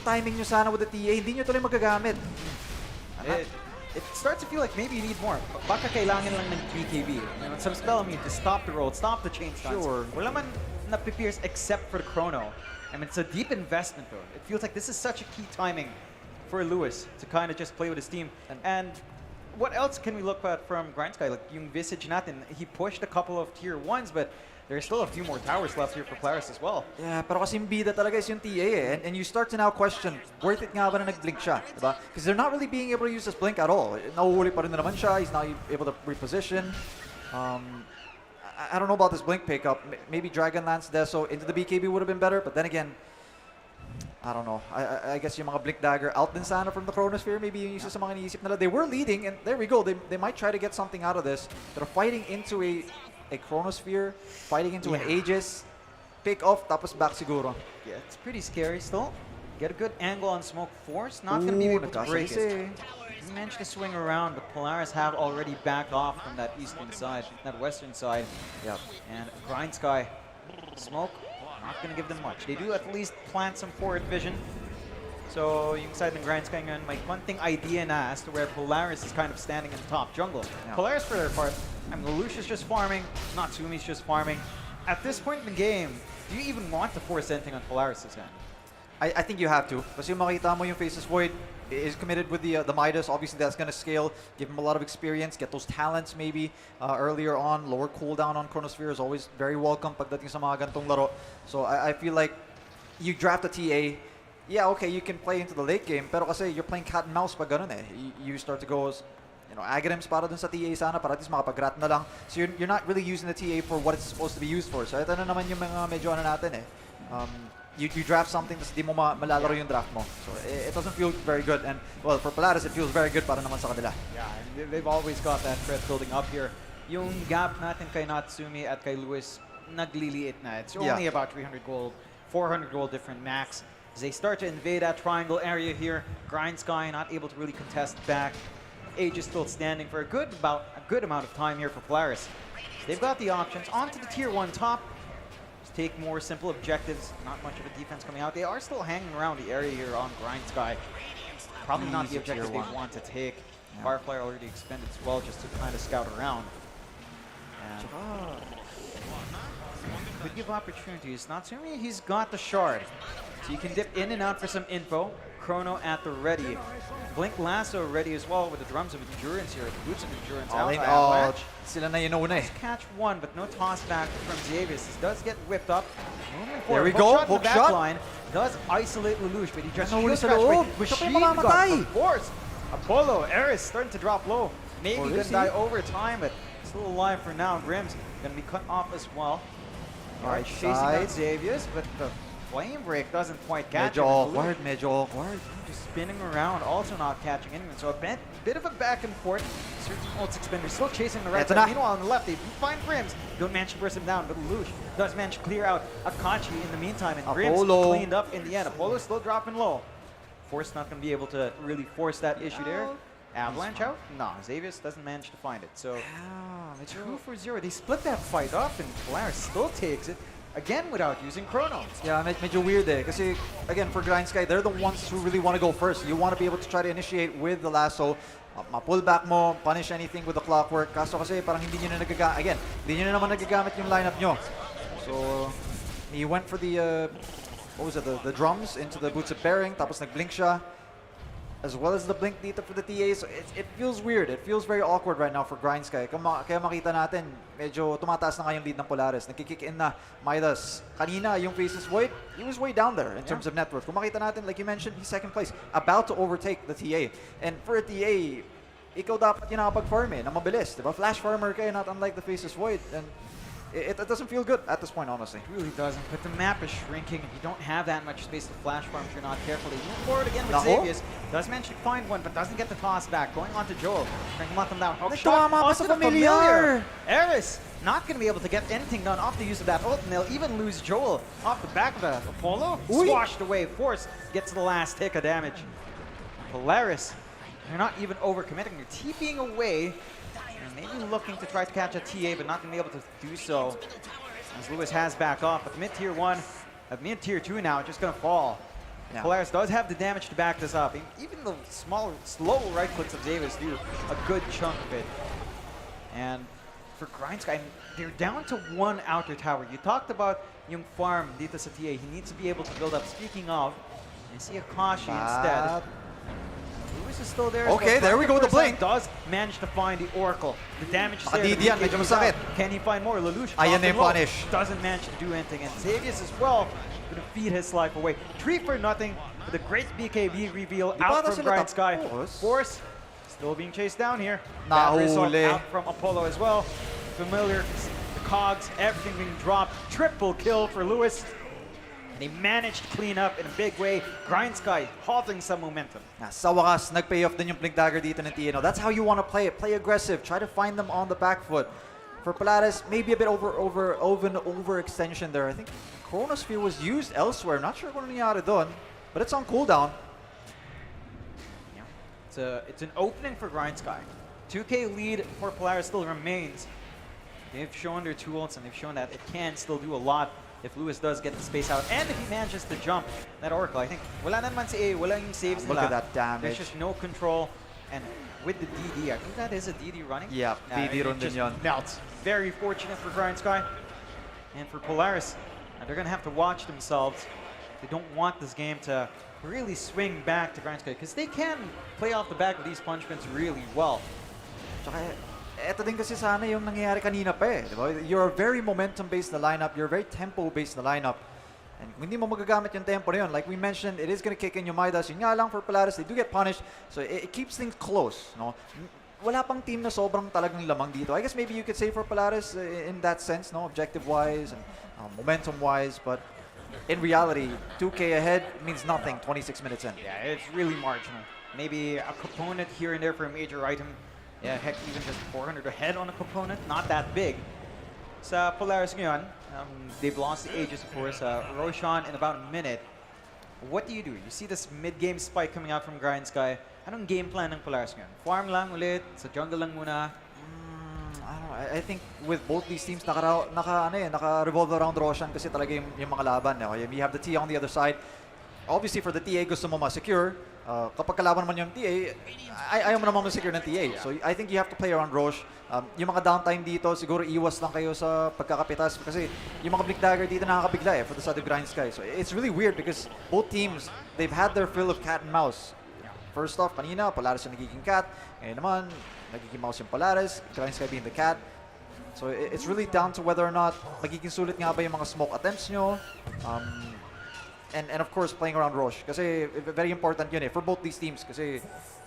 timing nyo sana with the TA, hindi nyo tuloy magagamit. It starts to feel like maybe you need more. Baka kailangan lang ng BKB. You know, some spell immune to stop the roll, stop the chain stunts. Sure. Wala man napipierce except for the chrono. I mean, it's a deep investment though. It feels like this is such a key timing for Lewis to kind of just play with his team. And what else can we look at from Grind Sky? Like yung Visage natin, he pushed a couple of tier 1s, but there's still a few more towers left here for Polaris as well. Yeah, pero kasi yung bida talaga is yung TA eh. And you start to now question, worth it nga ba na nag-blink siya? Diba? Because they're not really being able to use this blink at all. Nahuhuli pa rin na naman siya. He's not able to reposition. I don't know about this blink pickup. Maybe Dragon Lance Deso into the BKB would have been better. But then again, I don't know. I guess yung mga Blink Dagger out din sana from the Chronosphere. Maybe yung isa sa mga iniisip nila. They were leading and there we go. They might try to get something out of this. They're fighting into a Chronosphere, fighting into an Aegis, pick off, tapos back siguro. Yeah, it's pretty scary still. Get a good angle on Smoke Force, not going to be able to break it. He managed to swing around, but Polaris have already backed off from that eastern side, that western side. Yep. And Grind Sky, Smoke, not going to give them much. They do at least plant some forward vision. So yung side ng Grind Sky ngayon, may konting idea na as to where Polaris is kind of standing in top jungle. Yeah. Polaris for their part, I mean, Lucius just farming, Natsumi's just farming. At this point in the game, do you even want to force anything on Polaris' hand? I think you have to. Kasi makita mo yung Faceless Void is committed with the Midas. Obviously, that's going to scale, give him a lot of experience, get those talents maybe earlier on. Lower cooldown on Chronosphere is always very welcome pagdating sa mga gantong laro. So I feel like you draft a TA, yeah, okay, you can play into the late game, pero kasi you're playing cat and mouse pag ganun eh. You start to go, you know, Aghanim's para dun sa TA sana, para at least makapag-rat na lang. So you're not really using the TA for what it's supposed to be used for. So ito na naman yung mga medyo ano natin eh. You draft something tapos di mo malalaro yung draft mo. So it doesn't feel very good. And well, for Polaris, it feels very good para naman sa kanila. Yeah, they've always got that threat building up here. Yung gap natin kay Natsumi at kay Lewis, nagliliit na. It's only about 300 gold, 400 gold different max. As they start to invade that triangle area here, Grind Sky not able to really contest back. Age is still standing for a good amount of time here for Polaris. They've got the options onto the tier 1 top. Take more simple objectives, not much of a defense coming out. They are still hanging around the area here on Grind Sky. Probably not the objective they want to take. Yeah. Firefly already expended as well just to kind of scout around. And could give opportunities. Natsumi, he's got the shard. So you can dip in and out for some info. Chrono at the ready. Blink Lasso ready as well with the drums of endurance here, the boots of endurance out. Avalanche. Sila na yun una eh. Catch one, but no toss back from Xavius. This does get whipped up. There we go. Hook shot. Line does isolate Lelouch, but he just shoots Machine gun, of course. Apollo, Eris starting to drop low. Maybe gonna die over time, but still alive for now. Grim's gonna be cut off as well. Alright, chasing down Xavius, but the Flame Break doesn't quite catch Medyo him. awkward, medyo awkward. Just spinning around, also not catching anyone. So a bit of a back and forth. Certain ult expender still chasing the right Eto side. na. Meanwhile, on the left, they find Grims. Don't manage to burst him down, but Lelouch does manage to clear out Akachi in the meantime. And Grims Apollo. cleaned up in the end. Apollo still dropping low. Force not going to be able to really force that issue there. Avalanche out? No, Xavius doesn't manage to find it. So, it's 2-0. They split that fight up, and Polaris still takes it. Again, without using Chrono. Yeah, medyo weird eh. Kasi, again, for Grind Sky, they're the ones who really want to go first. You want to be able to try to initiate with the lasso. Ma-pull back mo, punish anything with the clockwork. Kaso kasi parang hindi nyo na nagagamit. Again, hindi nyo na naman nagagamit yung lineup nyo. So, he went for the, what was it, the drums into the boots of bearing. Tapos nag-blink siya. As well as the blink dito for the TA. So it feels weird. It feels very awkward right now for Grind Sky. Kaya makita natin, medyo tumataas na nga yung lead ng Polaris. Nagkikick in na Midas. Kanina, yung Faces Void, he was way down there in terms of net worth. Kung makita natin, like you mentioned, he's second place. About to overtake the TA. And for a TA, ikaw dapat yung nakapag-farm eh, na mabilis. Diba? Flash farmer kayo, not unlike the Faces Void. And it doesn't feel good at this point, honestly. It really doesn't. But the map is shrinking, and you don't have that much space to flash farm if you're not careful. They move forward again with Xavius. Does manage to find one, but doesn't get the toss back. Going on to Joel. Trying to lock him down. Hook shot onto the familiar. Eris not going to be able to get anything done off the use of that ult, and they'll even lose Joel off the back of the Apollo. Squashed away. Force gets the last tick of damage. Polaris, they're not even overcommitting. They're TPing away. Maybe looking to try to catch a TA, but not going to be able to do so. As Lewis has back off, but mid-tier 1, mid-tier 2 now, just going to fall. Yeah. Polaris does have the damage to back this up. Even the small, slow right clicks of Davis do a good chunk of it. And for Grind Sky, they're down to one outer tower. You talked about yung farm dito sa TA. He needs to be able to build up. Speaking of, I see Akashi instead. Lewis is still there. Okay, there we go with the blink. Does manage to find the Oracle. The damage is there. Nakadidian, medyo masakit. Can he find more? Lelouch Ayan na yung punish. doesn't manage to do anything. And Xavius as well going to feed his life away. 3-0 with a great BKB reveal out from Grind Sky. Force still being chased down here. Nahuli. Out from Apollo as well. Familiar, the cogs, everything being dropped. Triple kill for Lewis. And he managed to clean up in a big way. Grind Sky halting some momentum. Sa wakas, nag-pay off din yung Blink Dagger dito ng TNO. That's how you want to play it. Play aggressive. Try to find them on the back foot. For Polaris, maybe a bit overextension there. I think Chronosphere was used elsewhere. Not sure kung ano nangyari doon. But it's on cooldown. Yeah. It's an opening for Grind Sky. 2K lead for Polaris still remains. They've shown their two ults and they've shown that it can still do a lot if Lewis does get the space out, and if he manages to jump that Oracle. I think wala naman si A, wala yung saves nila. Look at that damage. There's just no control, and with the DD, I think that is a DD running. Yeah, DD run din yun. Melts. Very fortunate for Grind Sky, and for Polaris, they're gonna have to watch themselves. They don't want this game to really swing back to Grind Sky, because they can play off the back of these punishments really well. Tsaka, eto din kasi sana yung nangyayari kanina pa eh. Diba? You're very momentum-based na lineup. You're very tempo-based na lineup. And kung hindi mo magagamit yung tempo na yun, like we mentioned, it is gonna kick in yung Midas. Yun nga lang for Polaris, they do get punished. So it keeps things close. No? Wala pang team na sobrang talagang lamang dito. I guess maybe you could say for Polaris in that sense, no? Objective-wise and momentum-wise. But in reality, 2K ahead means nothing 26 minutes in. Yeah, it's really marginal. Maybe a component here and there for a major item. Yeah, heck, even just 400 ahead on a component, not that big. Sa Polaris ngayon, they've lost the Aegis, of course. Roshan in about a minute. What do? You see this mid-game spike coming out from Grind Sky. Anong game plan ng Polaris ngayon? Farm lang ulit, sa jungle lang muna. I think with both these teams, naka-revolve around Roshan kasi talaga yung mga laban. You have the T on the other side. Obviously, for the TA, gusto mo ma-secure. Kapag kalaban naman yung TA, ayaw mo naman ma-secure ng TA. So I think you have to play around Roche. Yung mga downtime dito, siguro iwas lang kayo sa pagkakapitas kasi yung mga Blink Dagger dito nakakabigla for the side of Grind Sky. So it's really weird because both teams, they've had their fill of cat and mouse. First off, kanina, Polaris yung nagiging cat. Ngayon naman, nagiging mouse yung Polaris, Grind Sky being the cat. So it's really down to whether or not magiging sulit nga ba yung mga smoke attempts nyo. And of course, playing around Roche. Kasi very important yun for both these teams. Kasi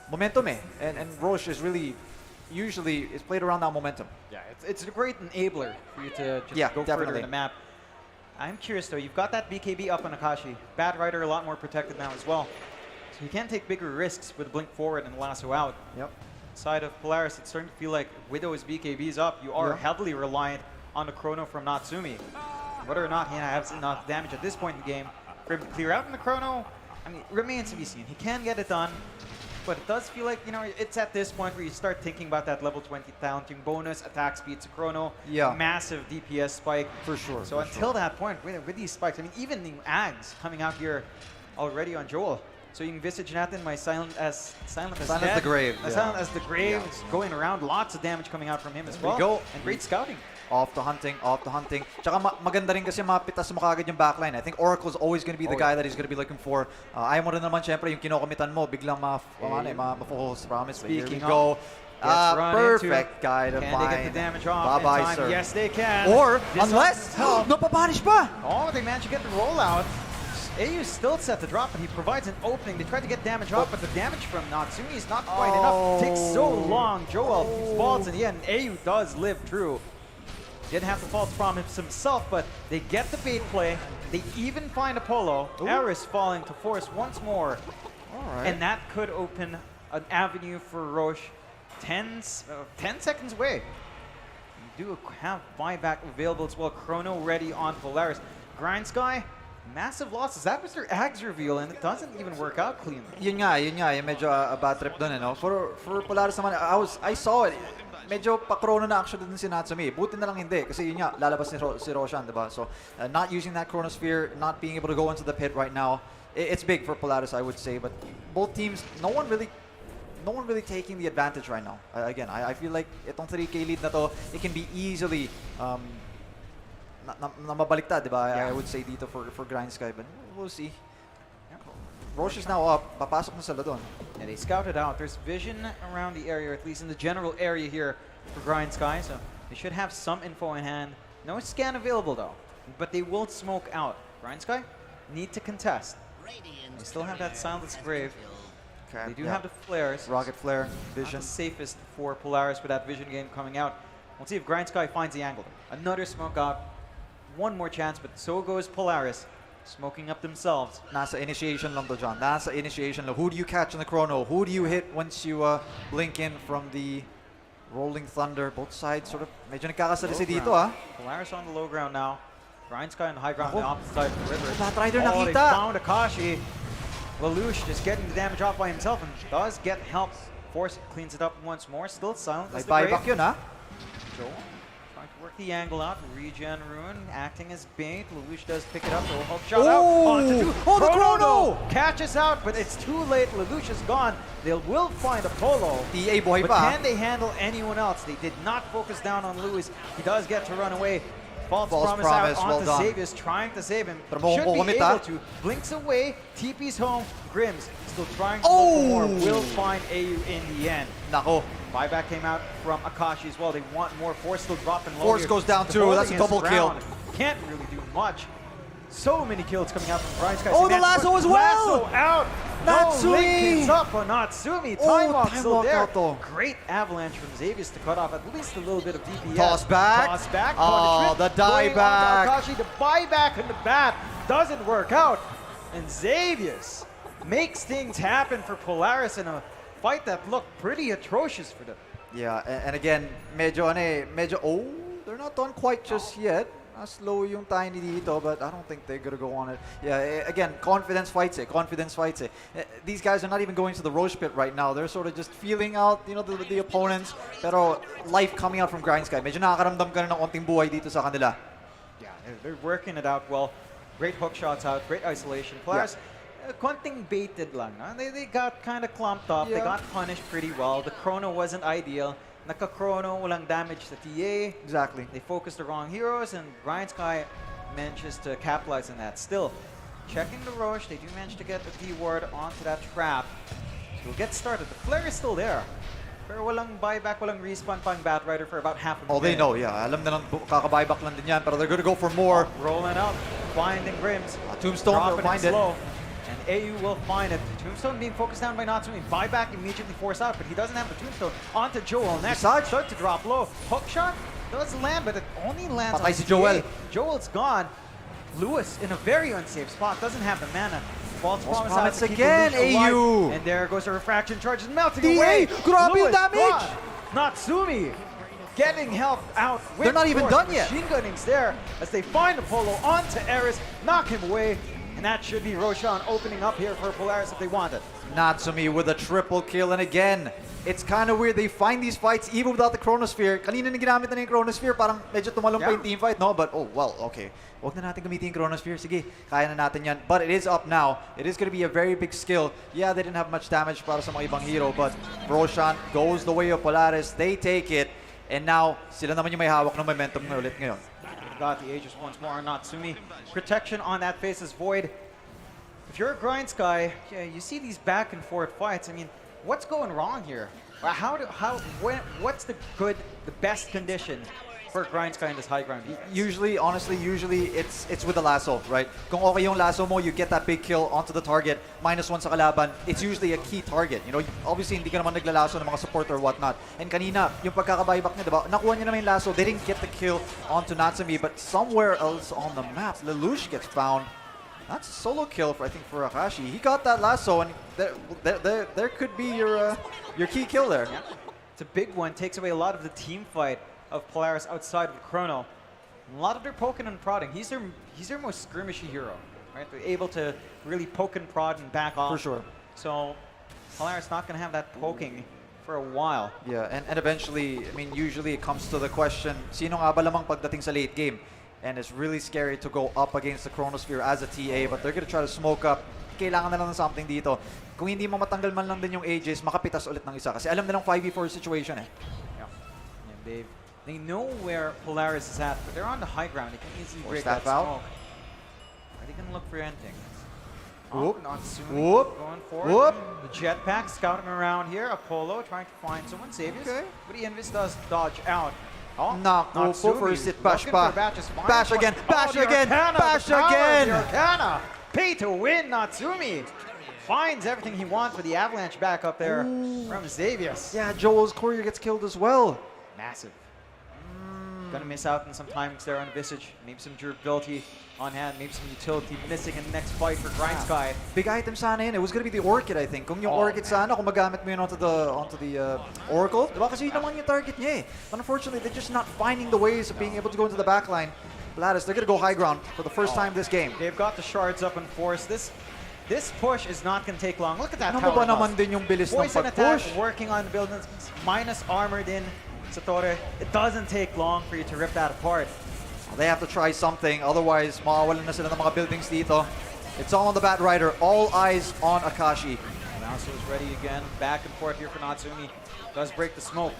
momentum And Roche is really, usually, is played around that momentum. Yeah, it's a great enabler for you to just go further in the map. I'm curious though, you've got that BKB up on Akashi. Bat Rider a lot more protected now as well. So you can take bigger risks with Blink forward and Lasso out. Yep. Side of Polaris, it's starting to feel like Widow's BKB's up. You are heavily reliant on the Chrono from Natsumi. Whether or not he has enough damage at this point in the game for him to clear out in the Chrono, I mean, remains to be seen. He can get it done, but it does feel like, you know, it's at this point where you start thinking about that level 20 talenting bonus, attack speed to Chrono, massive DPS spike. For sure. So until that point, with these spikes, I mean, even the Ags coming out here already on Joel. So you envisage natin my Silent as the Grave. Silent as the Grave. It's going around, lots of damage coming out from him as well. Go. And great scouting. Off the hunting, off the hunting. Tsaka maganda rin kasi mapitas mo kagad yung backline. I think Oracle's always going to be the guy that he's going to be looking for. Ayaw mo rin naman syempre yung kinokomitan mo, biglang ma-focus, promise. Here we go. Perfect guy to can find. They get the damage off Bye-bye, in time? sir. Yes, they can. Or, This unless, one- no papanish pa! Oh, they managed to get the rollout. AU still set to drop, but he provides an opening. They tried to get damage off, but the damage from Natsumi is not quite enough. It takes so long. Joel falls in the end. AU does live through. Didn't have the false promise himself, but they get the bait play. They even find Apollo. Eris falling to force once more. And that could open an avenue for Roche 10 seconds away. You do have buyback available as well. Chrono ready on Polaris. Grind Sky, massive losses. That was their Ags reveal, and it doesn't even work out cleanly. Yun nga, yung medyo a bad trip dun, no? For Polaris naman, I saw it. Medyo pa-chrono na actually dun si Natsumi. Buti na lang hindi, kasi yun nga, lalabas si Roshan, diba? So, not using that chronosphere, not being able to go into the pit right now, it's big for Polaris, I would say. But both teams, no one really taking the advantage right now. Again, I feel like itong 3K lead na to, it can be easily na mabaliktad, diba? I would say dito for Grind Sky, but we'll see. Roche is now up. Papasok na sila doon. Yeah, they scouted out. There's vision around the area, or at least in the general area here for Grind Sky, so they should have some info in hand. No scan available though, but they will smoke out. Grind Sky need to contest. They still have that Silenced Grave. Okay, They do have the flares. Rocket Flare, Vision. Not the safest for Polaris with that Vision game coming out. We'll see if Grind Sky finds the angle. Another smoke out. One more chance, but so goes Polaris. Smoking up themselves. Nasa initiation lang to, John. Nasa initiation lang. Who do you catch in the chrono? Who do you hit once you blink in from the Rolling Thunder? Both sides sort of medyo nagkakasalisi dito, ah. Polaris on the low ground now. Grind Sky on the high ground on the opposite side of the river. Bat Rider They nakita. found Akashi. Lelouch just getting the damage off by himself and does get help. Force cleans it up once more. Still silent. May buyback yun, ah. Joel trying to work the angle out. Regen Rune acting as bait. Lelouch does pick it up. The hook shot out. Oh, the chrono! Catches out, but it's too late. Lelouch is gone. They will find Apollo. TA buhay But pa. can they handle anyone else? They did not focus down on Lewis. He does get to run away. False promise out well onto done. Xavius, trying to save him. Pero mukhang Should be kukumit, able ah. to. Blinks away, TP's home. Grims still trying to look for more. Will find AU in the end. Nako. Buyback came out from Akashi as well. They want more. Force still dropping low. Force here. goes down The too. ball That's a against double kill. ground. Can't really do much. So many kills coming out from Brian Sky. Oh, the lasso as well! Lasso out! Natsumi! No link is up on Natsumi. Oh, Time walk time still walk there. out though. Great avalanche from Xavius to cut off at least a little bit of DPS. Toss back. Toss back. Oh, the Going dieback. onto Akashi. The buyback in the bat doesn't work out. And Xavius makes things happen for Polaris in a fight that looked pretty atrocious for them. Yeah, and again, medyo they're not done quite just yet. Slow yung Tiny dito, but I don't think they're gonna go on it. Yeah, again, confidence fights it. These guys are not even going to the Roche pit right now. They're sort of just feeling out, you know, the opponents. Pero life coming out from Grind Sky. Medyo nakakaramdam ka na ng konting buhay dito sa kanila. Yeah, they're working it out well. Great hook shots out, great isolation. Players, konting baited lang. No? They got kind of clumped up. They got punished pretty well. The chrono wasn't ideal. Naka-chrono, walang damage to TA. Exactly. They focused the wrong heroes, and Grind Sky manages to capitalize on that. Still, checking the Roche, they do manage to get the D-ward onto that trap. So we'll get started. The flare is still there. Pero walang buyback, walang respawn pang Bat Rider for about half a minute. Oh, they know, yeah. Alam na lang, kaka-buyback lang din yan, pero they're gonna go for more. Rolling up, finding Grims. Tombstone will find it. Slow. And AU will find it. Tombstone being focused down by Natsumi. Buyback immediately forced out, but he doesn't have the Tombstone. Onto Joel next. Start to drop low. Hook shot does land, but it only lands Patay on si TA. Joel. Joel's gone. Lewis in a very unsafe spot, doesn't have the mana. False promise out promise to keep again, Lelouch alive. AU. And there goes a refraction charge, is melting DA, away. grabe yung Lewis damage. gone. Natsumi getting helped out. With They're not even force. done yet. Machine gunning's there as they find Apollo onto Eris, knock him away. And that should be Roshan opening up here for Polaris if they want it. Natsumi with a triple kill, and again, it's kind of weird. They find these fights even without the Chronosphere. Kanina na ginamit na yung Chronosphere, parang medyo tumalong pa yung team fight, no? But, oh, well, okay. Huwag na natin gamitin yung Chronosphere. Sige, kaya na natin yan. But it is up now. It is going to be a very big skill. Yeah, they didn't have much damage para sa mga ibang hero, but Roshan goes the way of Polaris. They take it, and now, sila naman yung may hawak ng momentum na ulit ngayon. Got the Aegis once more, Natsumi. Protection on that face is void. If you're a Grind Sky, yeah, you see these back and forth fights. I mean, what's going wrong here? What's the best condition for Grind Sky in this high ground? Usually, honestly, it's with the lasso, right? Kung okay yung lasso mo, you get that big kill onto the target, -1 sa kalaban, it's usually a key target. You know, obviously, hindi ka naman naglalaso ng mga support or whatnot. And kanina, yung pagkakabuyback niya, diba? Nakuha niya naman yung lasso, they didn't get the kill onto Natsumi, but somewhere else on the map, Lelouch gets found. That's a solo kill for, I think, for Akashi. He got that lasso, and there could be your key kill there. Yeah. It's a big one. Takes away a lot of the team fight of Polaris outside of Chrono. A lot of their poking and prodding. He's their most skirmishy hero, right? They're able to really poke and prod and back off. For sure. So Polaris not going to have that poking for a while. Yeah, and eventually, I mean, usually it comes to the question, sino nga ba lamang pagdating sa late game? And it's really scary to go up against the Chronosphere as a TA, but they're going to try to smoke up. Kailangan na lang ng something dito. Kung hindi mo matanggal man lang din yung Aegis, makapitas ulit ng isa. Kasi alam nilang 5v4 situation eh. Yeah. And they know where Polaris is at, but they're on the high ground. They can easily break that smoke. Are they going to look for anything? Whoop. Natsumi Whoop. going for it. Whoop. The jetpack scouting around here. Apollo trying to find someone. Savius. Okay. But the Invis does dodge out. Oh, Naku, go first hit, bash pa. Bash again, bash the again, Arcana, bash the power of again! the Arcana. Pay to win, Natsumi. Finds everything he wants for the avalanche back up there from Xavius. Yeah, Joel's courier gets killed as well. Massive. Gonna miss out on some timings there on Visage. Maybe some durability on hand, maybe some utility missing in the next fight for Grind Sky. Big item sana yun. It was gonna be the Orchid, I think. Kung yung Orchid sana, kung magamit mo yun onto the Oracle, diba? Kasi yun naman yung target niya eh. But unfortunately, they're just not finding the ways of being able to go into the backline. Polaris, they're gonna go high ground for the first time this game. They've got the shards up in force. This push is not gonna take long. Look at that Ano tower ba naman din yung bilis ng Poison attack, pag-push? working on the buildings, minus armored in sa Torre. It doesn't take long for you to rip that apart. They have to try something, otherwise mawawalan na sila ng mga buildings dito. It's all on the Bat Rider, all eyes on Akashi. Mouse is ready again, back and forth here for Natsumi. Does break the smoke.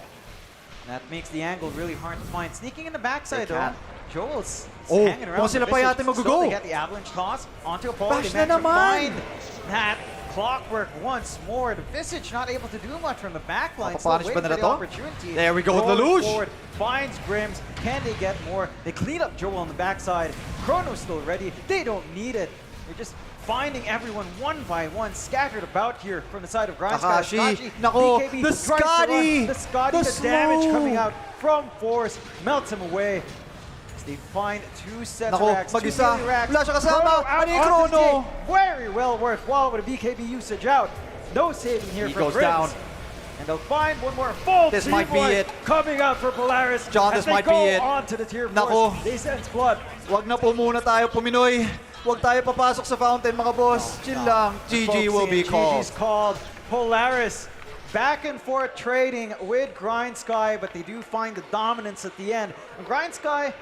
And that makes the angle really hard to find. Sneaking in the backside though. Joel's hanging around. Sila pa yata Still, they get the avalanche toss onto Apollo. Bash They na manage to naman! find that clockwork once more. The Visage not able to do much from the backline. Still Mapapunish ba waiting for nila the to? opportunity. There we go with Rolling Lelouch. forward, finds Grims. Can they get more? They clean up Joel on the backside. Chrono's still ready. They don't need it. They're just finding everyone one by one scattered about here from the side of Grind Sky. Takahashi, nako, BKB the tries to run. Scotty! The Scotty, The the damage slow! coming out from Force melts him away. They find two sets Nako, of racks, two mag-isa. melee racks. Wala siya kasama. Chrono out Ano yung onto the Chrono? gate. Very well worthwhile with a BKB usage out. No saving here He for goes Grims. down. And they'll find one more full This team might be fight it. coming out for Polaris. John, as this they might go be it. on to the tier 4. Nako. They sense blood. Wag na po muna tayo puminoy. Wag tayo papasok sa fountain, mga boss. Chill lang. GG will be called. GG's called. Polaris back and forth trading with Grind Sky, but they do find the dominance at the end. And Grind Sky,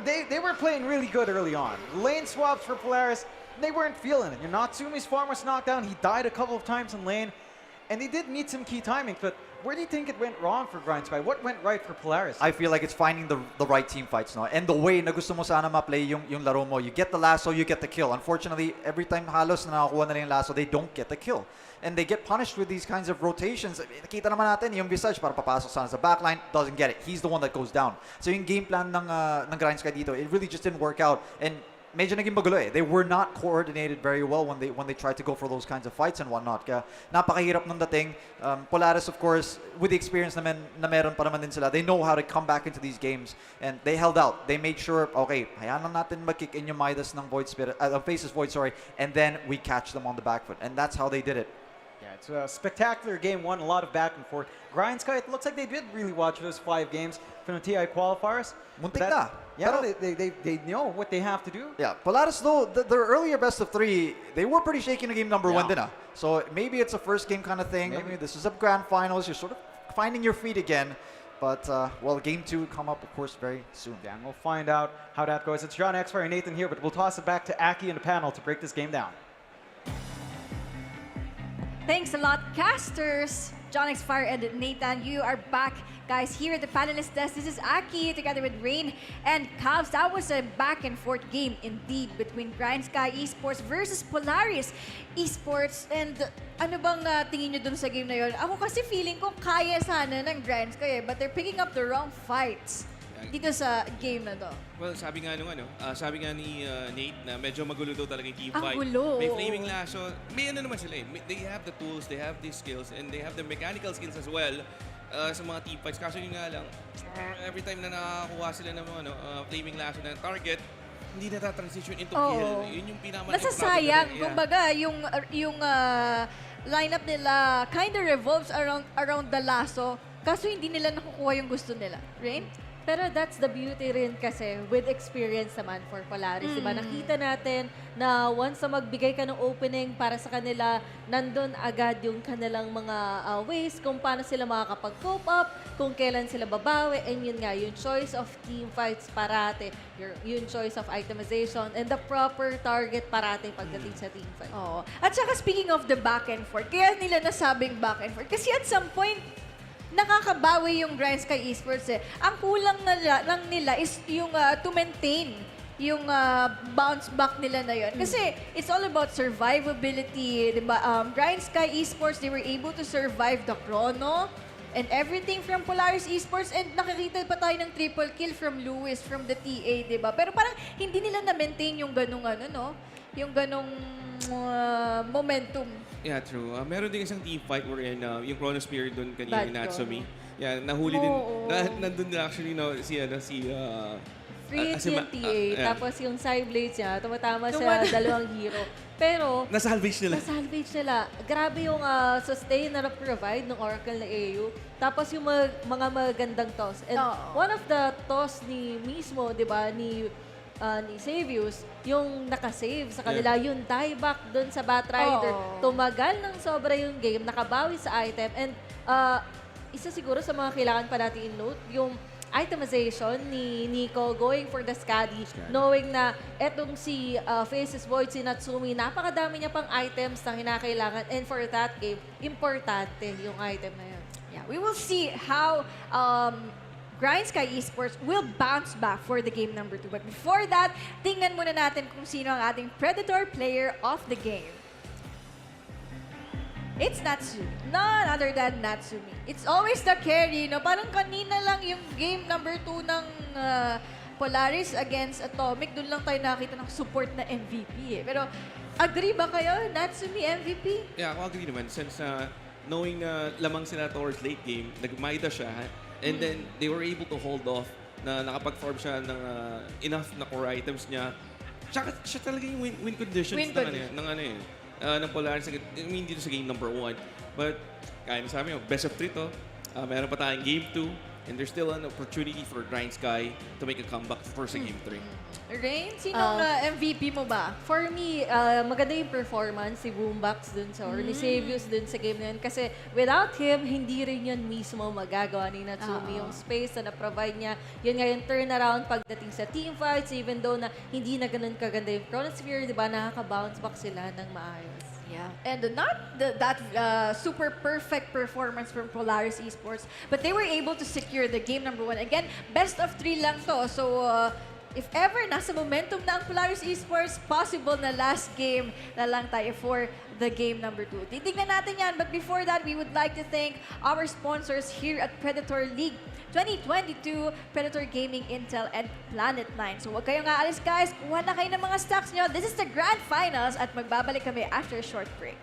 they were playing really good early on. Lane swaps for Polaris, they weren't feeling it. Natsumi's farm was knocked down. He died a couple of times in lane. And they did need some key timing, but where do you think it went wrong for Grind Sky? What went right for Polaris? I feel like it's finding the right team fights, no? And the way na gusto mo sana ma-play yung laro mo. You get the lasso, you get the kill. Unfortunately, every time halos na nakakuha nila yung lasso, they don't get the kill. And they get punished with these kinds of rotations. Nakita naman natin yung Visage para papasok sana sa backline, doesn't get it. He's the one that goes down. So yung game plan ng Grind Sky dito, it really just didn't work out. And medyo naging magulo eh. They were not coordinated very well when they tried to go for those kinds of fights and whatnot. Kaya napakahirap nung dating. Polaris, of course, with the experience na meron pa naman din sila, they know how to come back into these games. And they held out. They made sure, okay, hayaan lang natin mag-kick in yung Midas ng Void Spirit, Faces Void, sorry, and then we catch them on the back foot. And that's how they did it. Yeah, it's a spectacular game, one, a lot of back and forth. Grind Sky, it looks like they did really watch those 5 games from the TI qualifiers. Muntik na. Yeah, they know what they have to do. Yeah, Polaris though, their earlier best of 3, they were pretty shaky in game number 1 din ah. So maybe it's a first game kind of thing. I mean, this is a grand finals. You're sort of finding your feet again. But, well, game 2 come up, of course, very soon. Yeah, and we'll find out how that goes. It's John Xfire and Nathan here, but we'll toss it back to Aki and the panel to break this game down. Thanks a lot, casters. John Xfire and Nathan, you are back, guys, here at the panelist desk. This is Aki together with Rain and Cavs. That was a back and forth game indeed between Grind Sky Esports versus Polaris Esports. And ano bang tingin nyo dun sa game na yun? Ako kasi feeling ko kaya sana ng Grind Sky but they're picking up the wrong fights dito sa game na to. Well, sabi nga ni Nate na medyo magulo daw talaga yung team Ang fight. gulo. May flaming lasso. May ano naman sila eh. They have the tools, they have the skills, and they have the mechanical skills as well sa mga team fights. Kaso yun nga lang, every time na nakakuha sila ng flaming lasso ng target, hindi na-transition into kill. Yun yung pinamalaking Nasasayang. Kumbaga, yung lineup nila kind of revolves around the lasso. Kaso hindi nila nakukuha yung gusto nila. Rain? Pero that's the beauty rin kasi with experience naman for Polaris. Diba? Nakita natin na once na magbigay ka ng opening para sa kanila, nandun agad yung kanilang mga ways kung paano sila makakapag-cope up, kung kailan sila babawi, and yun nga, yung choice of team fights parate, yung choice of itemization, and the proper target parate pagdating sa team fight. Oo. At saka speaking of the back and forth, kaya nila nasabing back and forth. Kasi at some point, nakakabawi yung Grind Sky Esports eh. Ang kulang lang nila is yung to maintain yung bounce back nila na yun. Kasi it's all about survivability, diba? Grind Sky Esports, they were able to survive the chrono and everything from Polaris Esports, and nakikita pa tayo ng triple kill from Lewis, from the TA, diba? Pero parang hindi nila na-maintain yung ganung yung ganung momentum. Yeah, true. Meron din isang team fight wherein yung Chrono Spear doon kanina ni Natsumi. Yeah, nahuli din. Nandun din actually Free yung TA, tapos yung side blades niya, tumatama sa dalawang hero. Pero, nasalvage nila. Grabe yung sustain na provide ng Oracle na AU. Tapos yung mga magandang toss. And one of the toss ni mismo, di ba, ni Savius, yung nakasave sa kanila, yung dieback dun sa Batrider. Tumagal ng sobra yung game, nakabawi sa item, and isa siguro sa mga kailangan pa natin i-note, yung itemization ni Nico going for the Scuddy, knowing na etong si Faces Void, si Natsumi, napakadami niya pang items na kinakailangan, and for that game, importante yung item na yun. Yeah, we will see how Grind Sky Esports will bounce back for the game number 2. But before that, tingnan muna natin kung sino ang ating Predator player of the game. It's Natsumi. None other than Natsumi. It's always the carry, no? Parang kanina lang yung game number 2 ng Polaris against Atomic. Doon lang tayo nakita ng support na MVP eh. Pero agree ba kayo, Natsumi MVP? Yeah, ako agree naman. Since knowing na lamang sila towards late game, nagmaida siya, and then they were able to hold off na nakapag-form siya ng enough na core items niya. Tsaka siya talaga yung win conditions ng Polaris. I mean, dito sa game number 1. But, kaya na sabi, best of 3 to. Meron pa tayong game 2. And there's still an opportunity for Grind Sky to make a comeback for sa game 3. Rain, sinong MVP mo ba? For me, maganda yung performance ni Boombox dun sa, or ni Savius dun sa game na yun. Kasi without him, hindi rin yun mismo magagawa ni Natsumi. Yung space na na-provide niya, yun nga yung turnaround pagdating sa team fights, even though na hindi na ganun kaganda yung Chronosphere, di ba, nakaka-bounce back sila ng maayos. Yeah, and not that super perfect performance from Polaris Esports, but they were able to secure the game number 1. Again, best of 3 lang to. So, if ever nasa momentum na ang Polaris Esports, possible na last game na lang tayo for the game number 2. Titignan natin yan, but before that, we would like to thank our sponsors here at Predator League. 2022 Predator Gaming Intel and Planet 9. So huwag kayong aalis guys, kuha na kayo ng mga stocks nyo. This is the Grand Finals at magbabalik kami after a short break.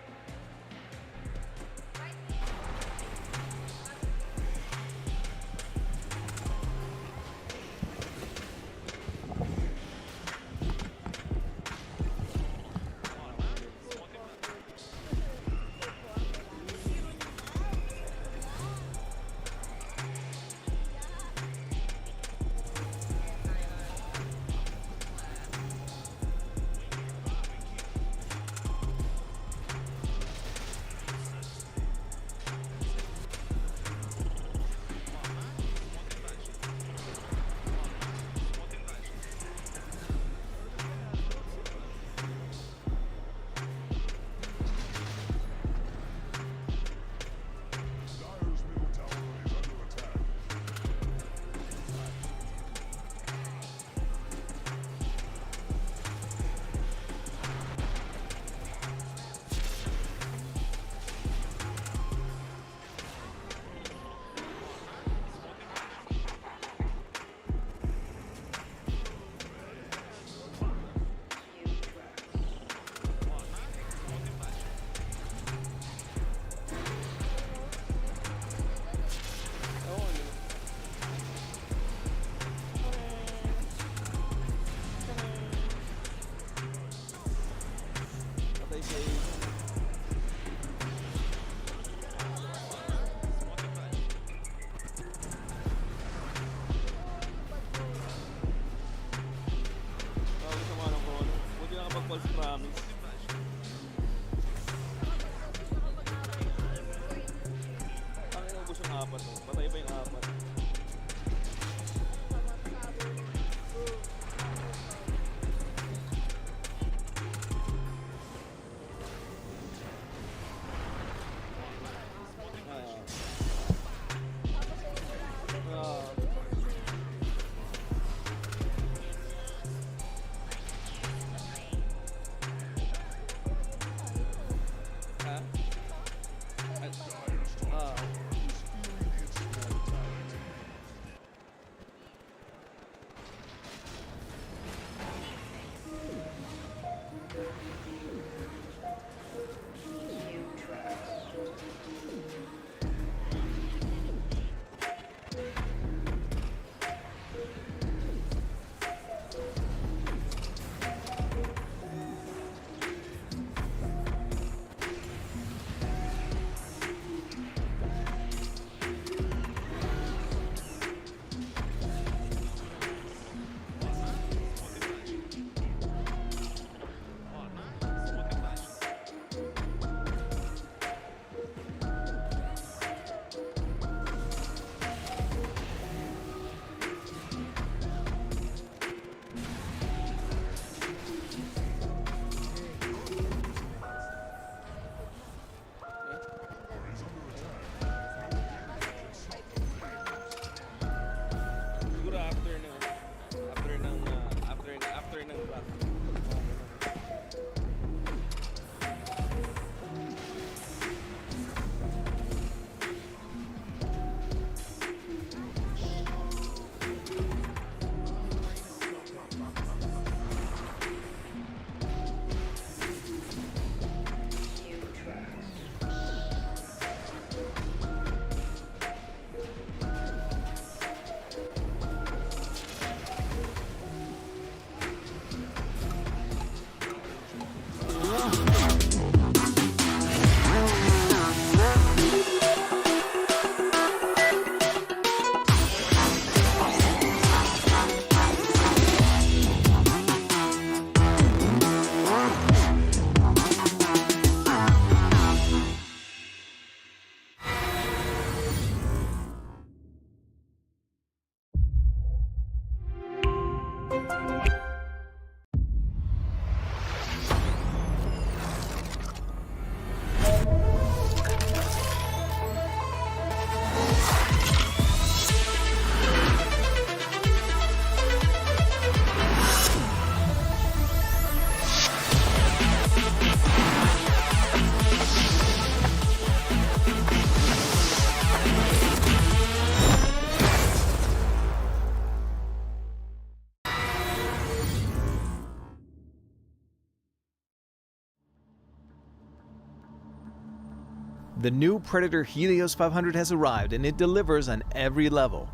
The new Predator Helios 500 has arrived and it delivers on every level.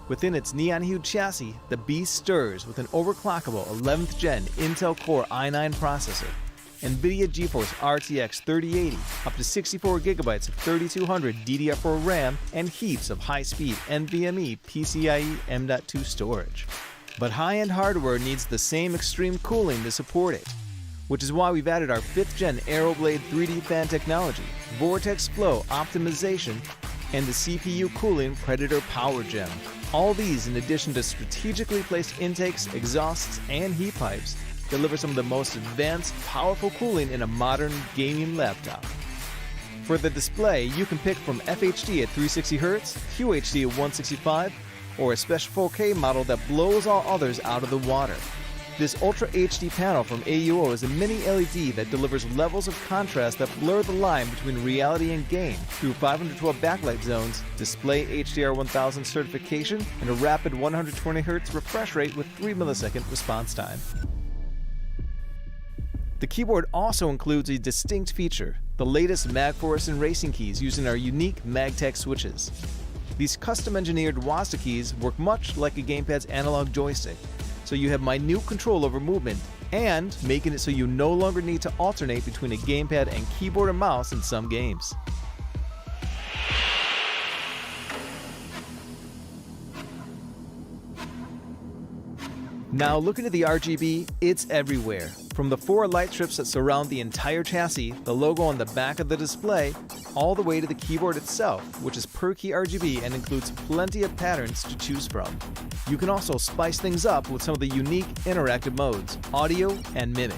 Within its neon-hued chassis, the beast stirs with an overclockable 11th Gen Intel Core i9 processor, NVIDIA GeForce RTX 3080, up to 64 gigabytes of 3200 DDR4 RAM, and heaps of high-speed NVMe PCIe M.2 storage. But high-end hardware needs the same extreme cooling to support it, which is why we've added our 5th Gen Aeroblade 3D fan technology, Vortex Flow optimization, and the CPU cooling Predator Power Gem. All these, in addition to strategically placed intakes, exhausts, and heat pipes, deliver some of the most advanced, powerful cooling in a modern gaming laptop. For the display, you can pick from FHD at 360Hz, QHD at 165, or a special 4K model that blows all others out of the water. This Ultra HD panel from AUO is a mini LED that delivers levels of contrast that blur the line between reality and game through 512 backlight zones, display HDR 1000 certification, and a rapid 120Hz refresh rate with 3 millisecond response time. The keyboard also includes a distinct feature, the latest MagForce and racing keys using our unique MagTech switches. These custom-engineered WASDA keys work much like a gamepad's analog joystick, so you have minute control over movement, and making it so you no longer need to alternate between a gamepad and keyboard and mouse in some games. Now looking at the RGB, it's everywhere. From the 4 light strips that surround the entire chassis, the logo on the back of the display, all the way to the keyboard itself, which is per key RGB and includes plenty of patterns to choose from. You can also spice things up with some of the unique interactive modes, audio and mimic.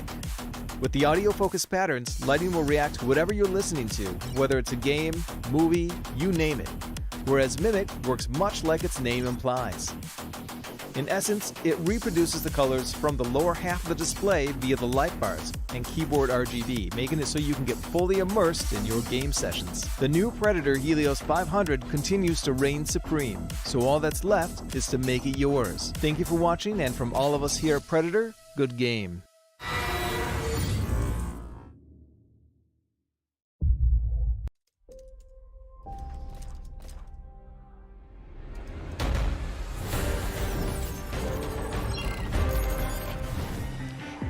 With the audio-focused patterns, lighting will react to whatever you're listening to, whether it's a game, movie, you name it. Whereas mimic works much like its name implies. In essence, it reproduces the colors from the lower half of the display via the light bars and keyboard RGB, making it so you can get fully immersed in your game sessions. The new Predator Helios 500 continues to reign supreme, so all that's left is to make it yours. Thank you for watching, and from all of us here at Predator, good game.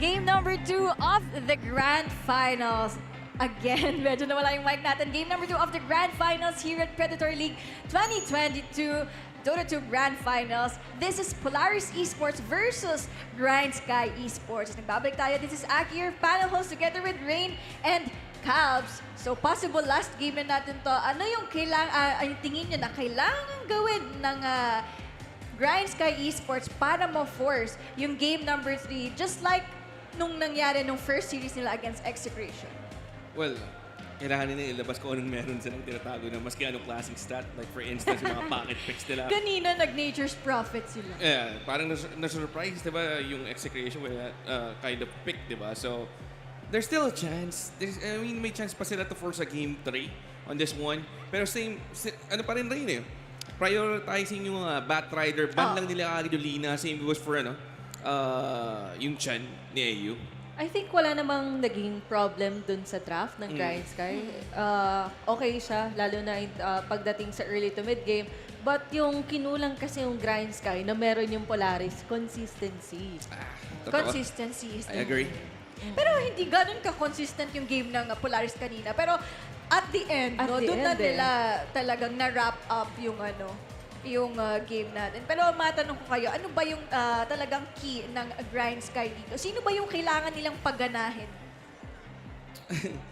Game number 2 of the Grand Finals. Again, medyo nawala yung mic natin. Game number 2 of the Grand Finals here at Predator League 2022 Dota 2 Grand Finals. This is Polaris Esports versus Grind Sky Esports. Nagbabalik tayo. This is Aki, your panel host, together with Rain and Calbs. So, possible last game na natin to. Ano yung tingin nyo na kailangan gawin ng Grind Sky Esports para ma-force yung game number 3, just like nung nangyari nung first series nila against Execration? Well, kailangan nila ilabas kung anong meron silang tinatago na maski anong klaseng stat. Like for instance, yung mga pocket picks nila. Kanina, nag-Nature's Prophet sila. Yeah, parang na-surprise, diba, yung Execration with that kind of pick, diba? So, there's still a chance. May chance pa sila to force a game 3 on this one. Pero ano pa rin eh. Prioritizing yung Batrider, ban lang nila Aridolina, same goes for yung Chan ni AU. I think wala namang naging problem dun sa draft ng Grind Sky. Okay siya, lalo na pagdating sa early to mid game. But yung kinulang kasi yung Grind Sky na meron yung Polaris, consistency. Consistency is I agree. Pero hindi ganun ka-consistent yung game ng Polaris kanina. Pero at the end, doon na nila talagang na-wrap up yung game natin. Pero matanong ko kayo, ano ba yung talagang key ng Grind Sky dito? Sino ba yung kailangan nilang pagganahin?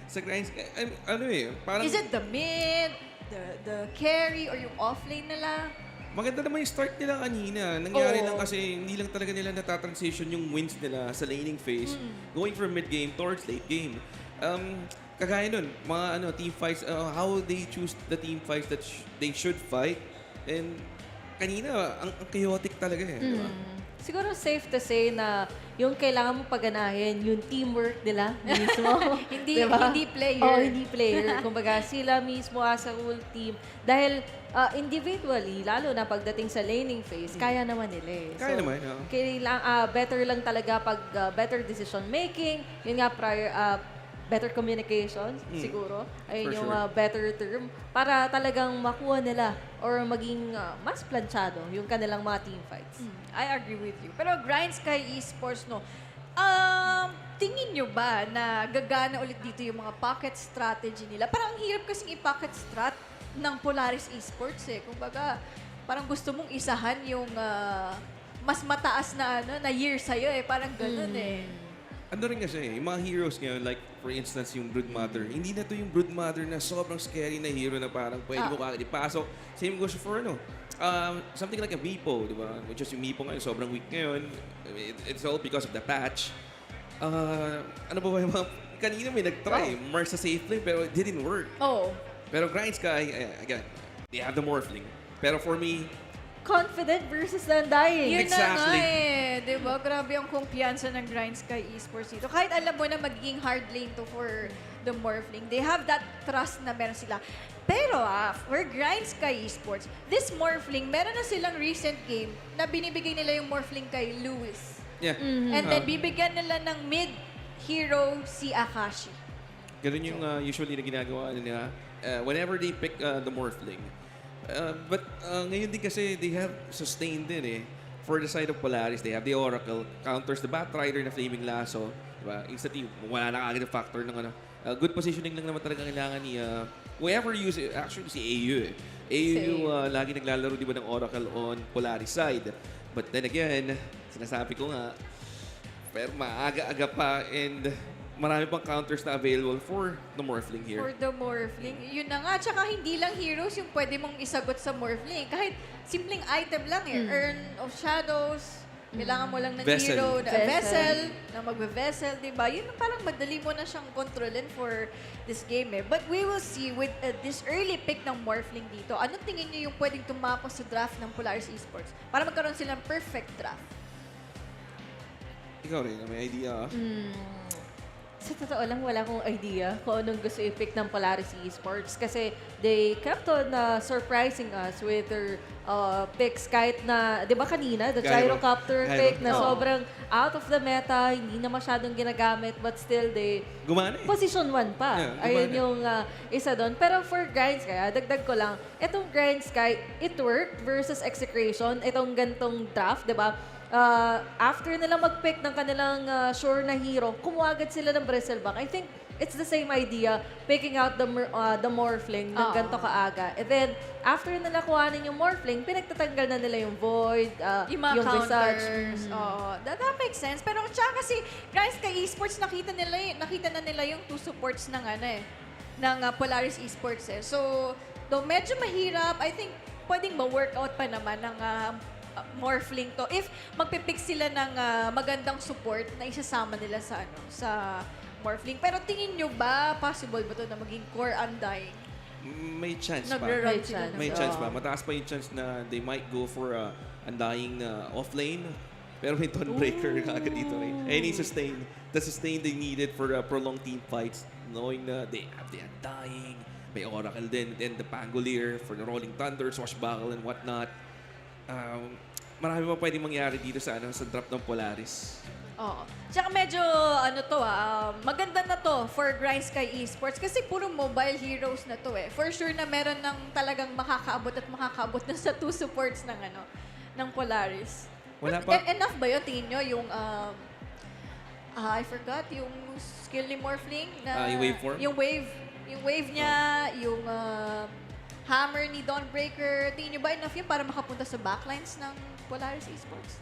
Sa Grind Sky, parang... Is it the mid, the carry, or yung offlane nila? Maganda naman yung start nila kanina. Nangyari lang kasi hindi lang talaga nila natatransition yung wins nila sa laning phase, going from mid game towards late game. Kagaya nun, mga team fights, how they choose the team fights that they should fight. And kanina, ang chaotic talaga eh. Diba? Siguro safe to say na yung kailangan mo pagganahin, yung teamwork nila mismo. Hindi player. Hindi player. Kumbaga, sila mismo as a whole team. Dahil individually, lalo na pagdating sa laning phase, kaya naman nila eh. Kaya naman, better lang talaga pag better decision making. Yun nga, better communication, siguro. Ayun For yung sure. better term. Para talagang makuha nila or maging mas planchado yung kanilang mga team fights. I agree with you. Pero Grind Sky Esports, no, tingin nyo ba na gagana ulit dito yung mga pocket strategy nila? Parang ang hirap kasing i-pocket strat ng Polaris Esports eh. Kumbaga, parang gusto mong isahan yung mas mataas na na year sa'yo eh. Parang ganun eh. Ano rin kasi, yung mga heroes ngayon, like for instance, yung Broodmother, hindi na to yung Broodmother na sobrang scary na hero na parang pwede mo kagad ipasok. Same goes for something like a Meepo, di ba? Which is yung Meepo ngayon, sobrang weak ngayon. It's all because of the patch. Ano ba yung mga, kanina may nag-try, Mars sa safe lane, pero it didn't work. Oo. Pero Grind Sky, again, they have the Morphling. Pero for me, Confident versus the Undying. Yun Exactly. na nga eh. Diba? Grabe ang kumpiyansa ng Grind Sky Esports dito. Kahit alam mo na magiging hard lane to for the Morphling, they have that trust na meron sila. Pero for Grind Sky Esports, this Morphling, meron na silang recent game na binibigay nila yung Morphling kay Lewis. yeah. And then bibigyan nila ng mid hero si Akashi. Ganun yung usually na ginagawa nila whenever they pick the Morphling. But ngayon din kasi they have sustained din eh. For the side of Polaris, they have the Oracle, counters the Batrider na Flaming Lasso. Diba? Instantly, wala na agad yung factor ng good positioning lang naman talaga kailangan ni whoever use it. Actually, si AU eh. AU lagi naglalaro di ba ng Oracle on Polaris side. But then again, sinasabi ko nga, pero maaga-aga pa and marami pang counters na available for the Morphling here. For the Morphling. Yun na nga. Tsaka hindi lang heroes yung pwede mong isagot sa Morphling. Kahit simpleng item lang eh. Urn of Shadows. Kailangan mo lang ng Vessel. hero. Vessel. Na magbe-vessel, diba? Yun parang madali mo na siyang kontrolin for this game eh. But we will see with this early pick ng Morphling dito. Anong tingin niyo yung pwedeng tumapos sa draft ng Polaris Esports? Para magkaroon silang perfect draft. Ikaw rin, may idea Sa totoo lang, wala akong idea kung anong gusto i-pick ng Polaris Esports kasi they kept on surprising us with their picks kahit na, di ba kanina, the gyrocopter pick na sobrang out of the meta, hindi na masyadong ginagamit but still they Gumana eh. position 1 pa. Yeah, Ayun yung isa doon. Pero for Grind Sky, dagdag ko lang, itong Grind Sky, it worked versus Execration, itong gantong draft, di ba? After nila mag-pick ng kanilang sure na hero, kumuha agad sila ng Bristleback. I think it's the same idea, picking out the Morphling ng ganito kaaga. And then, after nila kuhanin yung Morphling, pinagtatanggal na nila yung Void, Yung mga Visage. counters. That makes sense. Pero tsaka kasi, Grind Sky Esports, nakita na nila yung two supports ng ng Polaris Esports eh. So, though medyo mahirap, I think pwedeng ma-workout pa naman ng Morphling to. If magpipick sila ng magandang support na isasama nila sa sa Morphling. Pero tingin nyo ba, possible ba to na maging core Undying? May chance pa. Nagra-run sila. May chance pa. Mataas pa yung chance na they might go for Undying off-lane. Pero may Dawnbreaker kagad dito rin. Any sustain. The sustain they needed for prolonged team fights. Knowing na they have the Undying. May Oracle din. Then the Pangolier for the Rolling Thunder, Swashbuckle and whatnot. Marami pa pwedeng mangyari dito sa drop ng Polaris. Oo. Tsaka medyo, maganda na to for Grind Sky Esports kasi puro mobile heroes na to eh. For sure na meron ng talagang makakaabot na sa two supports ng ng Polaris. Wala pa. Enough ba yun? Tingin nyo yung, I forgot, yung skill ni Morphling na... yung waveform? Yung wave niya, yung hammer ni Dawnbreaker. Tingin nyo ba enough yun para makapunta sa backlines ng Polaris Esports?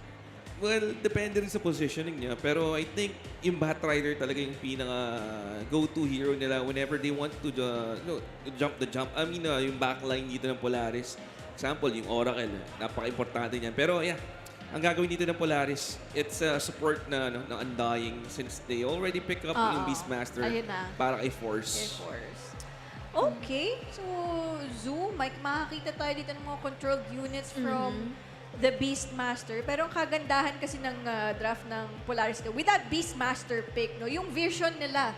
Well, depende rin sa positioning niya. Pero I think yung Batrider talaga yung pinaka-go-to hero nila whenever they want to jump the jump. I mean, yung backline dito ng Polaris. Example, yung Oracle. Napaka-importante niyan. Pero yeah, ang gagawin dito ng Polaris, it's support na Undying since they already pick up yung Beastmaster para kay Force. Okay. So, Zoo, makakita tayo dito ng mga controlled units from the Beastmaster. Pero ang kagandahan kasi ng draft ng Polaris with that Beastmaster pick, yung vision nila.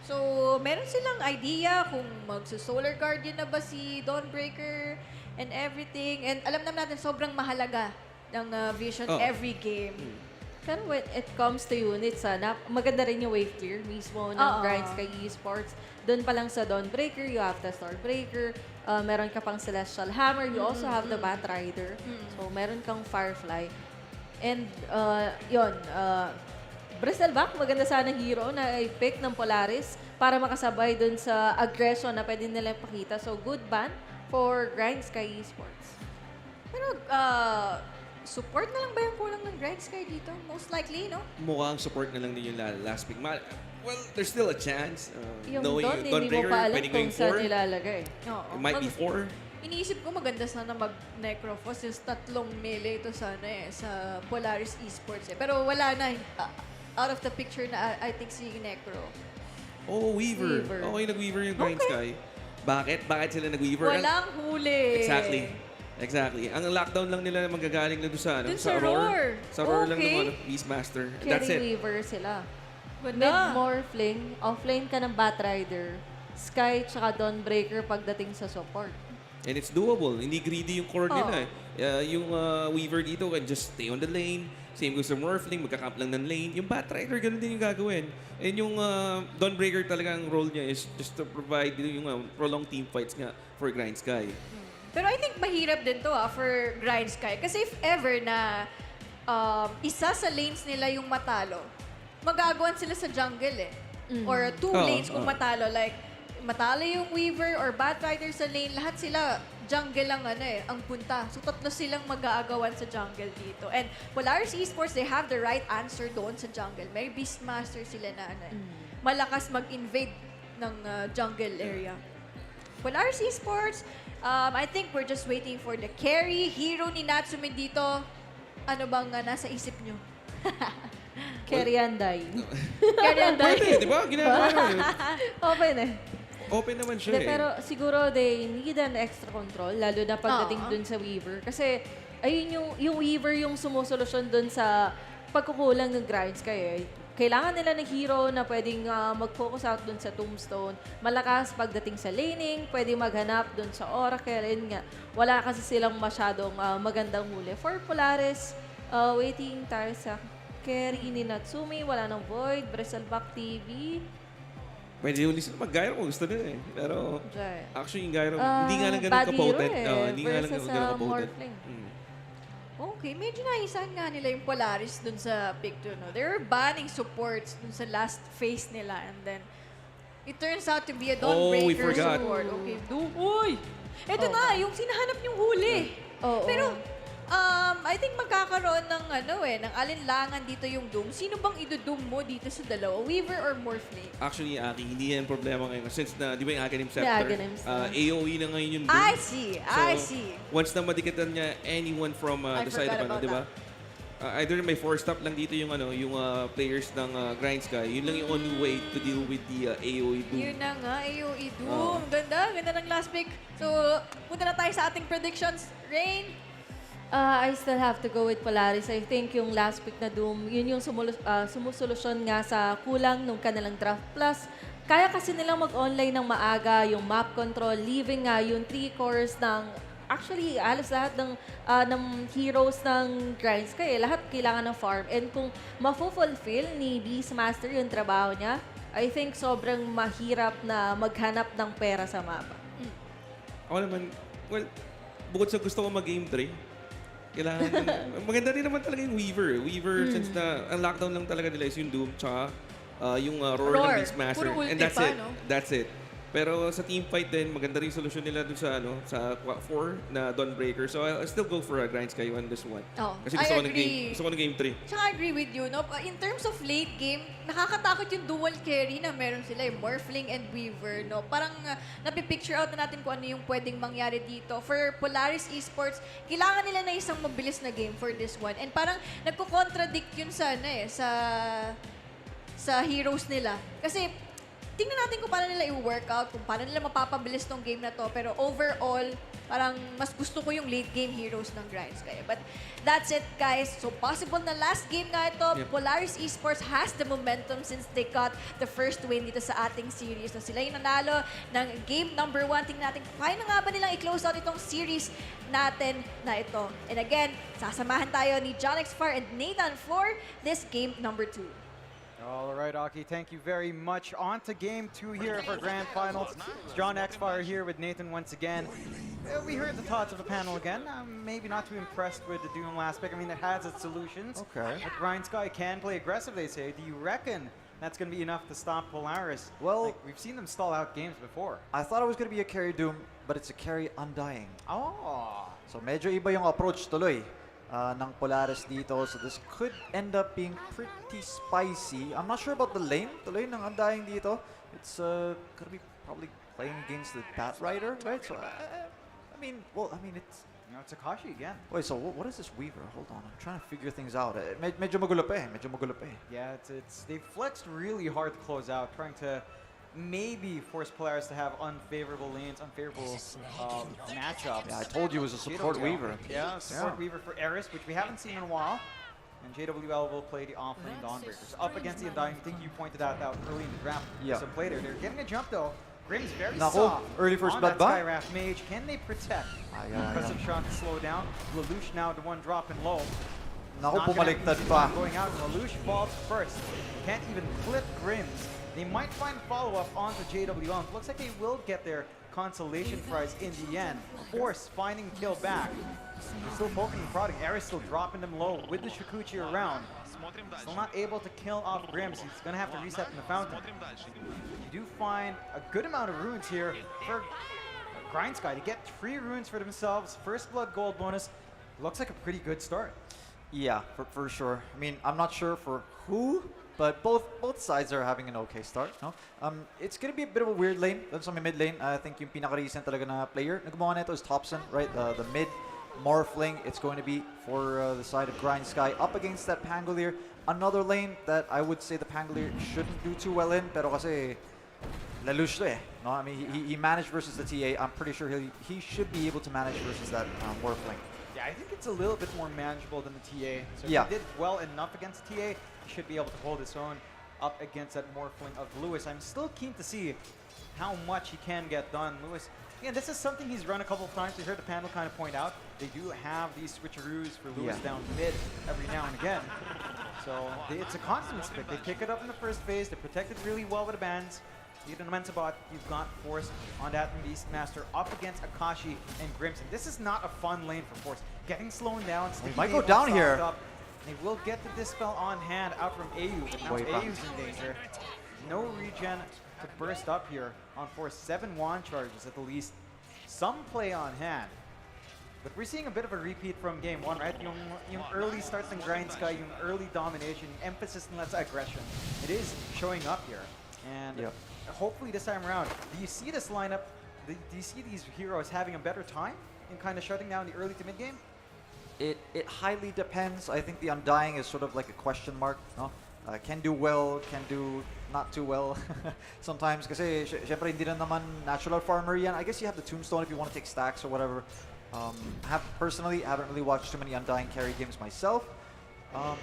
So, meron silang idea kung magsa-Solar Guardian na ba si Dawnbreaker and everything. And alam naman natin, sobrang mahalaga ng vision every game. Pero when it comes to units, maganda rin yung wave clear mismo ng Grind Sky Esports. Doon pa lang sa Dawnbreaker, you have the Starbreaker. Meron ka pang Celestial Hammer. You also have the Batrider. So, meron kang Firefly. And, Bristleback, maganda sana hero na i-pick ng Polaris para makasabay dun sa aggression na pwede nila ipakita. So, good ban for Grind Sky Esports. Pero, support na lang ba yung kulang ng Grind Sky dito? Most likely, no? Mukhang support na lang din yung last pick. Well, there's still a chance. Yung Knowing hindi mo Dawnbreaker, pa alam pwedeng kung going saan 4. nilalagay. It might be 4. Iniisip ko maganda sana mag-Necrophos since 3 melee ito sana sa Polaris Esports Pero wala na. Out of the picture na I think si Necro. Oh, Weaver. Okay, nag-Weaver yung Grind Sky. Bakit? Bakit sila nag-Weaver? Walang huli. Exactly. Ang lockdown lang nila magagaling na doon sa Dun sa Roar. Sa Roar lang ng Beastmaster. That's it. Carry Weaver sila. Ganda. Mid-Morphling, offlane ka ng Batrider, Sky tsaka Dawnbreaker pagdating sa support. And it's doable. Hindi greedy yung core nila. Yung Weaver dito can just stay on the lane. Same goes sa Morphling, magkakamp lang ng lane. Yung Batrider, ganun din yung gagawin. And yung Dawnbreaker talagang role niya is just to provide yung prolonged team fights nga for Grind Sky. Pero I think mahirap din to for Grind Sky. Kasi if ever na isa sa lanes nila yung matalo, magagawan sila sa jungle Or 2 lanes kung matalo. Like, matalo yung Weaver or Batrider sa lane, lahat sila jungle lang ang punta. So, 3 silang mag-aagawan sa jungle dito. And Polaris Esports, they have the right answer doon sa jungle. May Beastmaster sila na malakas mag-invade ng jungle area. Polaris Esports, I think we're just waiting for the carry. Hero ni Natsume dito. Ano bang nasa isip nyo? Carry Anday. Carry Anday. Pwede, di ba? Ginagawa naman yun. Open Open naman siya Pero siguro they need an extra control, lalo na pagdating dun sa Weaver. Kasi ayun yung Weaver yung sumusolusyon dun sa pagkukulang ng Grind Sky Kailangan nila ng hero na pwedeng mag-focus out dun sa Tombstone. Malakas pagdating sa laning, pwedeng maghanap dun sa Oracle. Yun nga, wala kasi silang masyadong magandang huli. For Polaris, waiting tayo sa carry ni Natsume, wala ng Void, Bristleback TV. Pwede yung listen mag-gyro kung gusto nila Pero actually yung gyro, hindi nga lang ganun bad ka-potent. hero Hindi nga lang ganun ka-potent. Morphling. Okay, medyo naisahan nga nila yung Polaris dun sa picture, no? They were banning supports dun sa last phase nila and then it turns out to be a Dawnbreaker we forgot. support. Okay, uy! Ito na, yung sinahanap yung huli. Pero, I think magkakaroon ng ng alinlangan dito yung Doom. Sino bang ido-Doom mo dito sa dalawa? Weaver or Morphling? Actually, Aki, hindi yan problema ngayon. Since na, di ba yung Aghanim Scepter? Aghanim AOE na ngayon yung Doom. I see. Once na madikitan niya anyone from the side of di ba? Either may 4-stop lang dito yung players ng Grind Sky. Yun lang yung only way to deal with the AOE Doom. Yun na nga, AOE Doom. Ganda ng last pick. So, punta na tayo sa ating predictions. Rain? I still have to go with Polaris. I think yung last pick na Doom, yun yung sumusolusyon nga sa kulang nung kanilang draft. Plus, kaya kasi nilang mag-online ng maaga, yung map control, leaving nga yung 3 cores ng actually, halos lahat ng heroes ng Grind Sky, lahat kailangan ng farm. And kung mafulfill ni Beastmaster yung trabaho niya, I think sobrang mahirap na maghanap ng pera sa mapa. Ako naman, bukod sa gusto ko mag-game 3, kailangan, maganda rin naman talaga yung Weaver. Since ang lockdown lang talaga nila is yung Doom, tsaka yung Roar ng Beastmaster. Puro ulti And that's pa, it. no? That's it. Pero sa team fight din, maganda rin solusyon nila dun sa 4 na Dawnbreaker. So I'll still go for a Grind Sky on this one. Kasi gusto ko ng game 3. Tsaka I agree with you, no? In terms of late game, nakakatakot yung dual carry na meron sila, yung Morphling and Weaver, no? Parang napipicture out na natin kung ano yung pwedeng mangyari dito. For Polaris Esports, kailangan nila na isang mabilis na game for this one. And parang nagko-contradict yun sa heroes nila. Kasi tingnan natin kung paano nila i-workout, kung paano nila mapapabilis tong game na to. Pero overall, parang mas gusto ko yung late game heroes ng Grind Sky. But that's it, guys. So possible na last game nga ito. Yep. Polaris Esports has the momentum since they got the first win dito sa ating series. So sila yung nanalo ng game number 1. Tingnan natin kung kaya na nga ba nilang i-close out itong series natin na ito. And again, sasamahan tayo ni John Xfar and Nathan for this game number 2. All right, Aki, thank you very much. On to game 2 here of our grand finals. It's John Xfire here with Nathan once again. We heard the thoughts of the panel again. Maybe not too impressed with the Doom last pick. I mean, it has its solutions. Okay. But Grind Sky can play aggressive, they say. Do you reckon that's going to be enough to stop Polaris? Well, like, we've seen them stall out games before. I thought it was going to be a carry Doom, but it's a carry Undying. Oh. So medyo iba yung approach tuloy ng Polaris dito. So this could end up being pretty spicy. I'm not sure about the lane ng Undying dito. It's going to be probably playing against the Bat Rider, right? So I mean, it's... No, it's Akashi again. Wait, so what is this Weaver? Hold on, I'm trying to figure things out. Medyo magulo pa eh. Yeah, they've flexed really hard to close out, trying to maybe force Polaris to have unfavorable lanes, unfavorable matchups. Yeah, I told you it was a support Weaver. Yeah, support Weaver for Eris, which we haven't seen in a while. And JWL will play the off-lane Dawnbreakers. Up against the Undying, I think you pointed out that early in the draft. Yeah. Some play there. They're getting a jump though. Grim's very Nako, soft early first on blood that ba? Skywrath Mage. Can they protect? Impressive shot to slow down. Lelouch now the one dropping low. Nako, pumaliktad pa. Going out, Lelouch falls first. Can't even clip Grims. They might find follow-up onto JWL. It looks like they will get their consolation prize in the end. Force finding kill back. They're still poking and prodding. Eris still dropping them low with the Shikuchi around. Still not able to kill off Grims. He's going to have to reset in the fountain. You do find a good amount of runes here for Grind Sky to get 3 runes for themselves. First blood gold bonus. Looks like a pretty good start. Yeah, for sure. I mean, I'm not sure for who, but both sides are having an okay start. No? It's going to be a bit of a weird lane. Dun sa mid lane, I think yung pinaka-recent talaga na player na gumawa nito is Thompson, right? The mid Morphling, it's going to be for the side of Grind Sky up against that Pangolier. Another lane that I would say the Pangolier shouldn't do too well in, pero kasi Lelouch eh. No, I mean he managed versus the TA. I'm pretty sure he should be able to manage versus that Morphling. Yeah, I think it's a little bit more manageable than the TA. So if yeah. he did well enough against the TA, he should be able to hold his own up against that Morphling of Lewis. I'm still keen to see how much he can get done. Lewis, yeah, this is something he's run a couple of times. We heard the panel kind of point out. They do have these switcheroos for Lewis down mid every now and again. So it's a confidence pick. They pick it up in the first phase. They protect it really well with the bans. Even Mensabot, you've got Force on that Beastmaster up against Akashi and Grimson. This is not a fun lane for Force. Getting slowed down. He might go down here. Up. They will get the Dispel on hand out from AU, but now AU's in danger. No regen to burst up here on Force. 7 wand charges at the least. Some play on hand. But we're seeing a bit of a repeat from game 1, right? Yung early starts in Grind Sky, yung early domination, emphasis on less aggression. It is showing up here. And hopefully this time around, do you see this lineup, do you see these heroes having a better time in kind of shutting down the early to mid game? It highly depends. I think the Undying is sort of like a question mark. No? Can do well, can do not too well. Sometimes kasi syempre hindi na naman natural farmer yan. I guess you have the Tombstone if you want to take stacks or whatever. Personally, I haven't really watched too many Undying carry games myself.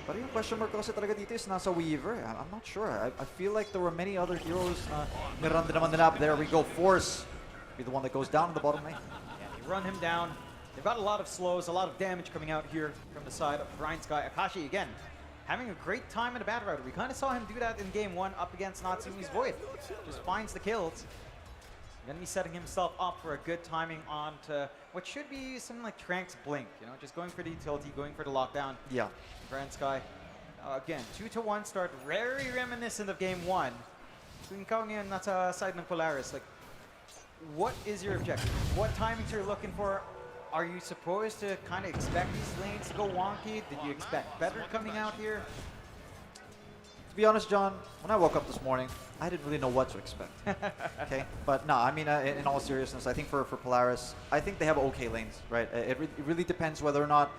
But yung question mark kasi talaga dito is nasa Weaver. I'm not sure. I feel like there were many other heroes nirun din naman nila. There we go. Force be the one that goes down in the bottom lane. Yeah, they run him down. They've got a lot of slows, a lot of damage coming out here from the side of Grind Sky. Akashi again, having a great time in the Battle Rider. We kind of saw him do that in game 1 up against Natsumi's Void. Just finds the kills. Gonna be setting himself up for a good timing on to what should be something like Trank's Blink. You know, just going for the utility, going for the lockdown. Yeah. Grind Sky, again, 2-1 start, very reminiscent of game 1. Kung ikaw ngayon nasa side ng Polaris, like, what is your objective? What timings are you looking for? Are you supposed to kind of expect these lanes to go wonky? Did you expect better coming out here? To be honest, John, when I woke up this morning, I didn't really know what to expect. Okay, but no, I mean, in all seriousness, I think for Polaris, I think they have okay lanes, right? It really depends whether or not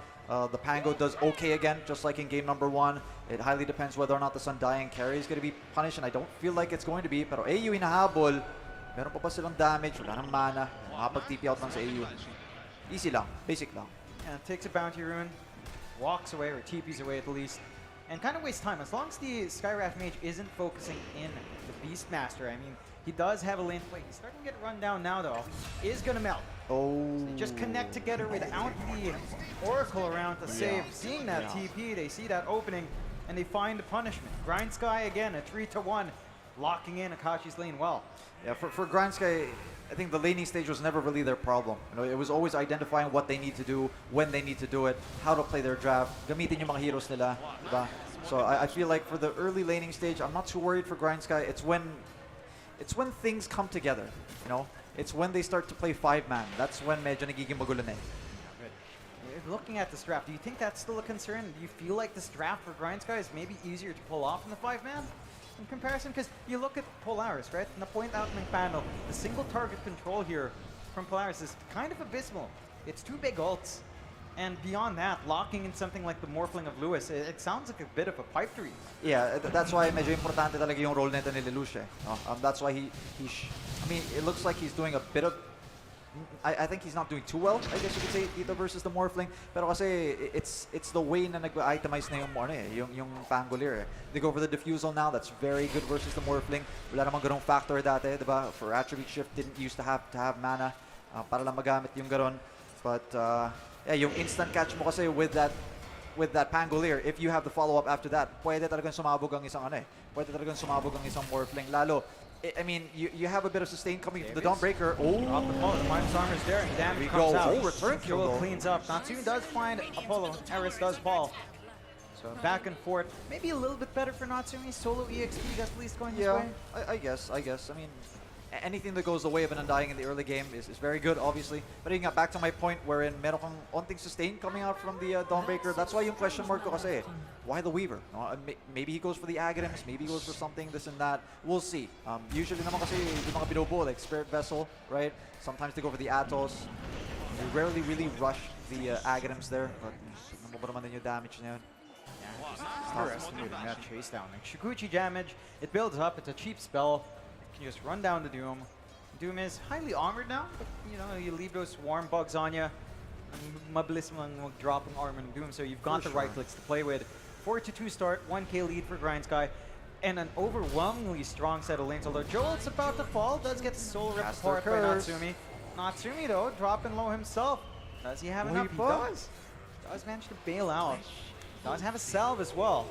the Pango does okay again, just like in game number 1. It highly depends whether or not the Sundying carry is going to be punished, and I don't feel like it's going to be. Pero AU hinahabol, meron pa silang damage, wala nang mana, makapag-TP out lang sa AU. Easy lang, basic lang. Yeah, takes a bounty rune, walks away, or TPs away at least, and kind of wastes time. As long as the Skywrath Mage isn't focusing in the Beastmaster, I mean, he does have a lane play. He's starting to get run down now, though. Is going to melt. Oh. So they just connect together without the Oracle around to save. Seeing that TP, they see that opening, and they find the punishment. Grind Sky again, a 3-1, locking in Akashi's lane well. Yeah, for Grind Sky, I think the laning stage was never really their problem. You know, it was always identifying what they need to do, when they need to do it, how to play their draft, gamitin yung mga heroes nila, diba? So I feel like for the early laning stage, I'm not too worried for Grind Sky. It's when things come together, you know? It's when they start to play 5-man. That's when medyo nagiging magulo na. Looking at this draft, do you think that's still a concern? Do you feel like this draft for Grind Sky is maybe easier to pull off in the 5-man? In comparison, because you look at Polaris, right? Na-point out ng panel, the single target control here from Polaris is kind of abysmal. It's 2 big ults. And beyond that, locking in something like the Morphling of Lewis, it sounds like a bit of a pipe dream. Yeah, that's why medyo importante talaga yung role nito ni Lelouch. That's why I mean, it looks like he's doing a bit of... I think he's not doing too well, I guess you could say, dito versus the Morphling. Pero kasi it's the way na nag-itemize na yung Pangolier. They go for the Diffusal now. That's very good versus the Morphling. Wala namang ganong factor dati, diba? For Attribute Shift, didn't used to have mana para lang magamit yung ganon. But yeah, yung instant catch mo kasi with that Pangolier, if you have the follow-up after that, pwede talagang sumabog ang isang pwede talagang sumabog ang isang Morphling. Lalo, I mean, you have a bit of sustain coming from the Dawnbreaker. Oh! Drop the ball. The Minus Armor's there, and damage comes out. Oh, return kill, cleans up. Natsumi does find Apollo. Eris does fall. So back and forth. Maybe a little bit better for Natsumi. Solo EXP gets at least going this way. I guess. I mean, anything that goes the way of an Undying in the early game is very good, obviously. But yun nga, back to my point wherein meron kang onting sustain coming out from the Dawnbreaker. That's why yung question mark ko kasi, why the Weaver? Maybe he goes for the Aghanim's, maybe he goes for something, this and that. We'll see. Usually naman kasi yung mga binobo, like Spirit Vessel, right? Sometimes they go for the Atos. They rarely really rush the Aghanim's there, but tignan mo ba naman din yung damage niya yun? Underestimating that chase down. Like Shikuchi damage, it builds up, it's a cheap spell. You can just run down the Doom. Doom is highly armored now, but you know, you leave those swarm bugs on you. Mabilis mo dropping armor and Doom, so you've got the right clicks to play with. 4-2 start, 1k lead for Grind Sky, and an overwhelmingly strong set of lanes. Although Joel's about to fall, does get soul ripped apart by Natsumi. Natsumi though, dropping low himself. Does he have enough? He does. Does manage to bail out. Does have a salve as well.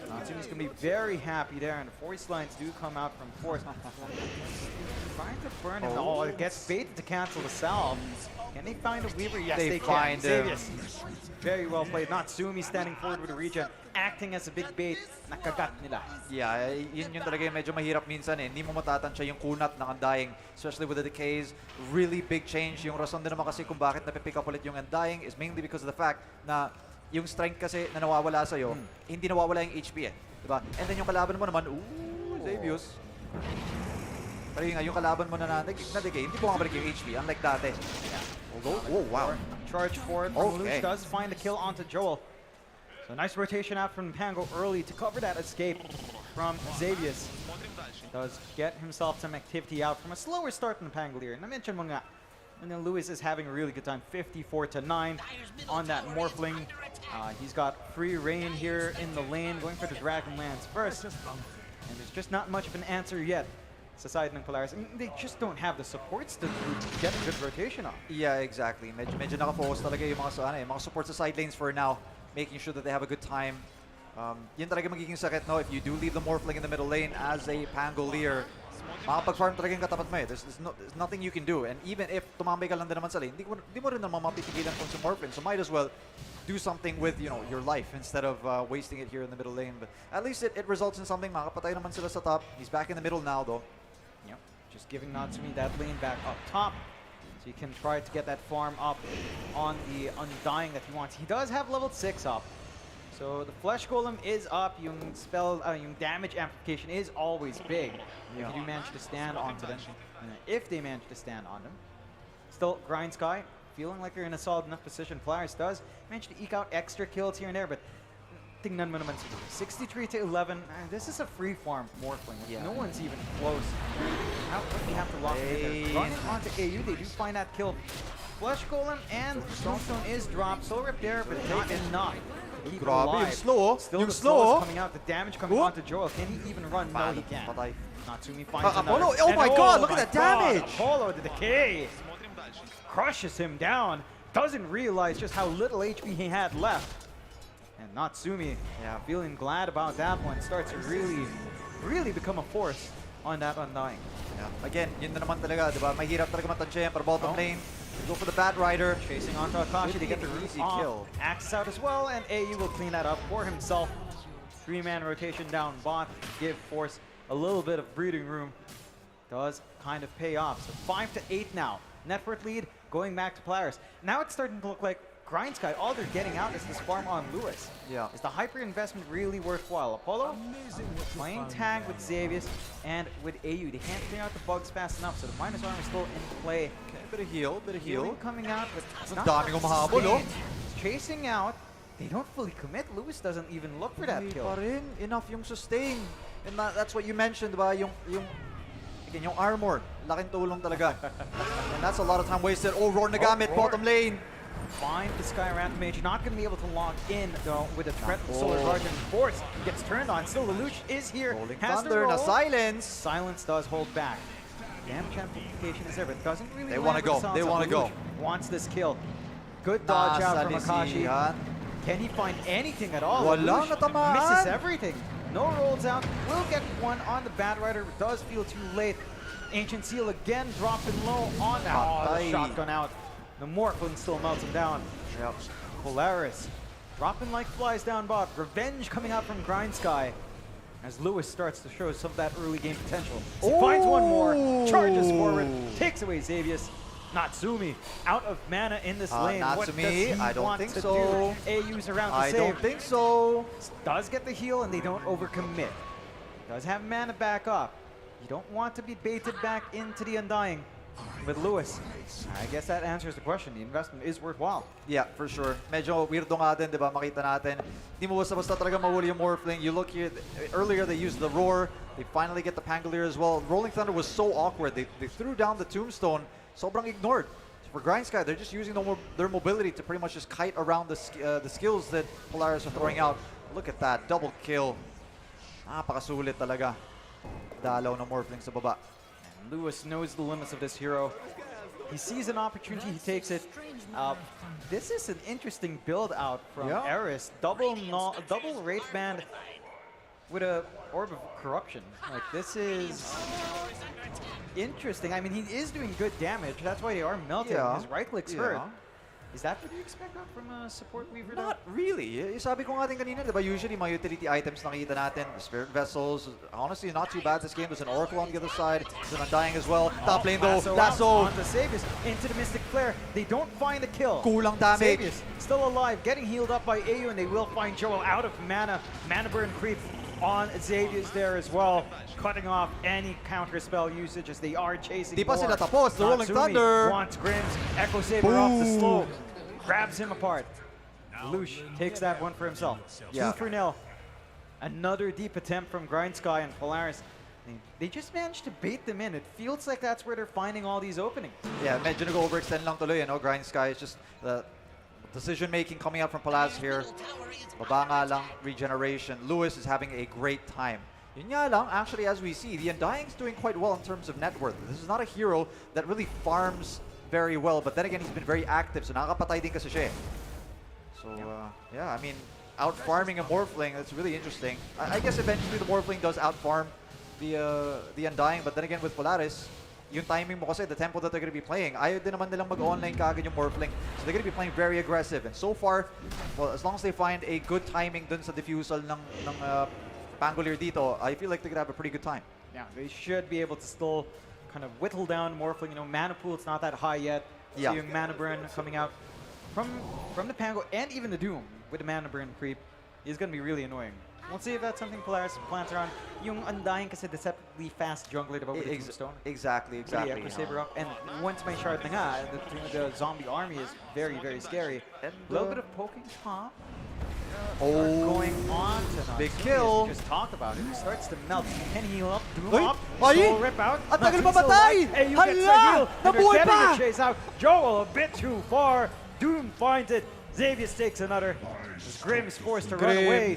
Natsumi's going to be very happy there, and the force lines do come out from force. Trying to burn him. Oh, it gets baited to cancel the salve. Can they find a Weaver? Yes, they find can. Very well played. Natsumi standing forward with a regen, acting as a big bait. Nakagat nila. Yeah, yun talaga yung medyo mahirap minsan eh. Hindi mo matatansya yung kunat ng Undying, especially with the decays. Really big change. Yung rason din naman kasi kung bakit napipick up ulit yung Undying is mainly because of the fact na yung strength kasi na nawawala sa'yo, hindi nawawala yung HP eh. Diba? And then yung kalaban mo naman, Xavius. Pero yung kalaban mo na decay, hindi bumabalik yung HP, unlike dati. Oh, wow. Charge forward from Luce does find a kill onto Joel. So nice rotation out from Pango early to cover that escape from Xavius. Does get himself some activity out from a slower start than Pangolier. And I mentioned mo nga, and then Lewis is having a really good time, 54-9 on that Morphling. He's got free reign here in the lane, going for the Dragonlance first. And there's just not much of an answer yet sa side ng Polaris. I mean, they just don't have the supports to get a good rotation on. Yeah, exactly. Medyo nakafocus talaga yung mga supports sa side lanes for now, making sure that they have a good time. Yun talaga magiging sakit, no? If you do leave the Morphling in the middle lane as a Pangolier, makapag-farm talaga yung katapat mo eh. There's nothing you can do. And even if tumambay ka lang din naman sa lane, di mo rin naman mapipigilan kung si Morphling. So might as well do something with, you know, your life instead of wasting it here in the middle lane. But at least it results in something. Makapatay naman sila sa top. He's back in the middle now though. Yep. Just giving Natsumi that lane back up top. So he can try to get that farm up on the Undying that he wants. He does have level 6 up. So the Flesh Golem is up. Yung spell, yung damage amplification is always big. If you do manage to stand onto them, if they manage to stand on them. Still, Grind Sky feeling like they're in a solid enough position. Polaris does manage to eke out extra kills here and there, but tingnan mo naman siguro. 63 to 11. This is a free farm Morphling. No one's even close. How quickly have to lock it in there. Running onto AU, they do find that kill. Flesh Golem and Stone is dropped. Soul Rip there, but not enough. Keep him alive. Slow. Still the slow is coming out. The damage coming onto Joel. Can he even run? No, he can't. Natsumi finds another. Apollo, oh my god, look at that damage! Apollo, the decay crushes him down. Doesn't realize just how little HP he had left. And Natsumi, feeling glad about that one. Starts to really become a force on that Undying. Yeah. Again, yun na naman talaga, di ba? Mahirap talaga matansya para bottom lane. Go for the Bat Rider. Chasing onto Akashi to get the easy kill. Axe out as well, and AU will clean that up for himself. 3-man rotation down bot. Give Force a little bit of breathing room. Does kind of pay off. So 5 to 8 now. Net worth lead going back to Polaris. Now it's starting to look like Grind Sky, all they're getting out is this farm on Lewis. Yeah. Is the hyper investment really worthwhile? Apollo playing tag with Xavius and with AU. They can't clear out the bugs fast enough, so the minus armor is still in play. Bit of heal, Healing coming out, but ang daming umahabol, oh. Chasing out. They don't fully commit. Lewis doesn't even look for that kill. Pa rin. Enough yung sustain. And that's what you mentioned, diba? Again, yung armor. Laking tulong talaga. And that's a lot of time wasted. Oh, Roar nagamit, bottom lane. Find the Sky Wrath Mage. Not going to be able to lock in, though, with a threat of Solar Guardian. Force gets turned on. Still, Lelouch is here. Rolling has Thunder, to roll. na silence. Silence does hold back. Damage amplification is there, but doesn't really They want to go. They want to go. Wants this kill. Good dodge out from Akashi. Can he find anything at all? Walang natamaan. Misses everything. No rolls out. Will get one on the Bat Rider. Does feel too late. Ancient Seal again dropping low on the shotgun out. The Morphling still melts him down. Yep. Polaris dropping like flies down bot. Revenge coming out from Grind Sky as Lewis starts to show some of that early game potential. Finds one more, charges forward, takes away Xavius. Natsumi out of mana in this lane. Natsumi, what does he I don't want think to so. do? AU's around to I save. don't think so. Does get the heal and they don't overcommit. Does have mana back up. You don't want to be baited back into the Undying with Lewis. I guess that answers the question. The investment is worthwhile. Yeah, for sure. Medyo weirdo nga din, di ba? Makita natin. Di mo basta talaga mahuli yung Morphling. You look here, earlier they used the Roar. They finally get the Pangolier as well. Rolling Thunder was so awkward. They threw down the Tombstone. Sobrang ignored. So for Grind Sky, they're just using their mobility to pretty much just kite around the skills that Polaris are throwing out. Look at that. Double kill. Napakasulit talaga. Dalaw ng Morphling sa baba. Lewis knows the limits of this hero. He sees an opportunity, he takes it. This is an interesting build out from Eris. Double Wraith Band with a Orb of Corruption. Like, this is interesting. I mean, he is doing good damage. That's why they are melting. His right click's hurt. Is that what you expect from a support weaver? Not really. Sabi ko nga din kanina, diba, usually mga utility items nakita natin, the Spirit Vessels, honestly not too bad this game. There's an Oracle on the other side, there's an Undying as well. Top lane though, Lasso. On the Xavius, into the Mystic Flare. They don't find the kill. Kulang damage. Xavius still alive, getting healed up by AU, and they will find Joel out of mana. Mana burn creep on Xavius there as well, cutting off any counter spell usage as they are chasing Di pa more. sila tapos, the Rolling Thunder. Wants Grimm's Echo Saber off the slope, grabs him apart. Lush takes that one for himself. 2-0. Another deep attempt from Grind Sky and Polaris. They just managed to bait them in. It feels like that's where they're finding all these openings. Yeah, medyo nag-overextend lang tuloy, Grind Sky is just the decision-making coming out from Polaris here. Baba nga lang, regeneration. Lewis is having a great time. Yun nga lang, actually, as we see, the Undying's doing quite well in terms of net worth. This is not a hero that really farms very well, but then again, he's been very active, so nakakapatay din kasi siya. So, yeah, I mean, out-farming a Morphling, that's really interesting. I guess eventually the Morphling does out-farm the Undying, but then again, with Polaris, yung timing mo kasi, the tempo that they're going to be playing, ayaw din naman nilang mag-online kaagad yung Morphling. So they're going to be playing very aggressive. And so far, well, as long as they find a good timing dun sa diffusal ng Pangolier dito, I feel like they're going to have a pretty good time. Yeah, they should be able to still kind of whittle down Morphling. Mana pool, it's not that high yet. Yeah. So yung mana burn coming out from the Pango and even the Doom with the mana burn creep. is going to be really annoying. We'll see if that's something Polaris plans around. Yung Undying kasi deceptively fast jungler diba with the Tombstone. Exactly. Yeah, Saber up. And once may shard na nga, the zombie army is very, very scary. A little bit of poking top. Going on tonight. Big kill. Just talked about it. He starts to melt. Can heal up. Doom Uy! up. Ay! Soul rip out. Ang tagal Nothing so mamatay! light. Hey, you get the Hala! heal. And they're Nabuhay getting pa! the chase out. Joel a bit too far. Doom finds it. Xavius takes another. As Grimm's forced to run away.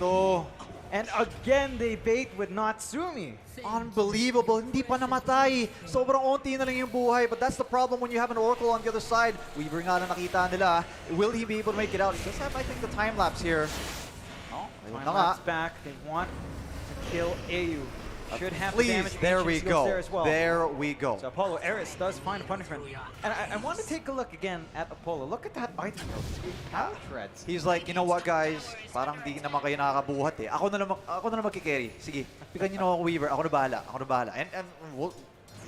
And again, they bait with Natsumi. Unbelievable. Hindi pa namatay. Sobrang onti na lang yung buhay. But that's the problem when you have an Oracle on the other side. Weaver nga na nakita nila. Will he be able to make it out? He does have, I think, the time lapse here. Time back. They want to kill AU. Should have the damage. There we go. There, as well. There we go. So Apollo Eris does find a punishment. And I want to take a look again at Apollo. Look at that item though. Power shreds. He's like, you know what, guys? Parang di naman kayo nakakabuhat eh. Ako na magkikerry. Sige, pikan niyo na ako, Weaver. Ako na bahala. And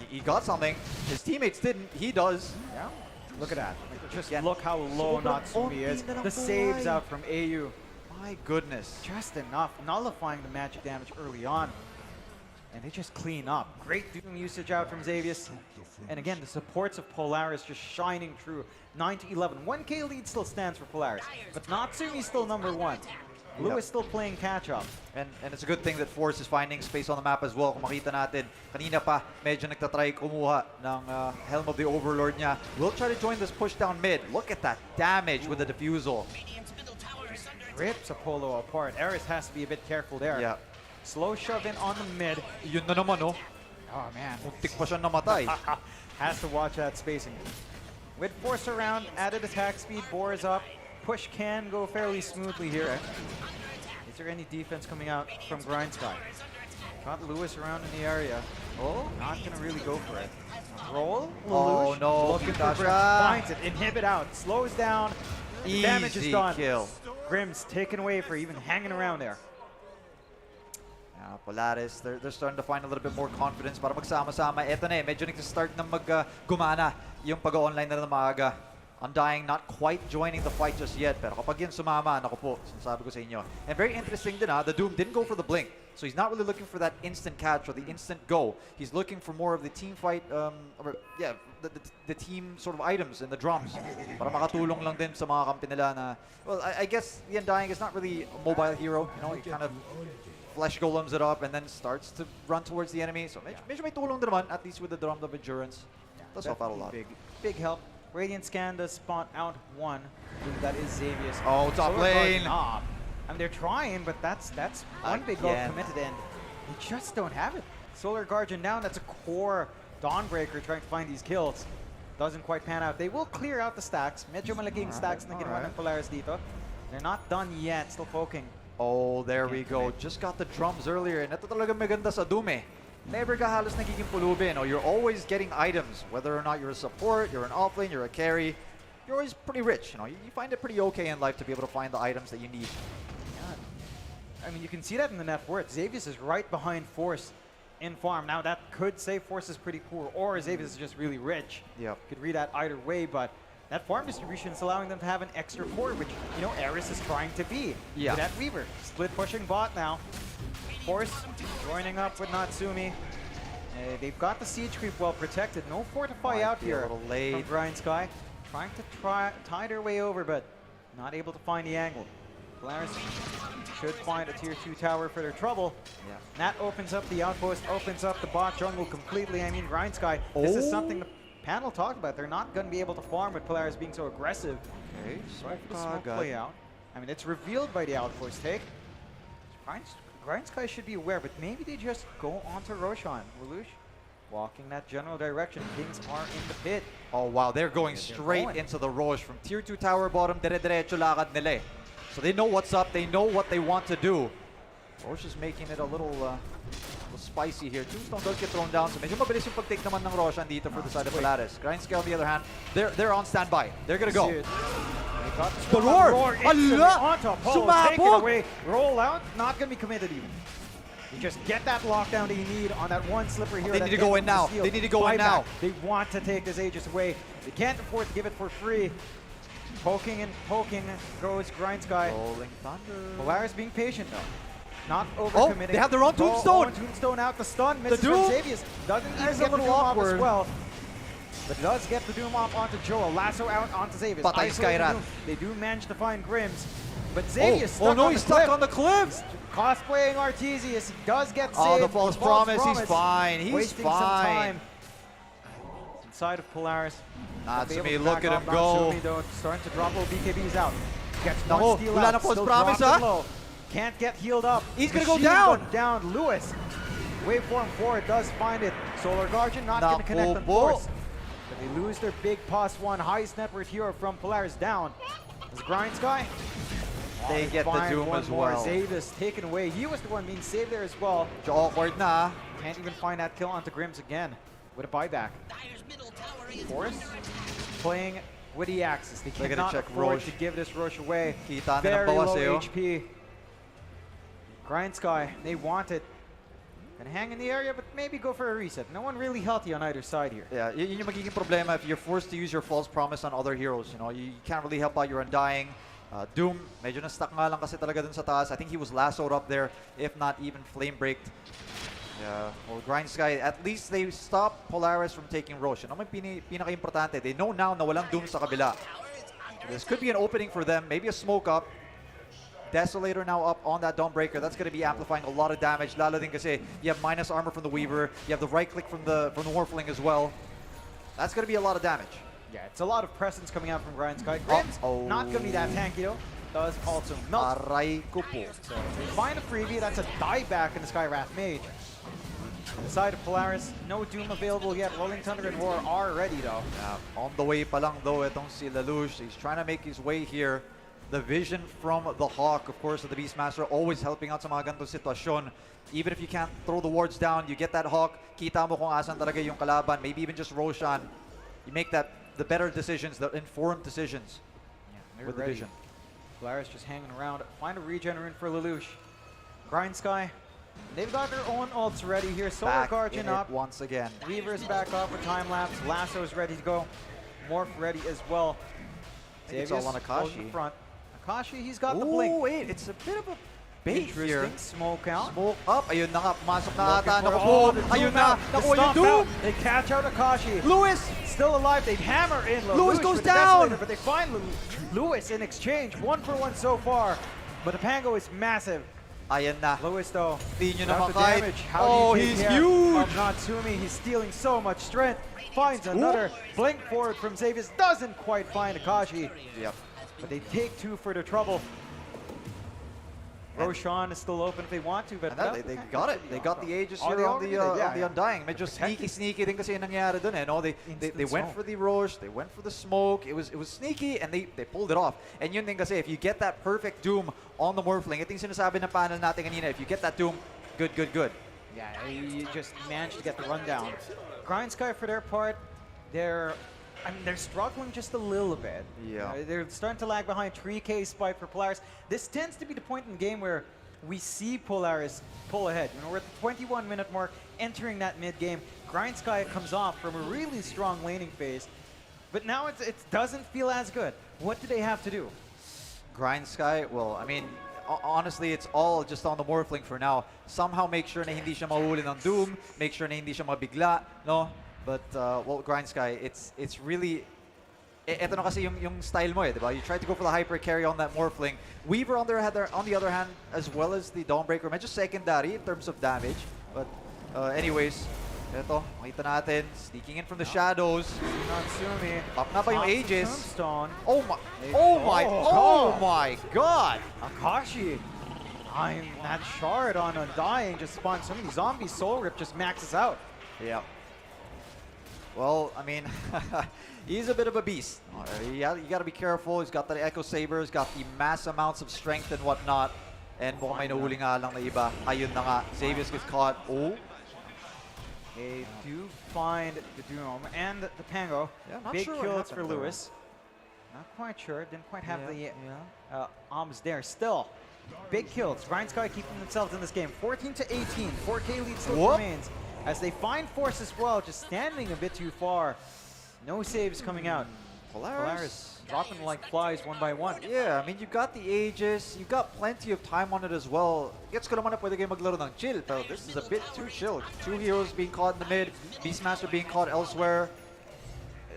he got something. His teammates didn't. He does. Yeah. Look at that. Just look how low Natsumi is. The saves out from AU. My goodness. Just enough. Nullifying the magic damage early on. And they just clean up. Great Doom usage out from Xavius. And again, the supports of Polaris just shining through. 9-11. 1K lead still stands for Polaris. But Natsumi's still number 1. Blue is still playing catch-up. And it's a good thing that Force is finding space on the map as well. Kung makita natin, kanina pa, medyo nagtatry kumuha ng Helm of the Overlord niya. Will try to join this push down mid. Look at that damage with the defusal. Rips Apollo apart. Eris has to be a bit careful there. Yeah. Slow shove in on the mid. Yun na naman, oh. Oh, man. Muntik pa siya namatay. Has to watch that spacing. With Force around, added attack speed, Boar's up. Push can go fairly smoothly here. Is there any defense coming out from Grindsky? Got Lewis around in the area. Oh, not gonna really go for it. Roll. Oh, no. Looking for Grim. Finds it. Inhibit out. Slows down. The damage is done. Kill. Grim's taken away for even hanging around there. Polaris, they're starting to find a little bit more confidence para magsama-sama. Eto na eh, medyo nag-start na gumana yung pag-online na maaga. Undying not quite joining the fight just yet, pero kapag yan sumama, naku po, sinasabi ko sa inyo. And very interesting din the Doom didn't go for the blink. So he's not really looking for that instant catch or the instant go. He's looking for more of the team fight, the team sort of items and the drums. Para makatulong lang din sa mga kampi nila na, well, I guess the Undying is not really a mobile hero. You know, he kind of flesh golems it up and then starts to run towards the enemy. So medyo may tulong din naman, at least with the drum of endurance. Does help out a lot. Big help. Radiant Scan does spawn out one. That is Xavius. Oh, top lane. I mean, they're trying, but that's one big goal committed, and they just don't have it. Solar Guardian down. That's a core Dawnbreaker trying to find these kills. Doesn't quite pan out. They will clear out the stacks. Medyo malaking stacks na ginawa ng Polaris dito. They're not done yet. Still poking. Oh, there we go. Just got the drums earlier, and ito talaga maganda sa Doom eh. Never ka halos nagiging pulubin. You're always getting items, whether or not you're a support, you're an offlane, you're a carry. You're always pretty rich. You find it pretty okay in life to be able to find the items that you need. Yeah. I mean, you can see that in the net worth. Xavius is right behind Force in farm. Now, that could say Force is pretty poor, or Xavius is just really rich. Yep. Could read that either way, but that farm distribution is allowing them to have an extra core, which, Eris is trying to be. Yeah. That Weaver. Split pushing bot now. Force joining up with Natsumi. They've got the siege creep well protected. No fortify out here from Grindsky. Trying to tie their way over, but not able to find the angle. Polaris should find a tier 2 tower for their trouble. Yeah. That opens up the outpost, opens up the bot jungle completely. I mean, Grindsky, this is something the panel talked about. They're not going to be able to farm with Polaris being so aggressive. Okay, Smoke play out. I mean, it's revealed by the outpost take. Grindsky should be aware, but maybe they just go onto Roshan. Lelouch walking that general direction. Kings are in the pit. Oh, wow. They're going straight into the Roche from tier 2 tower bottom. Dire-diretso lakad nila eh. So they know what's up. They know what they want to do. Roche is making it a little spicy here. Tombstone does get thrown down. So medyo mabilis yung pag-take naman ng Roshan dito for the side of Polaris. Grindsky on the other hand, they're on standby. They're gonna go. The roar! Allah! Take it away. Roll out. Not going to be committed even. You just get that lockdown that you need on that one slipper here. They need to go in now. They need to go in now. They want to take this Aegis away. They can't afford to give it for free. Poking and poking goes Grindsky. Rolling Thunder. Polaris being patient though. Not overcommitting. They have their own Tombstone. Tombstone out the stun. Misses The Doom. from Xavius. Doesn't even That's get a the little Doom off as awkward. well. But does get the Doom off onto Joel. Lasso out onto Xavius. Patay Isolated Skyrat. Doom. They do manage to find Grims. But Xavius stuck no, on he's the stuck cliff. on the cliff. Cosplaying Artesius. He does get saved. Oh, the false promise. He's fine. He's Wasting fine. some time. Inside of Polaris. Natsumi, look at him go. Natsumi, though, starting to drop low. BKB's out. Gets Nako, one steal wala out. na false Still promise, dropping ha? low. Can't get healed up. He's gonna go Machine down. gun down. Lewis. Waveform 4 does find it. Solar Guardian not going to connect on Naku force. po. But they lose their big +1 highest net worth hero from Polaris down. Is Grindsky? They get the find Doom one as more. well. Zavis taken away. He was the one being saved there as well. Awkward na. Can't even find that kill onto Grims again with a buyback. Force playing with the Axis. They They're gonna cannot check afford Roche. to give this Roche away. Kita na ng Very bawas low eh, oh. HP. Grindsky, they want it. Gonna hang in the area, but maybe go for a reset. No one really healthy on either side here. Yeah, yun yung magiging problema if you're forced to use your false promise on other heroes. You know, you can't really help out your Undying. Doom, medyo na-stuck nga lang kasi talaga dun sa taas. I think he was lassoed up there, if not even flame breaked. Yeah, well, Grindsky, at least they stopped Polaris from taking Roche. Ano may pinaka-importante? They know now na walang Doom sa kabila. This could be an opening for them, maybe a smoke up. Desolator now up on that Dawnbreaker. That's going to be amplifying a lot of damage. Lalo din kasi you have minus armor from the Weaver. You have the right click from the Morphling as well. That's going to be a lot of damage. Yeah, it's a lot of presence coming out from Grindsky. Grims, not going to be that tanky though. Does also melt. Aray ko po. So they find a freebie. That's a dieback in the Skywrath Mage. On the side of Polaris, no Doom available yet. Rolling Thunder and Roar are ready though. On the way pa lang though, itong si Lelouch. He's trying to make his way here. The vision from the Hawk, of course, of the Beastmaster, always helping out sa mga ganitong sitwasyon. Even if you can't throw the wards down, you get that Hawk, kita mo kung asan talaga yung kalaban, maybe even just Roshan. You make the better decisions, the informed decisions with the vision. Polaris just hanging around. Find a regenerate for Lelouch. Grindsky, they've got their own ults ready here. Solar Guardian up. Once again. Weaver's back up with time lapse. Lasso's ready to go. Morph ready as well. I think it's all on Akashi. In front. Akashi, he's got the blink. Wait, it's a bit of a bait here. Smoke out. Smoke up. Ayun na nga, pumasok na ata. Looking for Naku all po. the Ayun Doom na. out. The Naku, yung stomp Doom. out. They catch out Akashi. Lewis. Still alive. They hammer in Lewis goes with the down. Desolator, but they find Lewis in exchange. 1-for-1 so far. But the Pango is massive. Ayan na. Lewis though. Di nyo without naman the kahit. damage. How Oh, do you take he's care huge. of Natsumi? He's stealing so much strength. Finds another blink forward from Xavius. Doesn't quite find Akashi. Yep. But they take two for the trouble. Roshan is still open if they want to, but They got it. They got the Aegis Oh, here they on already the did, yeah, on the yeah. Undying. Medyo sneaky din kasi yung nangyari dun eh. No? They went smoke. for the Roche, they went for the smoke. It was sneaky and they pulled it off. And yun din kasi if you get that perfect Doom on the Morphling, ito yung sinasabi ng panel natin kanina, if you get that Doom, good. Yeah, you just managed to get the rundown. Grindsky, for their part, they're struggling just a little bit. Yeah. They're starting to lag behind. 3K spike for Polaris. This tends to be the point in the game where we see Polaris pull ahead. You know, we're at the 21-minute mark, entering that mid-game. Grindsky comes off from a really strong laning phase, but now it doesn't feel as good. What do they have to do? Grindsky, well, I mean, honestly, it's all just on the Morphling for now. Somehow make sure na hindi siya mahuli ng Doom, make sure na hindi siya mabigla, no? But, well, Grindsky, it's really... Ito na kasi yung style mo eh, di ba? You try to go for the hyper carry on that Morphling. Weaver on the other hand, as well as the Dawnbreaker, medyo secondary in terms of damage. But anyways, ito, makita natin, sneaking in from the shadows. Natsumi. Pop na ba yung Aegis? Tombstone. Oh my god! Akashi. I'm that shard on Undying just spawned so many zombies. Soul Rip just maxes out. Yeah. Well, I mean, he's a bit of a beast. You got to be careful. He's got the Echo Saber. He's got the mass amounts of strength and whatnot. And mukhang may nahuli nga lang na iba. Ayun na nga. Xavius gets caught. Oh. They do find the Doom and the Pango. Yeah, not Big sure what kills for happened there. Lewis. Not quite sure. Didn't quite have the arms there. Still, big kills. Grindsky keeping themselves in this game. 14-18. 4K lead still remains. As they find Force as well, just standing a bit too far. No saves coming out. Polaris dropping like flies one by one. Yeah, I mean, you got the Aegis, you got plenty of time on it as well. Gets ko naman na pwede kayo maglaro ng chill, pero this is a bit too chill. 2 heroes being caught in the mid, Beastmaster being caught elsewhere.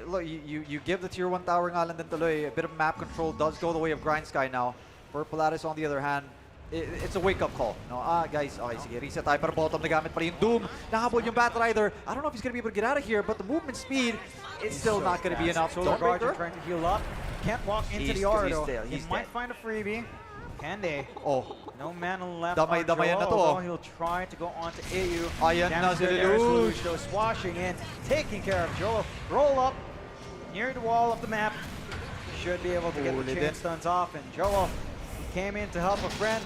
Look, you give the tier 1 tower nga lang din tuloy. A bit of map control does go the way of Grind Sky now. For Polaris, on the other hand, it's a wake-up call. No, guys, okay, sige, reset tayo. Pero bottom, nagamit pa rin yung Doom. Nahabol yung Batrider. I don't know if he's gonna be able to get out of here, but the movement speed is still not gonna be enough. Solar Guardian trying to heal up. Can't walk into the aura though. He He's might dead. find a freebie. Can they? Oh. No mana left Damay-damayan na to. although he'll try to go on to AU. Ayan na si Lelouch. Swashing in, taking care of Joel. Roll up near the wall of the map. Should be able to get the chain stuns off. And Joel came in to help a friend.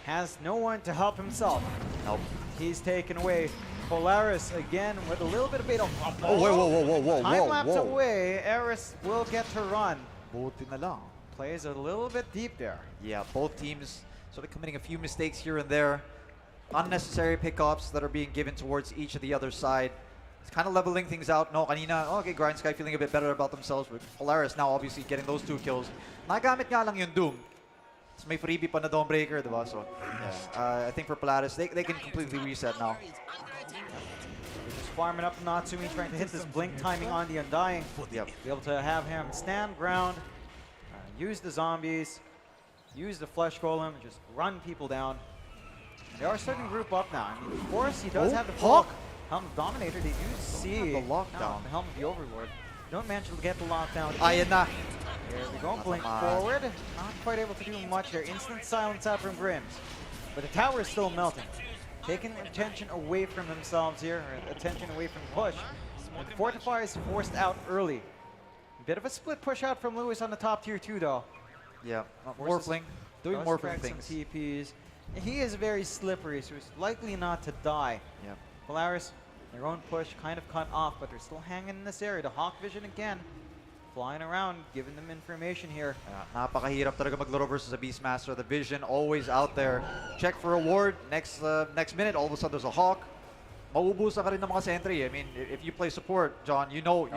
Has no one to help himself. Nope. He's taken away. Polaris again with a little bit of bait. Oh, whoa. Time lapse away. Eris will get to run. Buti na lang. Plays a little bit deep there. Yeah, both teams sort of committing a few mistakes here and there. Unnecessary pickups that are being given towards each of the other side. It's kind of leveling things out. No, kanina, okay, Grind Sky feeling a bit better about themselves, but Polaris now obviously getting those 2 kills. Nagamit nga lang yung Doom. So may freebie pa na Dawnbreaker, diba? So, yeah. I think for Polaris, they can completely reset now. They're just farming up Natsumi, trying to hit this blink timing on the Undying. Yep. Be able to have him stand ground, use the zombies, use the flesh golem, just run people down. And they are starting to group up now. I mean, of course, he does have the Hawk. Helm of Dominator. They do see the lockdown. The Helm of the Overlord. Don't manage to get the lockdown. Ayan na. There we go. Blink forward. Not quite able to do much there. Instant silence out from Grims. But the tower is still melting. Taking attention away from themselves here, or attention away from the push. And Fortify is forced out early. Bit of a split push out from Lewis on the top tier 2 though. Yeah, Morphling. Doing Morphling things. Some TPs. He is very slippery, so he's likely not to die. Yeah. Polaris, their own push kind of cut off, but they're still hanging in this area. The Hawk Vision again, flying around, giving them information here. Napakahirap talaga maglaro versus a Beastmaster. The Vision always out there. Check for a ward. Next minute, all of a sudden there's a Hawk. Mauubusan ka rin ng mga sentry. I mean, if you play support, John, you know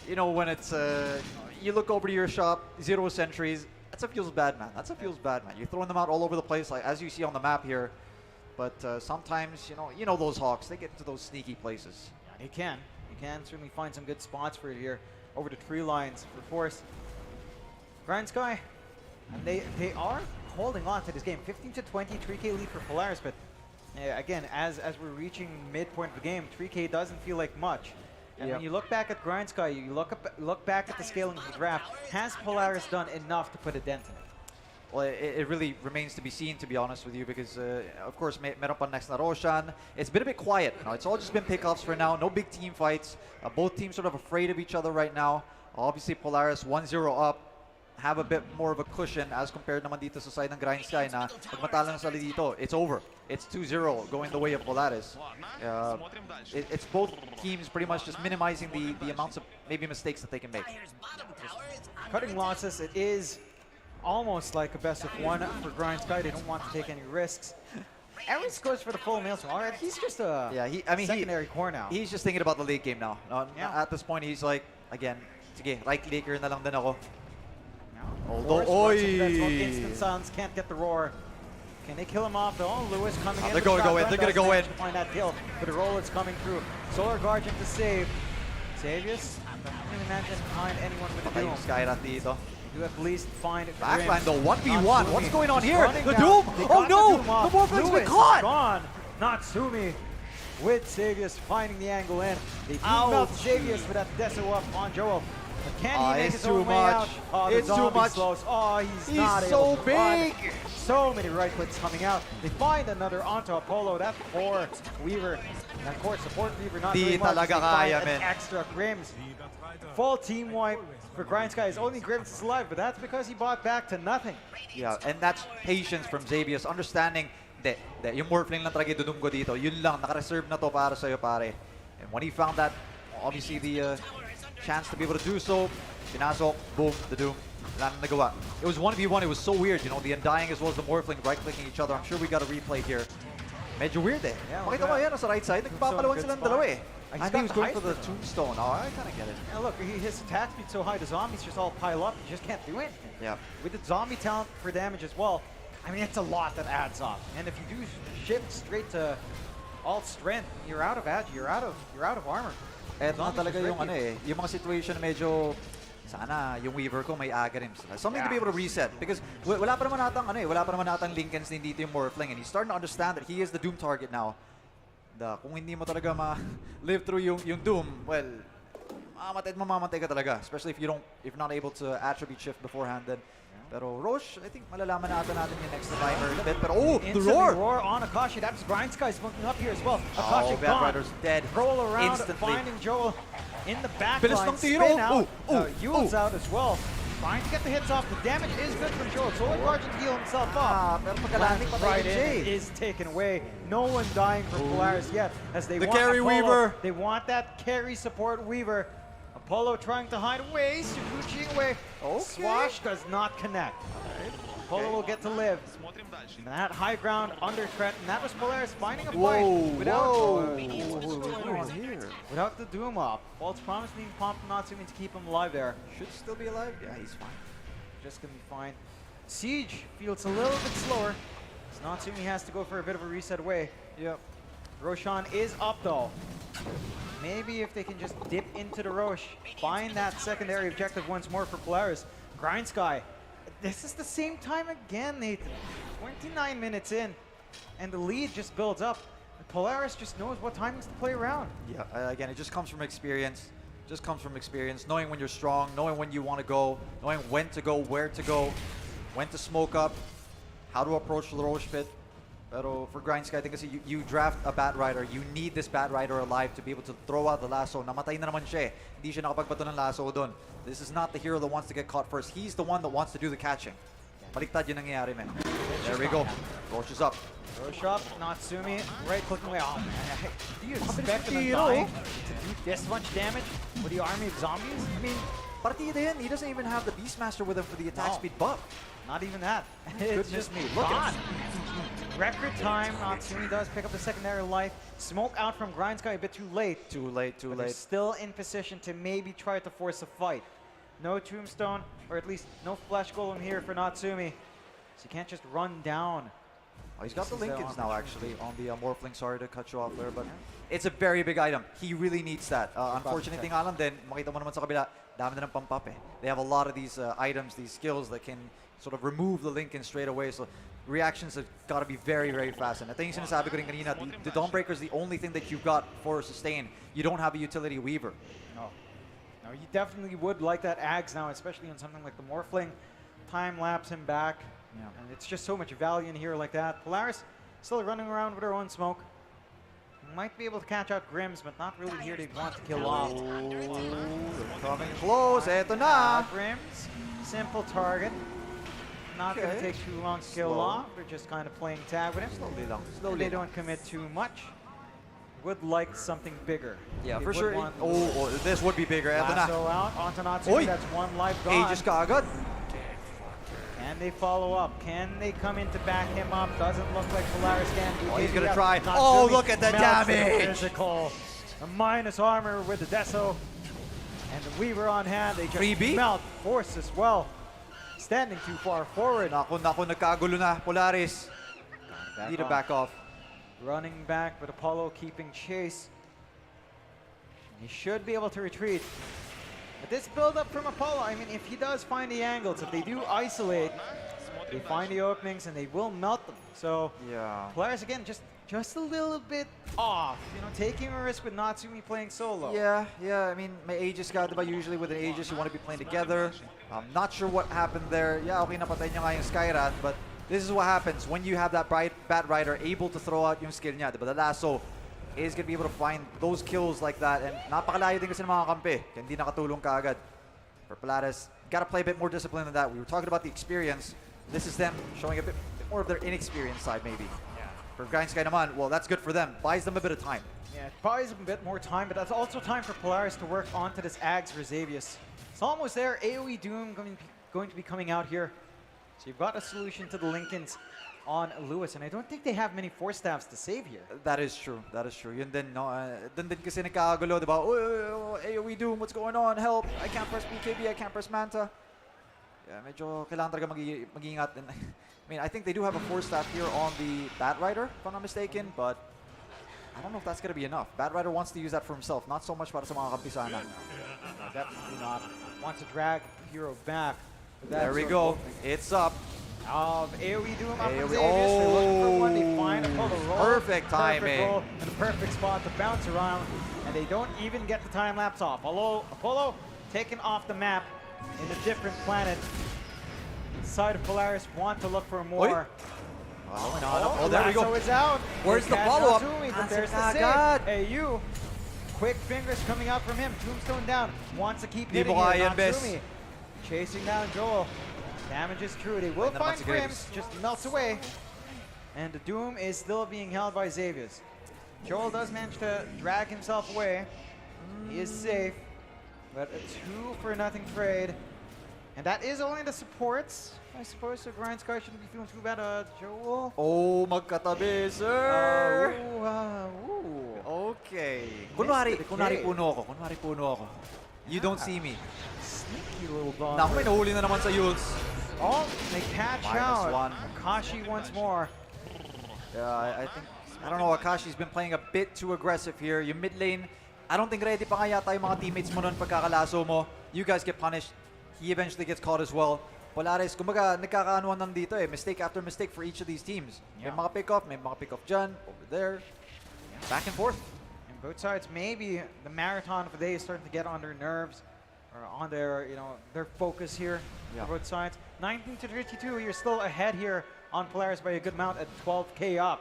when it's you look over to your shop, 0 sentries. That feels bad, man. That feels bad, man. You're throwing them out all over the place, like as you see on the map here. But sometimes, you know those Hawks, they get into those sneaky places. Yeah, you can certainly find some good spots for it here. Over the tree lines for Force. Grind Sky, and they are holding on to this game. 15 to 20, 3K lead for Polaris, but again, as we're reaching midpoint of the game, 3K doesn't feel like much. And when you look back at Grind Sky, you look back at the scaling of the draft, has Polaris done enough to put a dent in it? Well, it really remains to be seen, to be honest with you, because of course, meron pa next na Roshan. It's been a bit quiet. It's all just been pickups for now. No big team fights. Both teams sort of afraid of each other right now. Obviously, Polaris 1-0 up, have a bit more of a cushion as compared naman dito sa side ng Grind Sky na pag matalo na sila dito, it's over. It's 2-0 going the way of Polaris. It's both teams pretty much just minimizing the amounts of maybe mistakes that they can make. Cutting losses, it is almost like a best of 1 for Grind Sky. They don't want to take any risks. Eris goes for the full Maelstrom. All right, he's just a secondary core now. He's just thinking about the late game now. At this point, he's like, again, sige, right clicker na lang din ako. Although, instant silence, can't get the roar. Can they kill him off? Oh, Lewis coming in. They're going to go in. They're going to go in. To find that kill, but the roll is coming through. Solar Guardian to save. Savius, I can't imagine find anyone with the Doom. Skyrat dito. You at least find Backline though, 1v1. What's going on here? The Doom! Oh no! The Morphling's been caught! Gone. Natsumi with Savius finding the angle in. They do melt Savius with that Deso up on Joel. But can he make his own way out? Oh, it's too much. Slows. Oh, he's not able to big. Run. So many right clicks coming out. They find another onto Apollo. That for Weaver. And of course, support Weaver not doing much. They find an extra Grims. Full team wipe for Grind Sky. His only Grims is alive, but that's because he bought back to nothing. Yeah, and that's patience from Xavius. Understanding that yung Morphling lang talaga idudum ko dito. Yun lang, naka-reserve na to para sa'yo, pare. And when he found that, obviously the chance to be able to do so, pinasok, boom, the Doom. Wala nang nagawa. It was 1v1, it was so weird, you know, the Undying as well as the Morphling right-clicking each other. I'm sure we got a replay here. Medyo weird eh. Yeah, Makita mo yan, sa right side, nagpapalawan silang dalawa eh. I think he was going for the tombstone. Oh, I kind of get it. And look, his attack speed so high, the zombies just all pile up. You just can't do anything. Yeah. With the zombie talent for damage as well, I mean, it's a lot that adds up. And if you do shift straight to alt strength, you're out of agi, you're out of armor. Eto na talaga yung ano eh, yung mga situation medyo sana yung Weaver ko may Agarims. Something to be able to reset because wala pa naman natang Lincolns din dito yung Morphling, and he's starting to understand that he is the Doom target now. Kung hindi mo talaga live through yung Doom, well, mamamatay ka talaga, especially if you're not able to attribute shift beforehand then. Pero Roche, I think malalaman natin yung next timer in a bit. Pero the roar! The roar on Akashi. That's Grind Sky smoking up here as well. Akashi Bad Rider's dead. Roll around, instantly. finding Joel in the back Bilis line. ng tiro. Spin out. Yule's Ooh. out as well. Trying to get the hits off. The damage is good from Joel. Solar Guardian heal himself up. Pero pagkalamig pa right tayo in is taken away. No one dying for Polaris yet. As they The want carry Apollo. Weaver. They want that carry support Weaver. Apollo trying to hide away. Suguchi away. Swash does not connect. Apollo will get to live. And that high ground under threat, and that was Polaris finding a fight without the Doom up. Bolt's promise being pumped from Natsumi to keep him alive there. Should still be alive? Yeah, he's fine. Just gonna be fine. Siege feels a little bit slower. So Natsumi has to go for a bit of a reset away. Yep. Roshan is up though. Maybe if they can just dip into the Roche, find that secondary objective once more for Polaris. Grind Sky. This is the same time again, Nathan. 29 minutes in, and the lead just builds up. And Polaris just knows what timings to play around. Yeah, again, it just comes from experience. Just comes from experience, knowing when you're strong, knowing when you want to go, knowing when to go, where to go, when to smoke up, how to approach the Roche pit. Pero for Grind Sky, I think kasi you draft a Bat Rider, you need this Bat Rider alive to be able to throw out the lasso. Namatay na naman siya eh. Hindi siya nakapagbato ng lasso doon. This is not the hero that wants to get caught first. He's the one that wants to do the catching. Baliktad yun nangyayari, man. There we go. Roche is up. Roche up, Natsumi, right clicking away. Oh man, do you expect him to die to do this much damage with the army of zombies? I mean, partida yan. He doesn't even have the Beastmaster with him for the attack speed buff. Not even that. Goodness just me, look at record time. Natsumi does pick up the secondary life. Smoke out from Grind Sky a bit too late. Too late. He's still in position to maybe try to force a fight. No tombstone, or at least no flesh golem here for Natsumi. So you can't just run down. Oh, he's got the Lincolns now, actually, on the Morphling. Sorry to cut you off there, but it's a very big item. He really needs that. Unfortunately, nga lang din, makita mo naman sa kabila, dami na ng pampap eh. They have a lot of these items, these skills that can sort of remove the Lincoln straight away. So reactions have got to be very, very fast. And I think sinasabi ko rin kanina, the Dawnbreaker is the only thing that you've got for sustain. You don't have a utility Weaver. No, you definitely would like that Ags now, especially on something like the Morphling. Time lapse him back. Yeah. And it's just so much value in here like that. Polaris still running around with her own smoke. Might be able to catch out Grims, but not really here to want to kill off. Coming close. Eto na. Grims, simple target. Not going to take too long to kill off. They're just kind of playing tag with him. Slowly. They don't commit too much. Would like something bigger. Yeah, They for would sure. want This would be bigger. Eto na. Lasso out onto Natsumi. That's one life gone. Aegis ka agad. Can they follow up? Can they come in to back him up? Doesn't look like Polaris can. He's going to try. Oh, look at the damage. Physical. A minus armor with the Deso. And the Weaver on hand. They just melt force as well. Standing too far forward. Naku, nagkagulo na. Polaris. Need to back off. Running back, but Apollo keeping chase. He should be able to retreat. But this build-up from Apollo, I mean, if he does find the angles, if they do isolate, they find the openings and they will melt them. So, yeah. Polaris, again, just a little bit off. You know, taking a risk with Natsumi playing solo. Yeah. I mean, may Aegis ka, diba? Usually with an Aegis, you want to be playing together. I'm not sure what happened there. Yeah, okay, napatay niya nga yung Skyrat, but this is what happens when you have that Bat Rider able to throw out yung skill niya, diba? The lasso is going to be able to find those kills like that, and napakalayo din kasi ng mga kampi. Hindi nakatulong kaagad. For Polaris, got to play a bit more discipline than that. We were talking about the experience. This is them showing a bit more of their inexperienced side, maybe. Yeah. For Grind Sky naman, well, that's good for them. Buys them a bit of time. Yeah, it buys them a bit more time, but that's also time for Polaris to work onto this Ags for Xavius. It's almost there. AoE Doom going to be coming out here. So you've got a solution to the Lincolns. on Lewis, and I don't think they have many force staffs to save here. That is true. That is true. Yun din, no? Dun din kasi nagkakagulo, diba? AoE Doom, what's going on? Help! I can't press BKB, I can't press Manta. Yeah, medyo kailangan talaga mag-iingat. And, I mean, I think they do have a force staff here on the Bat Rider, if I'm not mistaken, but I don't know if that's going to be enough. Bat Rider wants to use that for himself, not so much para sa mga kampisana. Definitely not. Wants to drag Hero back. There we go. It's up. AoE Doom up AoE. from Xavius. They're looking for one. They find a pull the roll. Perfect timing. Perfect roll and a perfect spot to bounce around. And they don't even get the time lapse off. Apollo taken off the map in a different planet. Side of Polaris want to look for more. Oh, there we go. So it's out. Where's the follow-up? But there's the save. AU. Quick fingers coming out from him. Tombstone down. Wants to keep hitting here. Natsumi chasing down Joel. Damage is true. They will find Grims. Just melts away. And the Doom is still being held by Xavius. Joel does manage to drag himself away. He is safe. But a 2-0 trade. And that is only the supports, I suppose. So Grind Sky shouldn't be feeling too bad. Joel. Oh, magkatabi, sir! Okay. Kunwari puno ako. You don't see me. Sneaky little dog. Naku, may nahuli na naman sa Yules. Oh, they catch out. -1. Akashi once more. Yeah, I don't know, Akashi's been playing a bit too aggressive here. Yung mid lane, I don't think ready pa nga yata yung mga teammates mo nun pagkakalaso mo. You guys get punished. He eventually gets caught as well. Polaris, kumbaga, nagkakaanuan lang dito eh. Mistake after mistake for each of these teams. Yeah. May mga pick-off dyan, over there. Back and forth. And both sides, maybe the marathon of the day is starting to get on their nerves. Or on their, their focus here for both sides. 19-32, you're still ahead here on Polaris by a good amount at 12K up.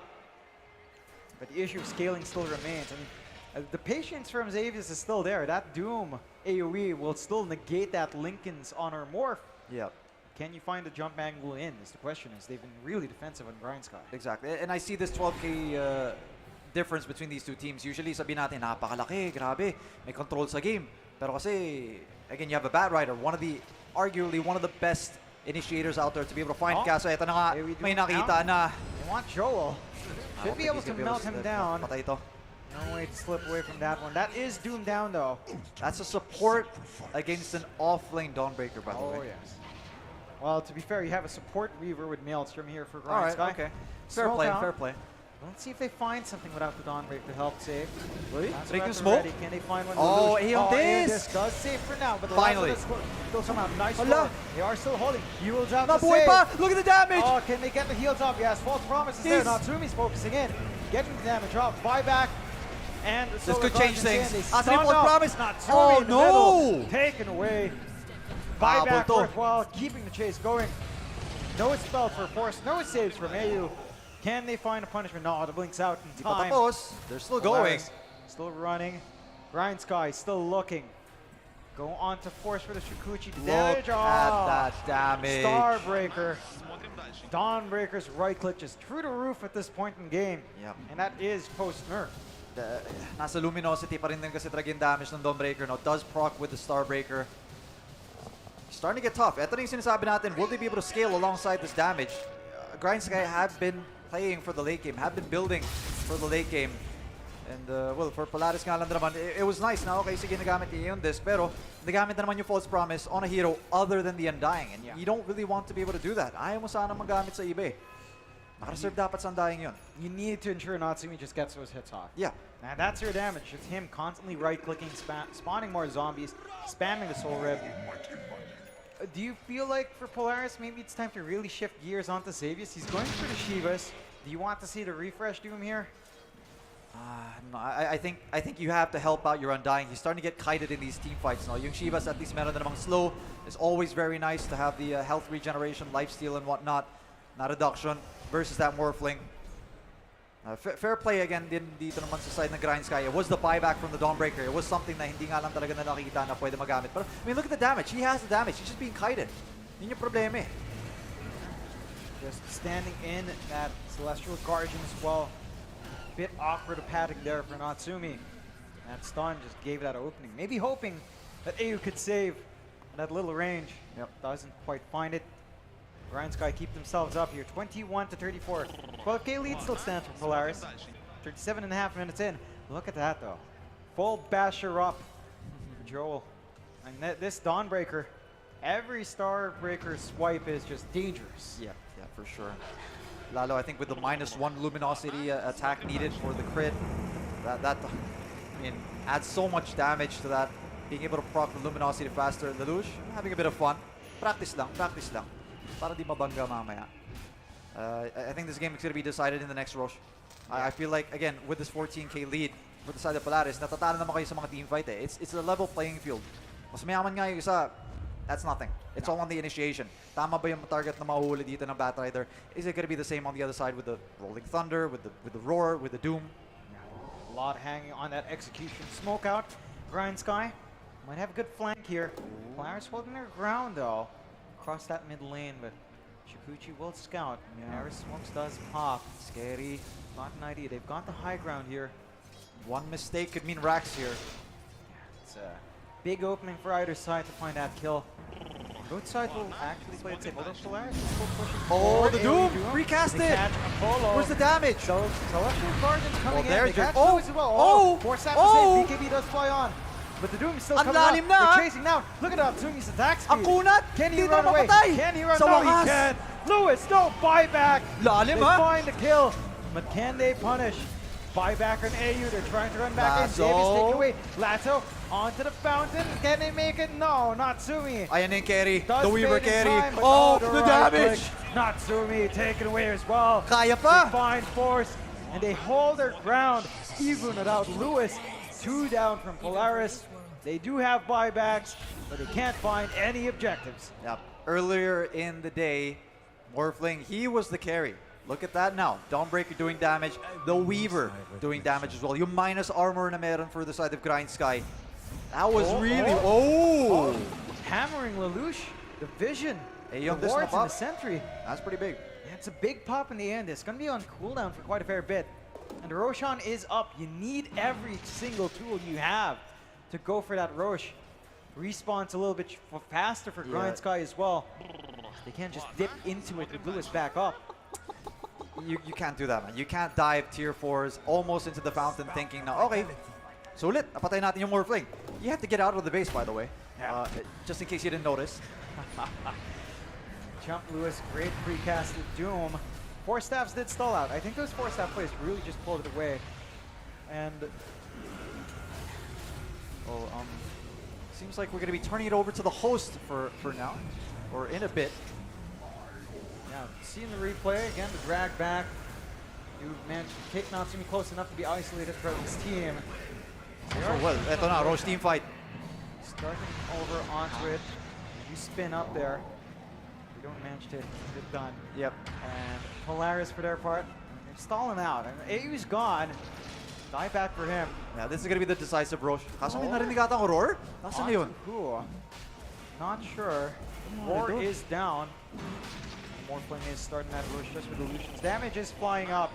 But the issue of scaling still remains. I mean, the patience from Xavius is still there. That Doom AoE will still negate that Lincoln's honor morph. Yeah. Can you find the jump angle in is the question. Is they've been really defensive on Grind Sky. Exactly. And I see this 12K difference between these two teams. Usually sabihin natin, napakalaki, grabe, may control sa game. Pero kasi, again, you have a Bat Rider, arguably one of the best initiators out there to be able to find. Kaso ito na nga, may nakita na. They want Joel. Should be able to melt him down. Patay ito. No way to slip away from that one. That is Doom down though. That's a support against an off-lane Dawnbreaker, by the way. Oh yes. Well, to be fair, you have a support Reaver with Maelstrom here for Grind Sky. Okay. Fair play, fair play. Let's see if they find something without the Dawnbreaker to help save. Really? Breaking smoke? Can they find one? Oh, this does save for now, but the finally still somehow nice roll. They are still holding. You will drop the save. Look at the damage! Oh, can they get the heals up? Yes, false promises there. Natsumi's focusing in, getting the damage off. Buyback. And this could change things. Asri false promise. Natsumi in the middle, taken away. Buyback worthwhile, keeping the chase going. No spell for Force, no saves from AU. Can they find a punishment? No, the blink's out in time. They're still going. Still running. Grind Sky still looking. Go on to Force for the Shukuchi. Look at that damage. Starbreaker. Dawnbreaker's right click just through the roof at this point in game. Yep. And that is post-nerf. Nasa luminosity pa rin din kasi talaga yung damage ng Dawnbreaker. No? Does proc with the Starbreaker. Starting to get tough. Ito na yung sinasabi natin. Will they be able to scale alongside this damage? Grind Sky have been playing for the late game, have been building for the late game. And, well, for Polaris nga lang naman, it was nice na, okay, sige, nagamit niya yung disc, pero nagamit na naman yung false promise on a hero other than the Undying. And you don't really want to be able to do that. Ayaw mo sana magamit sa iba eh. Nakareserve dapat sa Undying yun. You need to ensure Natsumi just gets those hits off. Yeah. And that's your damage. It's him constantly right-clicking, spawning more zombies, spamming the Soul Rib. Do you feel like for Polaris, maybe it's time to really shift gears onto Xavius? He's going for the Shivas. Do you want to see the refresh Doom here? No, I think you have to help out your Undying. He's starting to get kited in these team fights now. Yung Shivas at least meron na namang slow. It's always very nice to have the health regeneration, lifesteal and whatnot. Na reduction versus that Morphling. Fair play again din dito naman sa side ng Grind Sky. It was the buyback from the Dawnbreaker. It was something na hindi nga lang talaga na nakikita na pwede magamit. But I mean, look at the damage. He has the damage. He's just being kited. Yun yung problema eh. Just standing in that Celestial Guardian as well. Bit awkward of padding there for Natsumi. That stun just gave that opening. Maybe hoping that AU could save that little range. Yep. Doesn't quite find it. Grind Sky keep themselves up here, 21-34. 12K lead still stands for Polaris. 37.5 minutes in. Look at that though. Full basher up for Joel. And this Dawnbreaker, every Starbreaker swipe is just dangerous. Yeah, for sure. Lalo, I think with the -1 luminosity attack needed for the crit, that I mean, adds so much damage to that. Being able to proc the luminosity faster. Lelouch, having a bit of fun. Practice lang. Para di mabangga mamaya. I think this game is going to be decided in the next rush. I feel like, again, with this 14K lead for the side of Polaris, natatalo naman kayo sa mga team fight eh. It's a level playing field. Mas mayaman nga yung isa, that's nothing. It's all on the initiation. Tama ba yung target na mahuhuli dito ng Batrider? Is it going to be the same on the other side with the Rolling Thunder, with the Roar, with the Doom? A lot hanging on that execution. Smoke out. Grind Sky might have a good flank here. Polaris holding their ground though. Across that mid lane, but Shukuchi will scout. Paris smokes does pop. Scary. Not an idea. They've got the high ground here. One mistake could mean Rax here. It's a big opening for either side to find that kill. Both sides will actually play it safe. Although Polaris is still pushing forward. The Doom! Recasted! Where's the damage? So Celestial Guardians coming in. There's They your... catch Lewis as well. Force out to save. BKB does fly on. But the Doom is still coming up. They're chasing now. Look at Atsumi's attack speed. Can he run away? Can he run? No, he can. Lewis, no buyback. They find the kill. But can they punish? Buyback on AU. They're trying to run back in. Davis taken away. Lato onto the fountain. Can they make it? No, Natsumi. Ayan yung carry. Does The Weaver fade in carry. time, but The right damage! click. Natsumi taken away as well. Kaya pa. They find force and they hold their ground even without Lewis. 2 down from Polaris. They do have buybacks, but they can't find any objectives. Yep. Earlier in the day, Morphling, he was the carry. Look at that now. Dawnbreaker doing damage. The Weaver doing damage as well. Yung minus armor na meron for the side of Grind Sky. That was really... Hammering Lelouch. The vision. Hey, the wards and the sentry. That's pretty big. Yeah, it's a big pop in the end. It's going to be on cooldown for quite a fair bit. And Roshan is up. You need every single tool you have to go for that Rosh. Respawn's a little bit faster for Grind Sky as well. They can't just dip into it with Lewis back up. You can't do that, man. You can't dive tier 4s almost into the fountain thinking, now, okay, sulit, napatay natin yung Morphling. You have to get out of the base, by the way, just in case you didn't notice. Jump Lewis, great precasted Doom. 4 staffs did stall out. I think those 4 staff plays really just pulled it away. And seems like we're going to be turning it over to the host for now, or in a bit. Yeah, seeing the replay, again, the drag back. You managed to take Natsumi close enough to be isolated from his team. Well, eto na, Roche team fight. Starting over onto it. You spin up there. You don't manage to get it done. Yep. And Polaris, for their part, they're stalling out. And AU's gone. Die back for him. Yeah, this is going to be the decisive Roche. Kaso may narinig ata ang Roar? Nasaan na yun? Not sure. Roar is down. Morphling is starting that Roche just with illusions. Damage is flying up.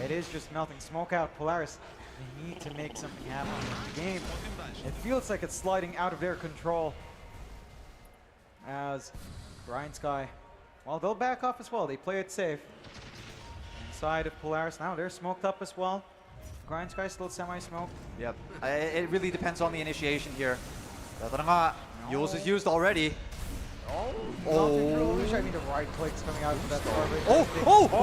It is just nothing. Smoke out Polaris. They need to make something happen in the game. It feels like it's sliding out of their control. As Grind Sky, well, they'll back off as well. They play it safe. Inside of Polaris now, they're smoked up as well. Grind Sky still semi-smoked. Yep. It really depends on the initiation here. Ito na nga. Yules is used already. I mean, the right clicks coming out of that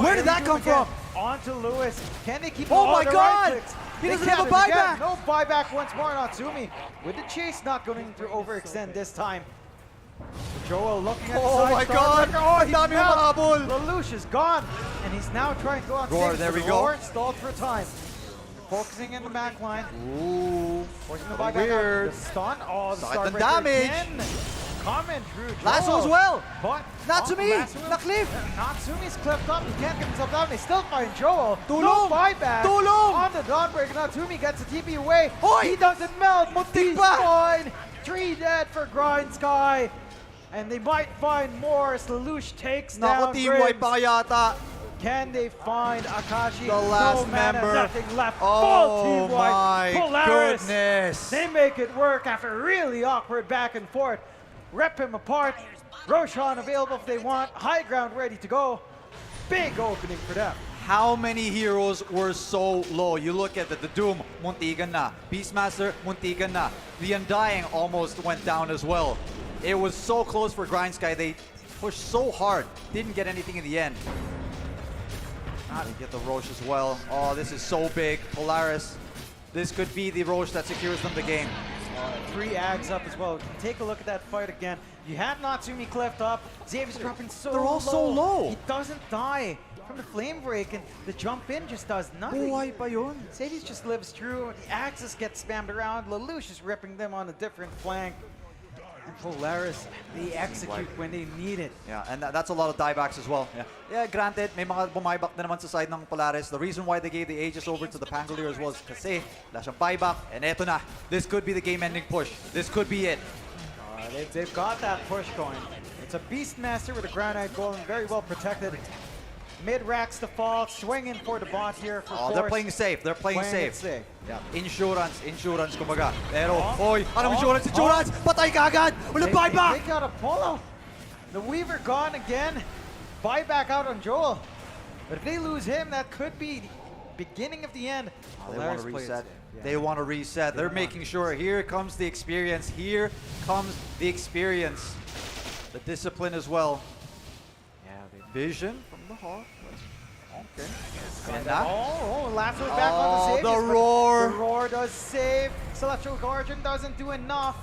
where did that come from? Onto Lewis. Can they keep Oh my the God! Right clicks? He doesn't have a buyback! No buyback once more on Atsumi. With the chase not going to overextend this time. Joel looking at the side. My God! Oh, he's dami out. yung Lelouch is gone. And he's now trying to go on Roar, stage. there we But go. Roar stalled for time. Focusing in the back line. Forcing the buyback weird. out. The stun. Oh, the Sakit ng Starbreaker damage. again. Comment Drew. Lasso as well. But Natsumi, na-cliff. Natsumi's clipped up. He can't get himself down. They still find Joel. Tulong. No buyback. Tulong. On the Dawnbreaker. Natsumi gets the TP away. Hoy. He doesn't melt. Muntik He's pa. fine. 3 dead for Grind Sky. And they might find more as Lelouch takes Nako, down team wipe Graves. pa yata. Can they find Akashi? The last no mana, member. nothing left. Full Oh team wipe. my Polaris. goodness. They make it work after really awkward back and forth. Rip him apart. Roshan available if they want. High ground ready to go. Big opening for them. How many heroes were so low? You look at the Doom, muntikan na. Beastmaster, muntikan na. The Undying almost went down as well. It was so close for Grindsky. They pushed so hard. Didn't get anything in the end. They get the Roche as well. Oh, this is so big. Polaris, this could be the Roche that secures them the game. 3 Ags up as well. Take a look at that fight again. You have Natsumi cleft up. Xavier's dropping so low. They're all so low. He doesn't die from the flame break, and the jump in just does nothing. Buhay pa yun. Xavier just lives through. The axes get spammed around. Lelouch is ripping them on a different flank. And Polaris, they execute when they need it. Yeah, and that's a lot of diebacks as well. Yeah, granted, may mga bumaybak na naman sa side ng Polaris. The reason why they gave the Aegis over to the Pangoliers was kasi wala siyang buyback, and eto na. This could be the game-ending push. This could be it. They've got that push going. It's a Beastmaster with a Granite Golem, very well protected. Mid racks to fall, swinging for the bot here for force. They're playing safe. They're playing safe. Yeah. Insurance, kumbaga. Pero, anong insurance? Patay ka agad! Walang buyback! They got Apollo. The Weaver gone again. Buyback out on Joel. But if they lose him, that could be beginning of the end. They want to reset. They want to reset. They're making sure. Here comes the experience. Here comes the experience. The discipline as well. Yeah, the vision from the Hawk. Okay. And Lasso back on the save. The roar. The roar does save. Celestial Guardian doesn't do enough.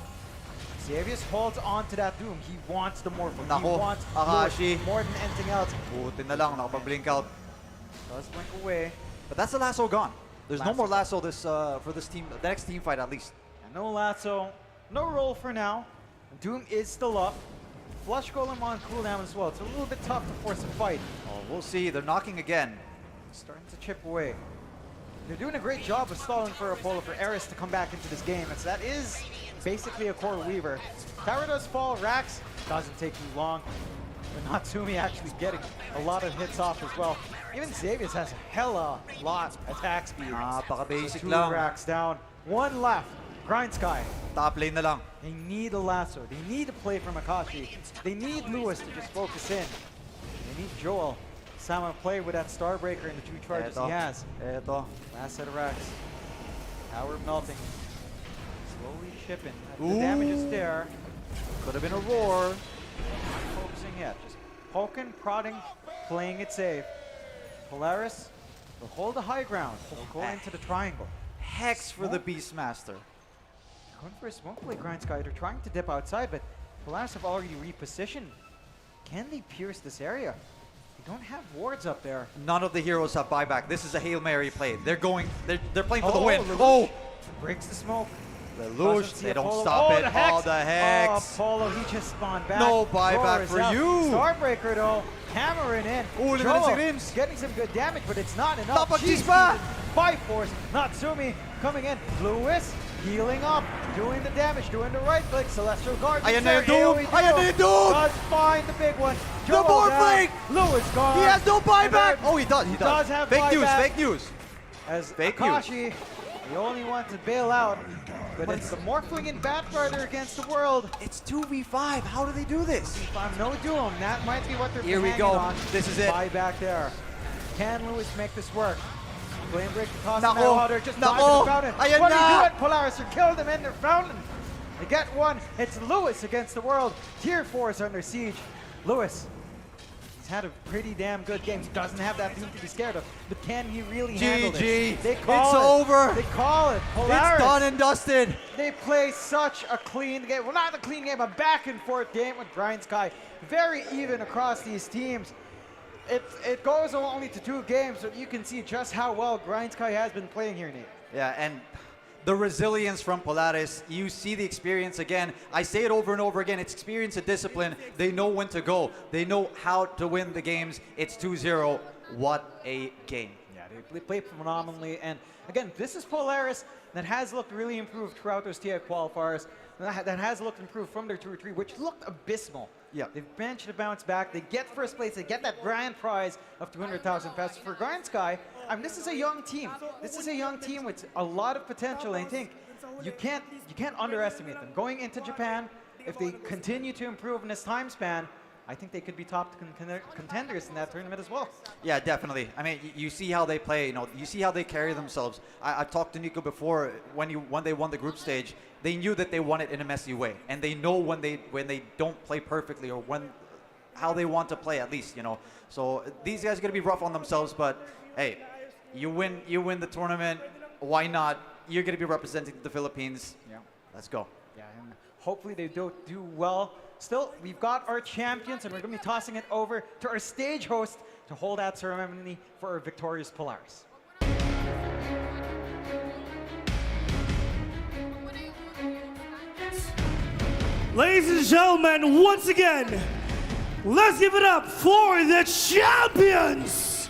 Xavius holds on to that Doom. He wants the Morphle. He wants Akashi. more than anything else. Buti na lang, nakapag-blink out. Does blink away. But that's the lasso gone. There's no more lasso this for this team. The next team fight at least. And no lasso. No roll for now. Doom is still up. Flush Golem on cooldown as well. It's a little bit tough to force a fight. Oh, we'll see. They're knocking again. Starting to chip away. They're doing a great job of stalling for Apollo, for Eris to come back into this game. As that is basically a core Weaver. Tower does fall. Rax doesn't take too long. But Natsumi actually getting a lot of hits off as well. Even Xavius has a hella lot attack speed. Paka-basic 2 lang. racks down. 1 left. Grindsky. Top lane na lang. They need a lasso. They need to play from Akashi. They need Lewis to just focus in. They need Joel. Sama play with that Starbreaker and the 2 charges he has. Last set of racks. Tower melting. Slowly shipping. The damage is there. Could have been a roar. Not focusing yet. Just poking, prodding, playing it safe. Polaris will hold the high ground. They'll go into the triangle. Hex for the Beastmaster. Going for a smoke play, Grindsky. They're trying to dip outside, but Polaris have already repositioned. Can they pierce this area? They don't have wards up there. None of the heroes have buyback. This is a Hail Mary play. They're playing for the win. Lelouch breaks the smoke. Lelouch, they don't stop it. The the Hex. Apollo, he just spawned back. No buyback for you. Starbreaker though, hammering in. Joel getting some good damage, but it's not enough. She's by force. Natsumi coming in. Lewis healing up, doing the damage, doing the right click. Celestial Guard. Ayan na yung Doom! Ayan na yung Doom! Does find the big one. The more flank! Lewis gone. He has no buyback! Oh, he does. He does have fake buyback. Fake news. As fake Akashi, the only one to bail out. But it's the Morphling and Batrider against the world. It's 2v5. How do they do this? 2v5, no Doom. That might be what they're Here we go. on. This is it. Buyback there. Can Lewis make this work? Flame break the toss Nako. now. They're just diving the fountain. Ayan What do you na. do at Polaris? You killed them in their fountain. They get one. It's Lewis against the world. Tier 4 is under siege. Lewis, he's had a pretty damn good game. He doesn't have that Doom to be scared of. But can he really handle this? GG. They call It's it. over. They call it. Polaris. It's done and dusted. They play such a clean game. Well, not a clean game, a back and forth game with Grindsky. Very even across these teams. It goes only to 2 games, so you can see just how well Grindsky has been playing here, Nate. Yeah, and the resilience from Polaris, you see the experience again. I say it over and over again, it's experience and discipline. They know when to go. They know how to win the games. It's 2-0. What a game. Yeah, they play phenomenally. And again, this is Polaris that has looked really improved throughout those TI qualifiers. That has looked improved from their 2-3, which looked abysmal. Yeah. They've managed to bounce back. They get first place. They get that grand prize of 200,000 pesos. For Grindsky, I mean, this is a young team. This is a young team with a lot of potential. I think you can't underestimate them. Going into Japan, if they continue to improve in this time span, I think they could be top contenders in that tournament as well. Yeah, definitely. I mean, you see how they play. You see how they carry themselves. I've talked to Nico before. When they won the group stage, they knew that they won it in a messy way, and they know when they don't play perfectly or how they want to play at least. So these guys are gonna be rough on themselves, but hey, you win the tournament. Why not? You're gonna be representing the Philippines. Yeah, let's go. Yeah, and hopefully they do well. Still, we've got our champions, and we're going to be tossing it over to our stage host to hold that ceremony for our victorious Polaris. Ladies and gentlemen, once again, let's give it up for the champions!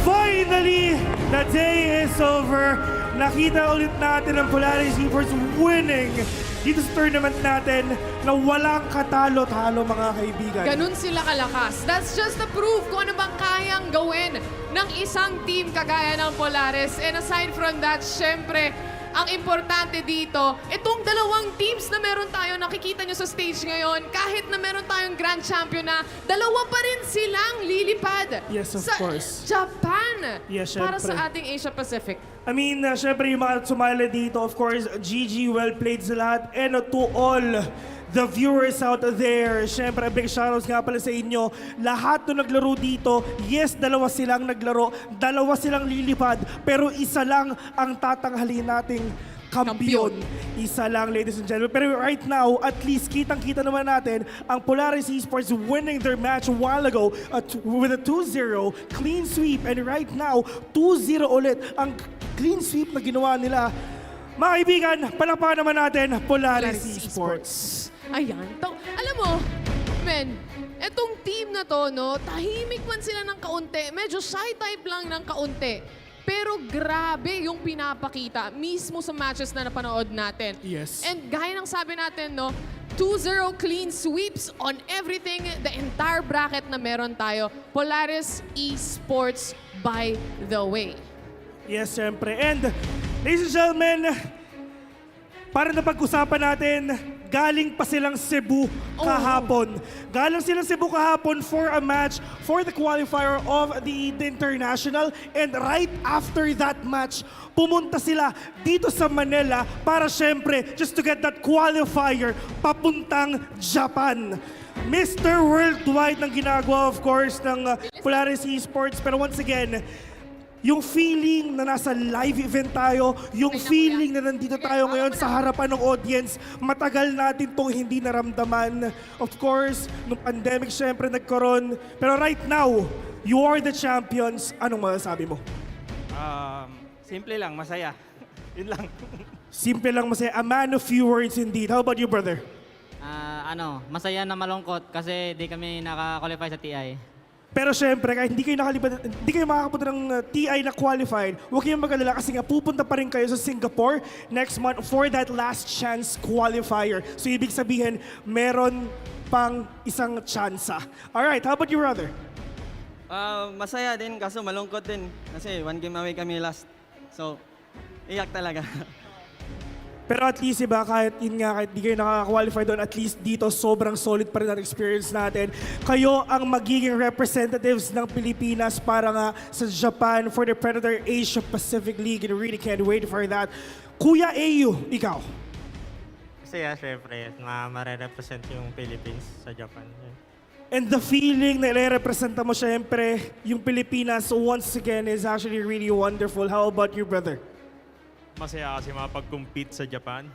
Finally, the day is over. Nakita ulit natin ang Polaris Esports winning dito sa tournament natin na walang katalo-talo, mga kaibigan. Ganun sila kalakas. That's just the proof kung ano bang kayang gawin ng isang team kagaya ng Polaris. And aside from that, syempre, ang importante dito, itong dalawang teams na meron tayo, nakikita nyo sa stage ngayon, kahit na meron tayong Grand Champion na, dalawa pa rin silang lilipad. Yes, of course. Japan. Yes, para syempre. sa ating Asia Pacific. I mean, syempre yung mga sumali dito, of course, GG, well played sa lahat. And to all the viewers out there, syempre, big shoutouts nga pala sa inyo. Lahat na naglaro dito, yes, dalawa silang naglaro, dalawa silang lilipad, pero isa lang ang tatanghalin nating kampiyon. Isa lang, ladies and gentlemen. Pero right now, at least kitang-kita naman natin ang Polaris Esports winning their match a while ago with a 2-0 clean sweep. And right now, 2-0 ulit ang clean sweep na ginawa nila. Mga kaibigan, palakpakan naman natin Polaris Esports. Ayan. Alam mo, men, etong team na to, no, tahimik man sila ng kaunti. Medyo shy type lang ng kaunti. Pero grabe yung pinapakita mismo sa matches na napanood natin. Yes. And gaya ng sabi natin, no, 2-0 clean sweeps on everything, the entire bracket na meron tayo. Polaris Esports by the way. Yes, syempre. And, ladies and gentlemen, para na pag-usapan natin, galing pa silang Cebu kahapon. Galing silang Cebu kahapon for a match for the qualifier of the international. And right after that match, pumunta sila dito sa Manila para syempre just to get that qualifier papuntang Japan. Mr. Worldwide ng ginagawa, of course, ng Polaris Esports. Pero once again, yung feeling na nasa live event tayo, yung feeling na nandito tayo ngayon sa harapan ng audience, matagal natin tong hindi naramdaman. Of course, nung pandemic syempre nagkaroon. Pero right now, you are the champions. Anong masasabi mo? Simple lang, masaya. Yun lang. Simple lang, masaya. A man of few words indeed. How about you, brother? Masaya na malungkot kasi di kami naka-qualify sa TI. Pero syempre, kahit hindi kayo makakapunta ng TI na qualified, huwag kayong mag-alala kasi nga pupunta pa rin kayo sa Singapore next month for that last chance qualifier. So ibig sabihin, meron pang isang tsansa. Alright, how about you, brother? Masaya din kaso malungkot din kasi 1 game away kami last. So, iyak talaga. Pero at least, iba, kahit di kayo nakaka-qualify doon, at least dito sobrang solid pa rin ang experience natin. Kayo ang magiging representatives ng Pilipinas para nga sa Japan for the Predator Asia Pacific League, and really can't wait for that. Kuya AU, ikaw? Kasi syempre, ma-represent yung Philippines sa Japan. And the feeling na i-representa mo syempre, yung Pilipinas once again is actually really wonderful. How about you, brother? Masaya kasi makapag-compete sa Japan.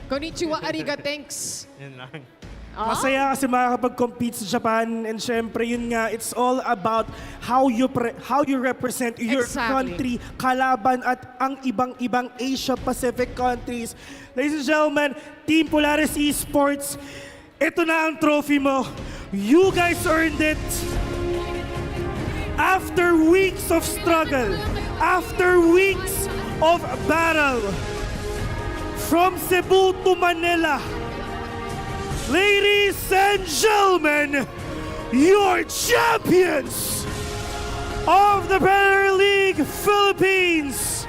Konnichiwa, ariga, thanks. Yun lang. Masaya kasi makakapag-compete sa Japan, and syempre yun nga, it's all about how you represent your country kalaban at ang ibang Asia Pacific countries. Ladies and gentlemen, Team Polaris Esports, ito na ang trophy mo. You guys earned it. After weeks of struggle, after weeks of battle, from Cebu to Manila, ladies and gentlemen, your champions of the Premier League Philippines.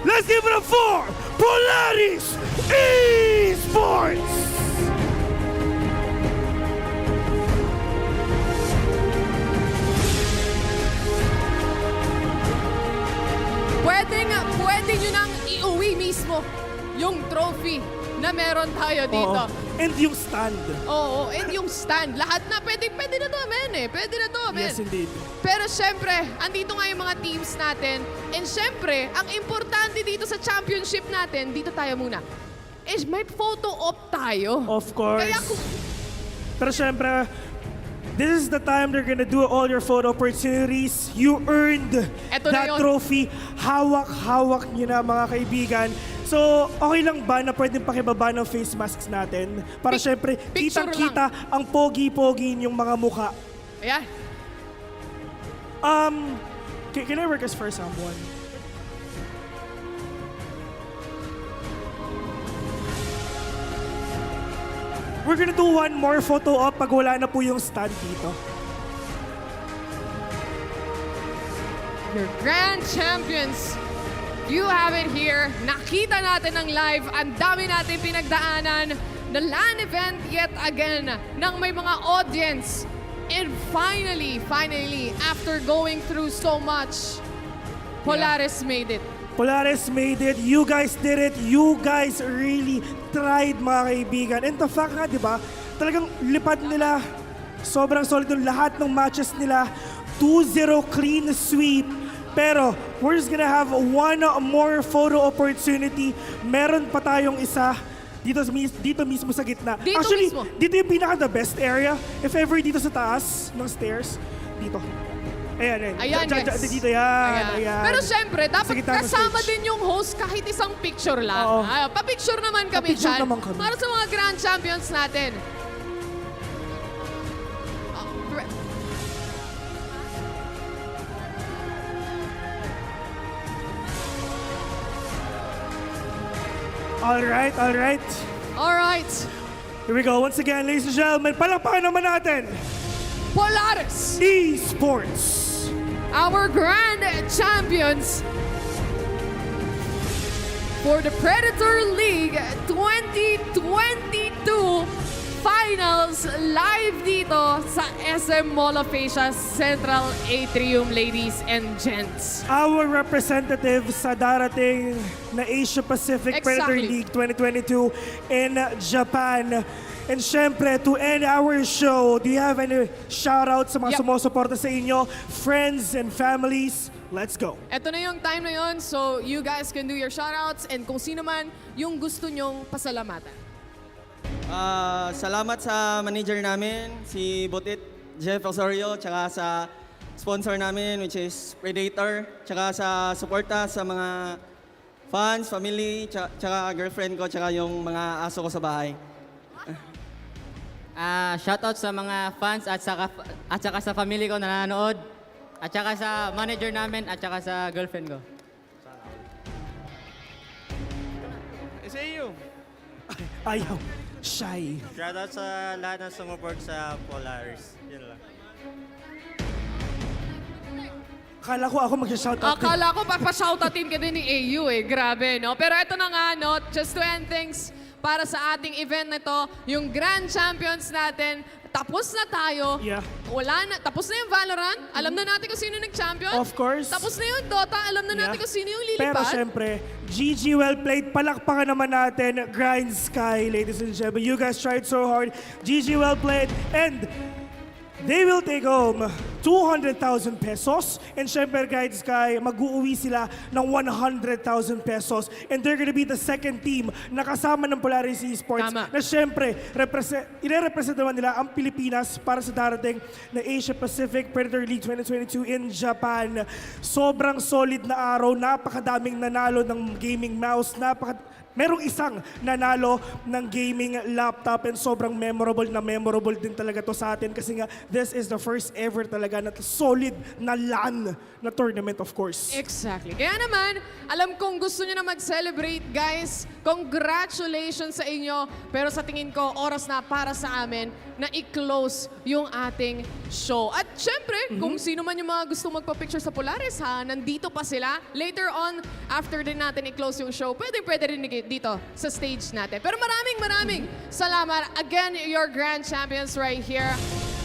Let's give it up for Polaris Esports! Pwede nyo nang iuwi mismo yung trophy na meron tayo dito. Oo. And yung stand. Oo, and yung stand. Lahat na, pwede na to, men eh. Pwede na to, men. Yes, indeed. Pero syempre, andito nga yung mga teams natin. And syempre, ang importante dito sa championship natin, dito tayo muna, is may photo op tayo. Of course. Kaya Pero syempre, this is the time they're gonna do all your photo opportunities. You earned Eto na that yun. trophy. Hawak-hawak nyo na, mga kaibigan. So, okay lang ba na pwedeng pakibaba ng face masks natin? Para syempre, picture kitang-kita ang pogi-pogi yung mga mukha. Ayan. Can I work as for someone? We're gonna do one more photo op pag wala na po yung stand dito. Your grand champions. You have it here. Nakita natin ng live. Ang dami natin pinagdaanan. The LAN event yet again ng may mga audience. And finally, after going through so much, Polaris made it. Polaris made it. You guys did it. You guys really tried, mga kaibigan. And the fact nga, di ba, talagang lipad nila. Sobrang solid yung lahat ng matches nila. 2-0 clean sweep. Pero, we're just gonna have one more photo opportunity. Meron pa tayong isa dito mismo sa gitna. Dito Actually, mismo. dito yung pinaka-the best area. If ever dito sa taas ng stairs, dito. Ayan. Ayan, guys. Dito yan. Ayan. Pero syempre, dapat Sa gitna ng kasama stage. din yung host kahit isang picture lang. Oo. Pa-picture naman kami Pa-picture dyan. naman kami. Para sa mga grand champions natin. Alright. Alright. Here we go. Once again, ladies and gentlemen, palakpakan naman natin. Polaris Esports. Our grand champions for the Predator League 2022 Finals live dito sa SM MOA Central Atrium, ladies and gents. Our representative sa darating na Asia Pacific Predator Exactly. League 2022 in Japan. And syempre, to end our show, do you have any shoutouts sa mga sumusuporta sa inyo, friends and families? Let's go. Ito na yung time na yun, so you guys can do your shoutouts and kung sino man yung gusto nyong pasalamatan. Salamat sa manager namin, si Butit, Jeff Osorio, tsaka sa sponsor namin, which is Predator, tsaka sa suporta sa mga fans, family, tsaka girlfriend ko, tsaka yung mga aso ko sa bahay. Shoutout sa mga fans at saka sa family ko na nanonood, at saka sa manager namin, at saka sa girlfriend ko. Sa iyo. Ayaw. Shy. Shoutout sa lahat ng sumuport sa Polaris. Yun lang. Akala ko ako mag-shoutout. Akala ko papashoutotin ka din ni AU eh. Grabe, no? Pero ito na nga, no? Just to end things, para sa ating event na to, yung grand champions natin, tapos na tayo. Yeah. Wala na. Tapos na yung Valorant. Alam na natin kung sino nag-champion. Of course. Tapos na yung Dota. Alam na natin kung sino yung Pero lilipad. syempre, GG well played. Palakpakan naman natin, Grind Sky, ladies and gentlemen. You guys tried so hard. GG well played. And they will take home 200,000 pesos. And syempre, Grind Sky, mag-uuwi sila ng 100,000 pesos. And they're gonna be the second team na kasama ng Polaris Esports. Tama. Na syempre, ire-represent naman nila ang Pilipinas para sa darating na Asia Pacific Predator League 2022 in Japan. Sobrang solid na araw, napakadaming nanalo ng gaming mouse, merong isang nanalo ng gaming laptop and sobrang memorable din talaga to sa atin kasi nga this is the first ever talaga na solid na LAN na tournament, of course. Exactly. Kaya naman, alam kong gusto nyo na mag-celebrate, guys. Congratulations sa inyo. Pero sa tingin ko, oras na para sa amin na i-close yung ating show. At syempre, kung sino man yung mga gusto magpa-picture sa Polaris, ha, nandito pa sila. Later on, after din natin i-close yung show, pwede rin dito sa stage natin. Pero maraming salamat. Again, your grand champions right here,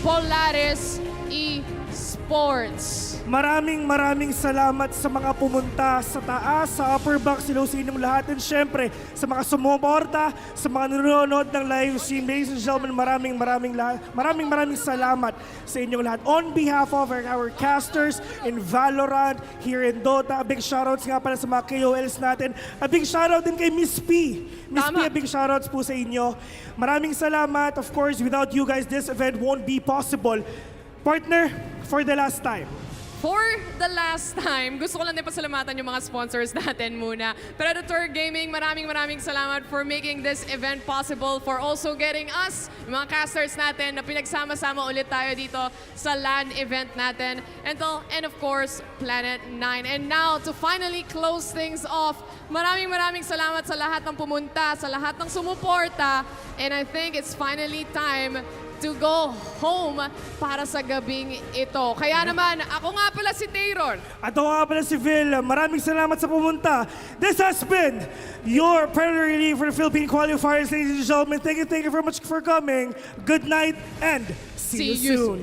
Polaris Esports. Maraming salamat sa mga pumunta sa taas, sa upper box, sa inyong lahat. And syempre, sa mga sumuporta, sa mga nanonood ng live stream. Ladies and gentlemen, maraming salamat sa inyong lahat. On behalf of our casters in Valorant, here in Dota, a big shoutouts nga pala sa mga KOLs natin. A big shoutout din kay Miss P. Miss P, a big shoutouts po sa inyo. Maraming salamat. Of course, without you guys, this event won't be possible. Partner, for the last time. For the last time, gusto ko lang din pasalamatan yung mga sponsors natin muna. Predator Gaming, maraming salamat for making this event possible, for also getting us, yung mga casters natin, na pinagsama-sama ulit tayo dito sa LAN event natin. And of course, Planet 9. And now, to finally close things off, maraming salamat sa lahat ng pumunta, sa lahat ng sumuporta. And I think it's finally time to go home para sa gabing ito. Kaya naman, ako nga pala si Tayron. At ako nga pala si Phil. Maraming salamat sa pumunta. This has been your Predator Relief for the Philippine Qualifiers, ladies and gentlemen. Thank you very much for coming. Good night and see you soon.